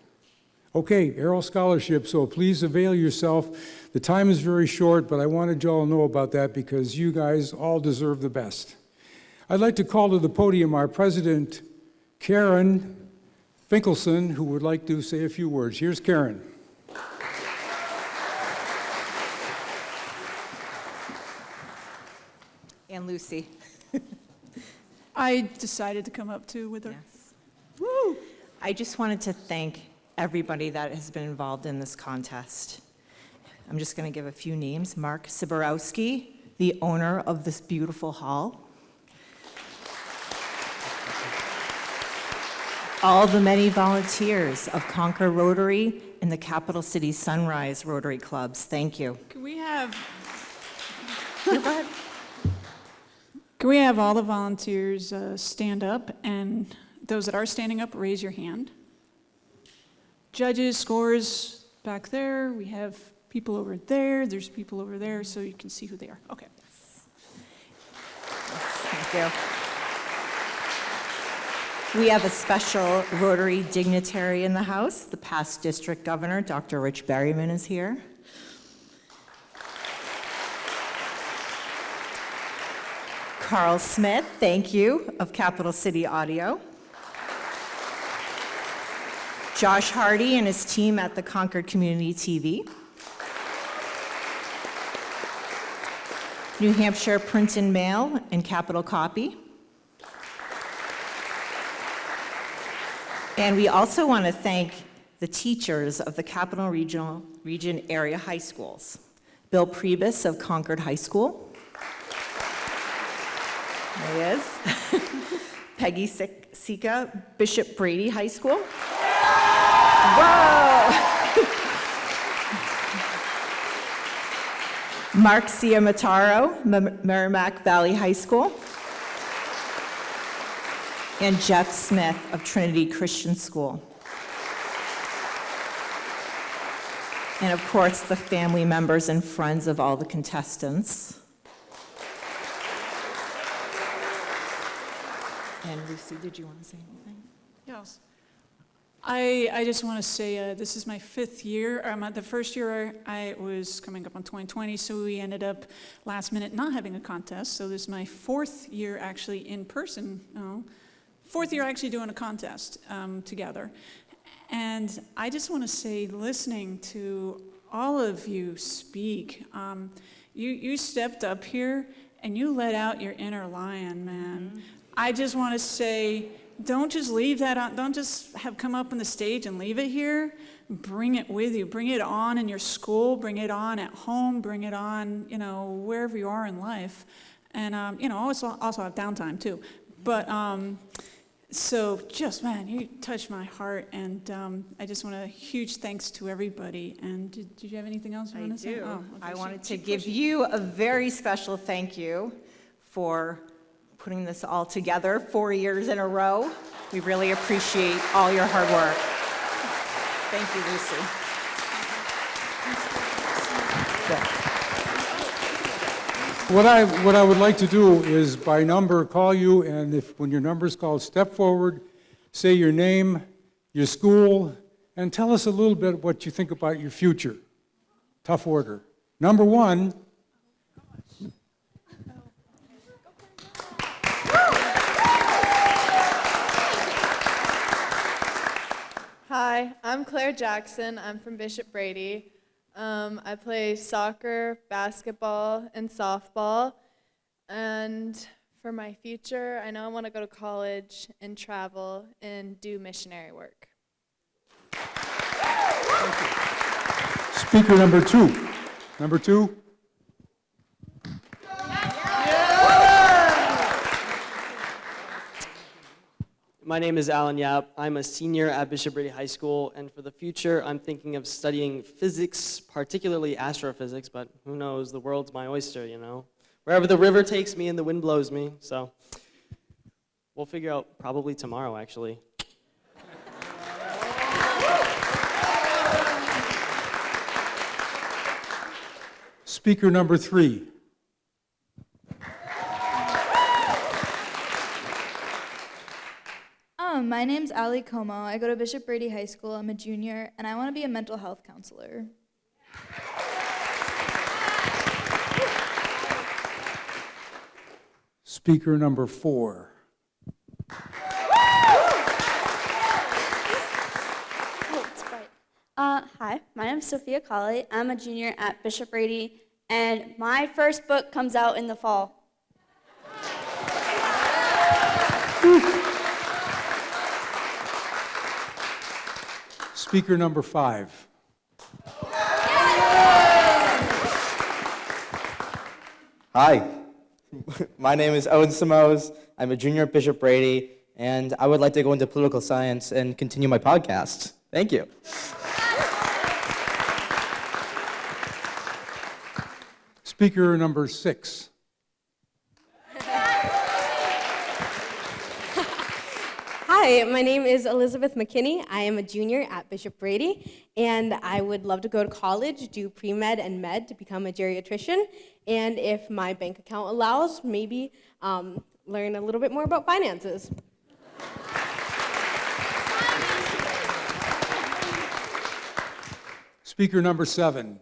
Okay, Arrow Scholarship, so please avail yourself. The time is very short, but I wanted you all to know about that because you guys all deserve the best. I'd like to call to the podium our president, Karen Finkelson, who would like to say a few words. Here's Karen. And Lucy. I decided to come up too with her. Yes. Woo! I just wanted to thank everybody that has been involved in this contest. I'm just going to give a few names. Mark Siborowski, the owner of this beautiful hall. All the many volunteers of Concord Rotary and the Capital City Sunrise Rotary Clubs. Thank you. Can we have... Go ahead. Can we have all the volunteers stand up, and those that are standing up, raise your hand. Judges, scores back there. We have people over there. There's people over there, so you can see who they are. Okay. Thank you. We have a special Rotary dignitary in the house. The past district governor, Dr. Rich Berryman, is here. Carl Smith, thank you, of Capital City Audio. Josh Hardy and his team at the Concord Community TV. New Hampshire Print and Mail and Capital Copy. And we also want to thank the teachers of the Capital Region area high schools. Bill Priebus of Concord High School. There he is. Peggy Sika, Bishop Brady High School. Whoa! Mark Ciamataro, Merrimack Valley High School. And Jeff Smith of Trinity Christian School. And of course, the family members and friends of all the contestants. And Lucy, did you want to say anything? Yes. I just want to say this is my 5th year. The first year I was coming up on 2020, so we ended up last minute not having a contest. So this is my 4th year actually in person. 4th year actually doing a contest together. And I just want to say, listening to all of you speak, you stepped up here and you let out your inner lion, man. I just want to say, don't just leave that on, don't just have come up on the stage and leave it here. Bring it with you. Bring it on in your school, bring it on at home, bring it on, wherever you are in life. And, also have downtime too. But, so just, man, you touched my heart, and I just want a huge thanks to everybody. And did you have anything else you want to say? do. Oh, okay. I wanted to give you a very special thank you for putting this all together 4 years in a row. We really appreciate all your hard work. Thank you, Lucy. What I would like to do is by number call you, and when your number is called, step forward, say your name, your school, and tell us a little bit what you think about your future. Tough order. Number 1. Hi, I'm Claire Jackson. I'm from Bishop Brady. I play soccer, basketball, and softball. And for my future, I know I want to go to college and travel and do missionary work. Speaker number 2. Number 2. My name is Alan Yap. I'm a senior at Bishop Brady High School, and for the future, I'm thinking of studying physics, particularly astrophysics, but who knows, the world's my oyster, Wherever the river takes me and the wind blows me, so we'll figure out probably tomorrow, actually. Speaker number 3. My name's Ali Como. I go to Bishop Brady High School. I'm a junior, and I want to be a mental health counselor. Speaker number 4. Hi, my name is Sophia Colley. I'm a junior at Bishop Brady, and my first book comes out in the fall. Speaker number 5. Hi, my name is Owen Samos. I'm a junior at Bishop Brady, and I would like to go into political science and continue my podcast. Thank you. Speaker number 6. Hi, my name is Elizabeth McKinney. I am a junior at Bishop Brady, and I would love to go to college, do pre-med and med to become a geriatrician, and if my bank account allows, maybe learn a little bit more about finances. Speaker number 7.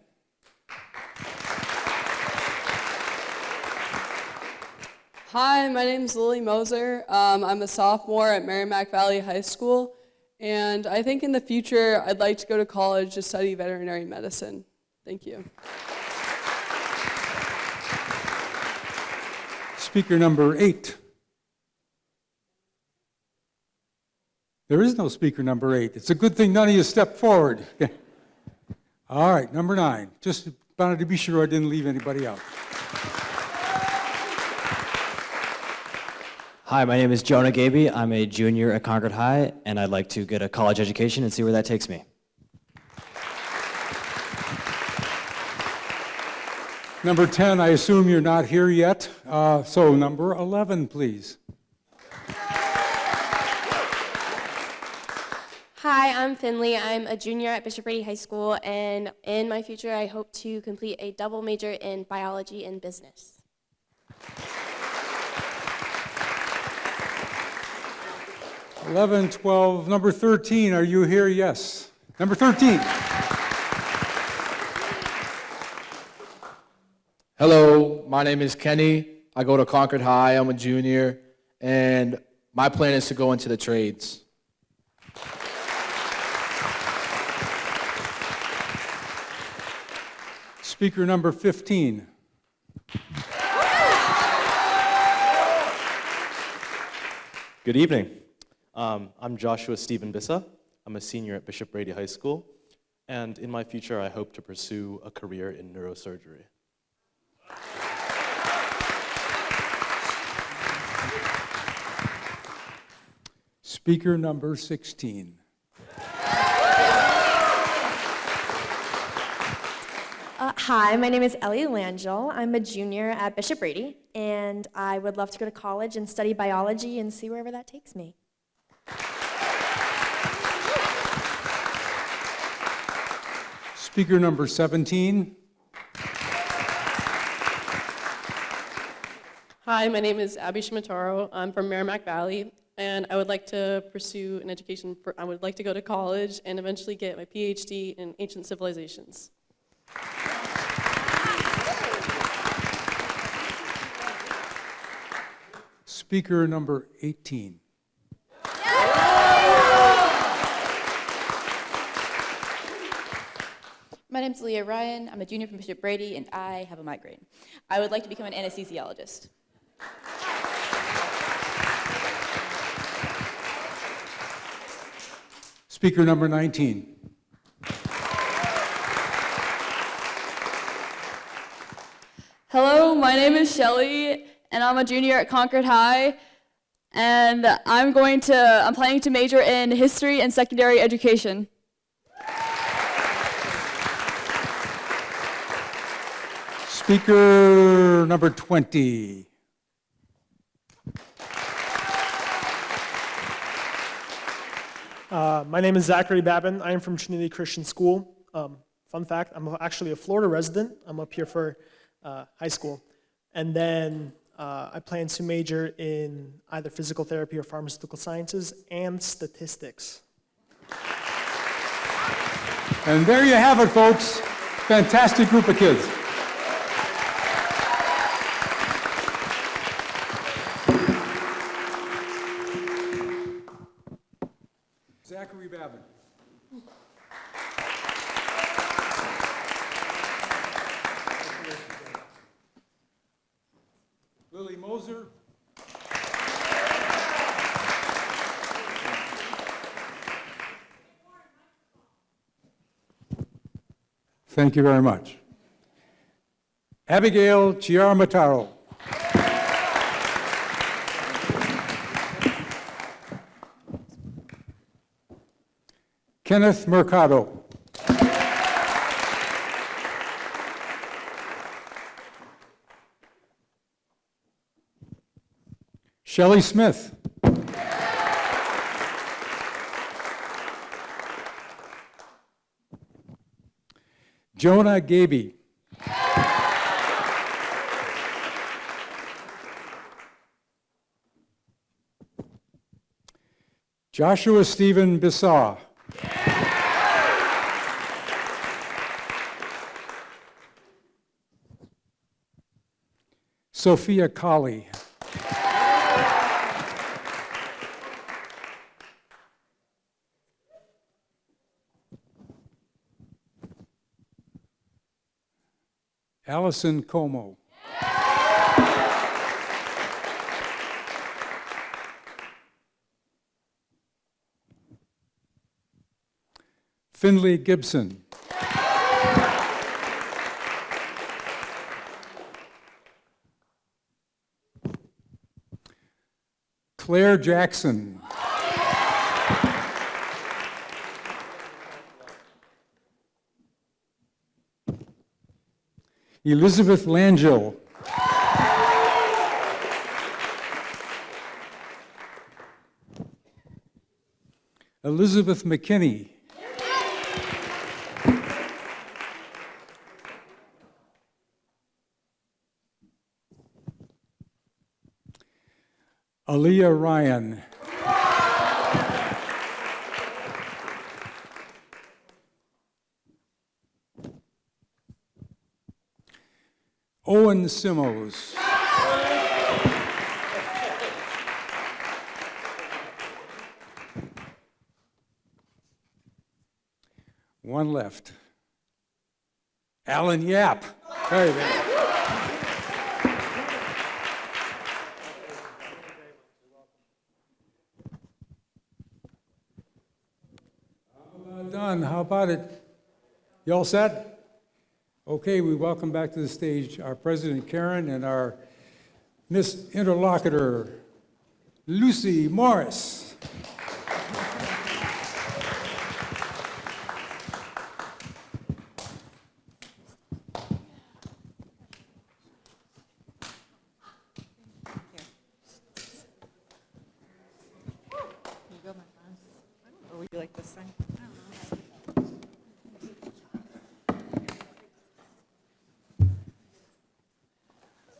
Hi, my name's Lily Moser. I'm a sophomore at Merrimack Valley High School, and I think in the future I'd like to go to college to study veterinary medicine. Thank you. Speaker number 8. There is no speaker number 8. It's a good thing none of you stepped forward. All right, number 9. Just wanted to be sure I didn't leave anybody out. Hi, my name is Jonah Gaby. I'm a junior at Concord High, and I'd like to get a college education and see where that takes me. Number 10, I assume you're not here yet. So number 11, please. Hi, I'm Finley. I'm a junior at Bishop Brady High School, and in my future, I hope to complete a double major in biology and business. 11, 12, number 13, are you here? Yes. Number 13. Hello, my name is Kenny. I go to Concord High. I'm a junior, and my plan is to go into the trades. Speaker number 15. Good evening. I'm Joshua Stephen Bissa. I'm a senior at Bishop Brady High School, and in my future, I hope to pursue a career in neurosurgery. Speaker number 16. Hi, my name is Ellie Langell. I'm a junior at Bishop Brady, and I would love to go to college and study biology and see wherever that takes me. Speaker number 17. Hi, my name is Abby Shimataro. I'm from Merrimack Valley, and I would like to pursue an education. I would like to go to college and eventually get my PhD in ancient civilizations. Speaker number 18. My name's Leah Ryan. I'm a junior from Bishop Brady, and I have a migraine. I would like to become an anesthesiologist. Speaker number 19. Hello, my name is Shelly, and I'm a junior at Concord High, and I'm planning to major in history and secondary education. Speaker number 20. My name is Zachary Babin. I am from Trinity Christian School. Fun fact, I'm actually a Florida resident. I'm up here for high school. And then I plan to major in either physical therapy or pharmaceutical sciences and statistics. And there you have it, folks. Fantastic group of kids. Zachary Babin. Lily Moser. Thank you very much. Abigail Chiaramataro. Kenneth Mercado. Shelley Smith. Jonah Gaby. Joshua Stephen Bissau. Sophia Colley. Allison Como. Finley Gibson. Claire Jackson. Elizabeth Langell. Elizabeth McKinney. Aaliyah Ryan. Owen Simos. One left. Alan Yap. Very good. Done. How about it? You all set? Okay, we welcome back to the stage our President Karen and our Miss Interlocutor, Lucy Morris. Or would you like this thing?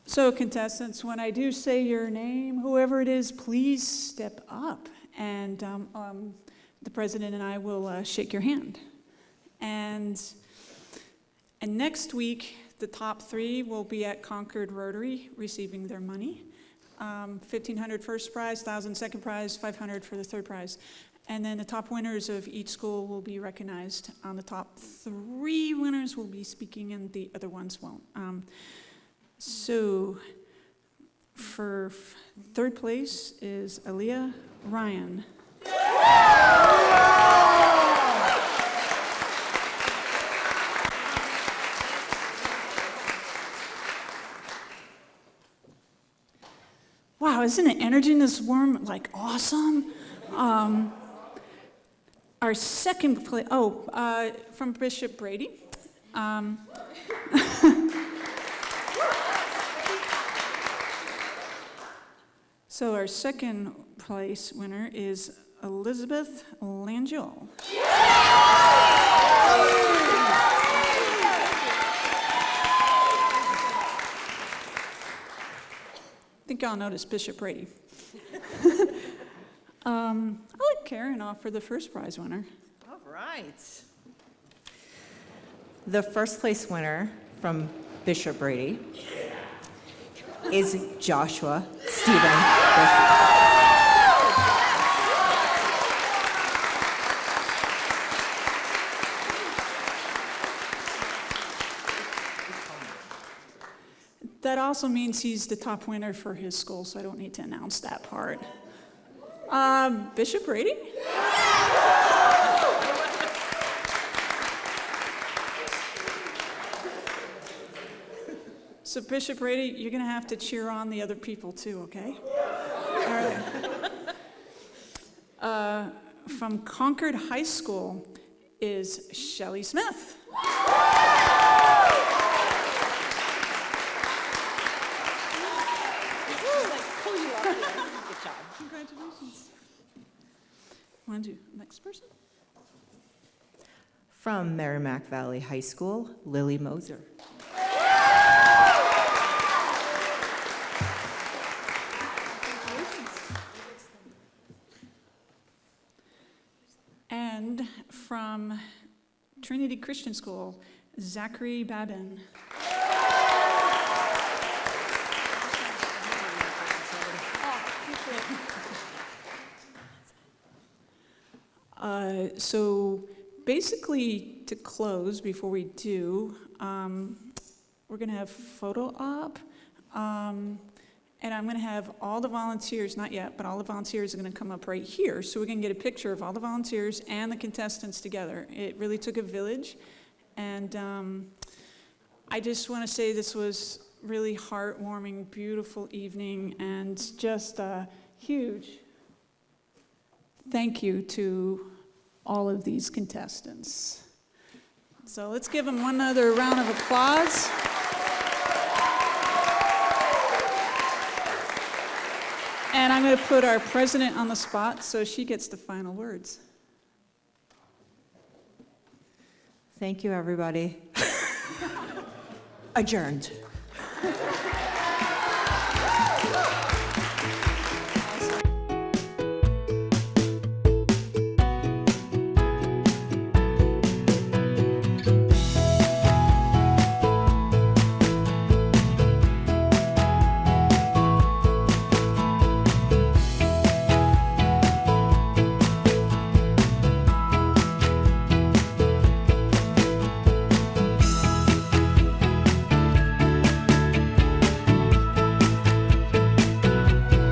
So contestants, when I do say your name, whoever it is, please step up, and the president and I will shake your hand. And next week, the top 3 will be at Concord Rotary receiving their money. $1,500 first prize, $1,000 second prize, $500 for the third prize. And then the top winners of each school will be recognized. The top 3 winners will be speaking and the other ones won't. So for third place is Aaliyah Ryan. Wow, isn't the energy in this room like awesome? Our second place, from Bishop Brady. So our second place winner is Elizabeth Langell. I think y'all noticed Bishop Brady. I'll let Karen offer the first prize winner. All right. The first place winner from Bishop Brady is Joshua Stephen. That also means he's the top winner for his school, so I don't need to announce that part. Bishop Brady? So Bishop Brady, you're gonna have to cheer on the other people too, okay? All right. From Concord High School is Shelley Smith. Good job. Congratulations. Want to do next person? From Merrimack Valley High School, Lily Moser. And from Trinity Christian School, Zachary Babin. So basically, to close, before we do, we're going to have photo op, and I'm going to have all the volunteers, not yet, but all the volunteers are going to come up right here, so we can get a picture of all the volunteers and the contestants together. It really took a village, and I just want to say this was really heartwarming, beautiful evening, and just a huge thank you to all of these contestants. So let's give them one other round of applause. And I'm going to put our president on the spot so she gets the final words. Thank you, everybody. Adjourned.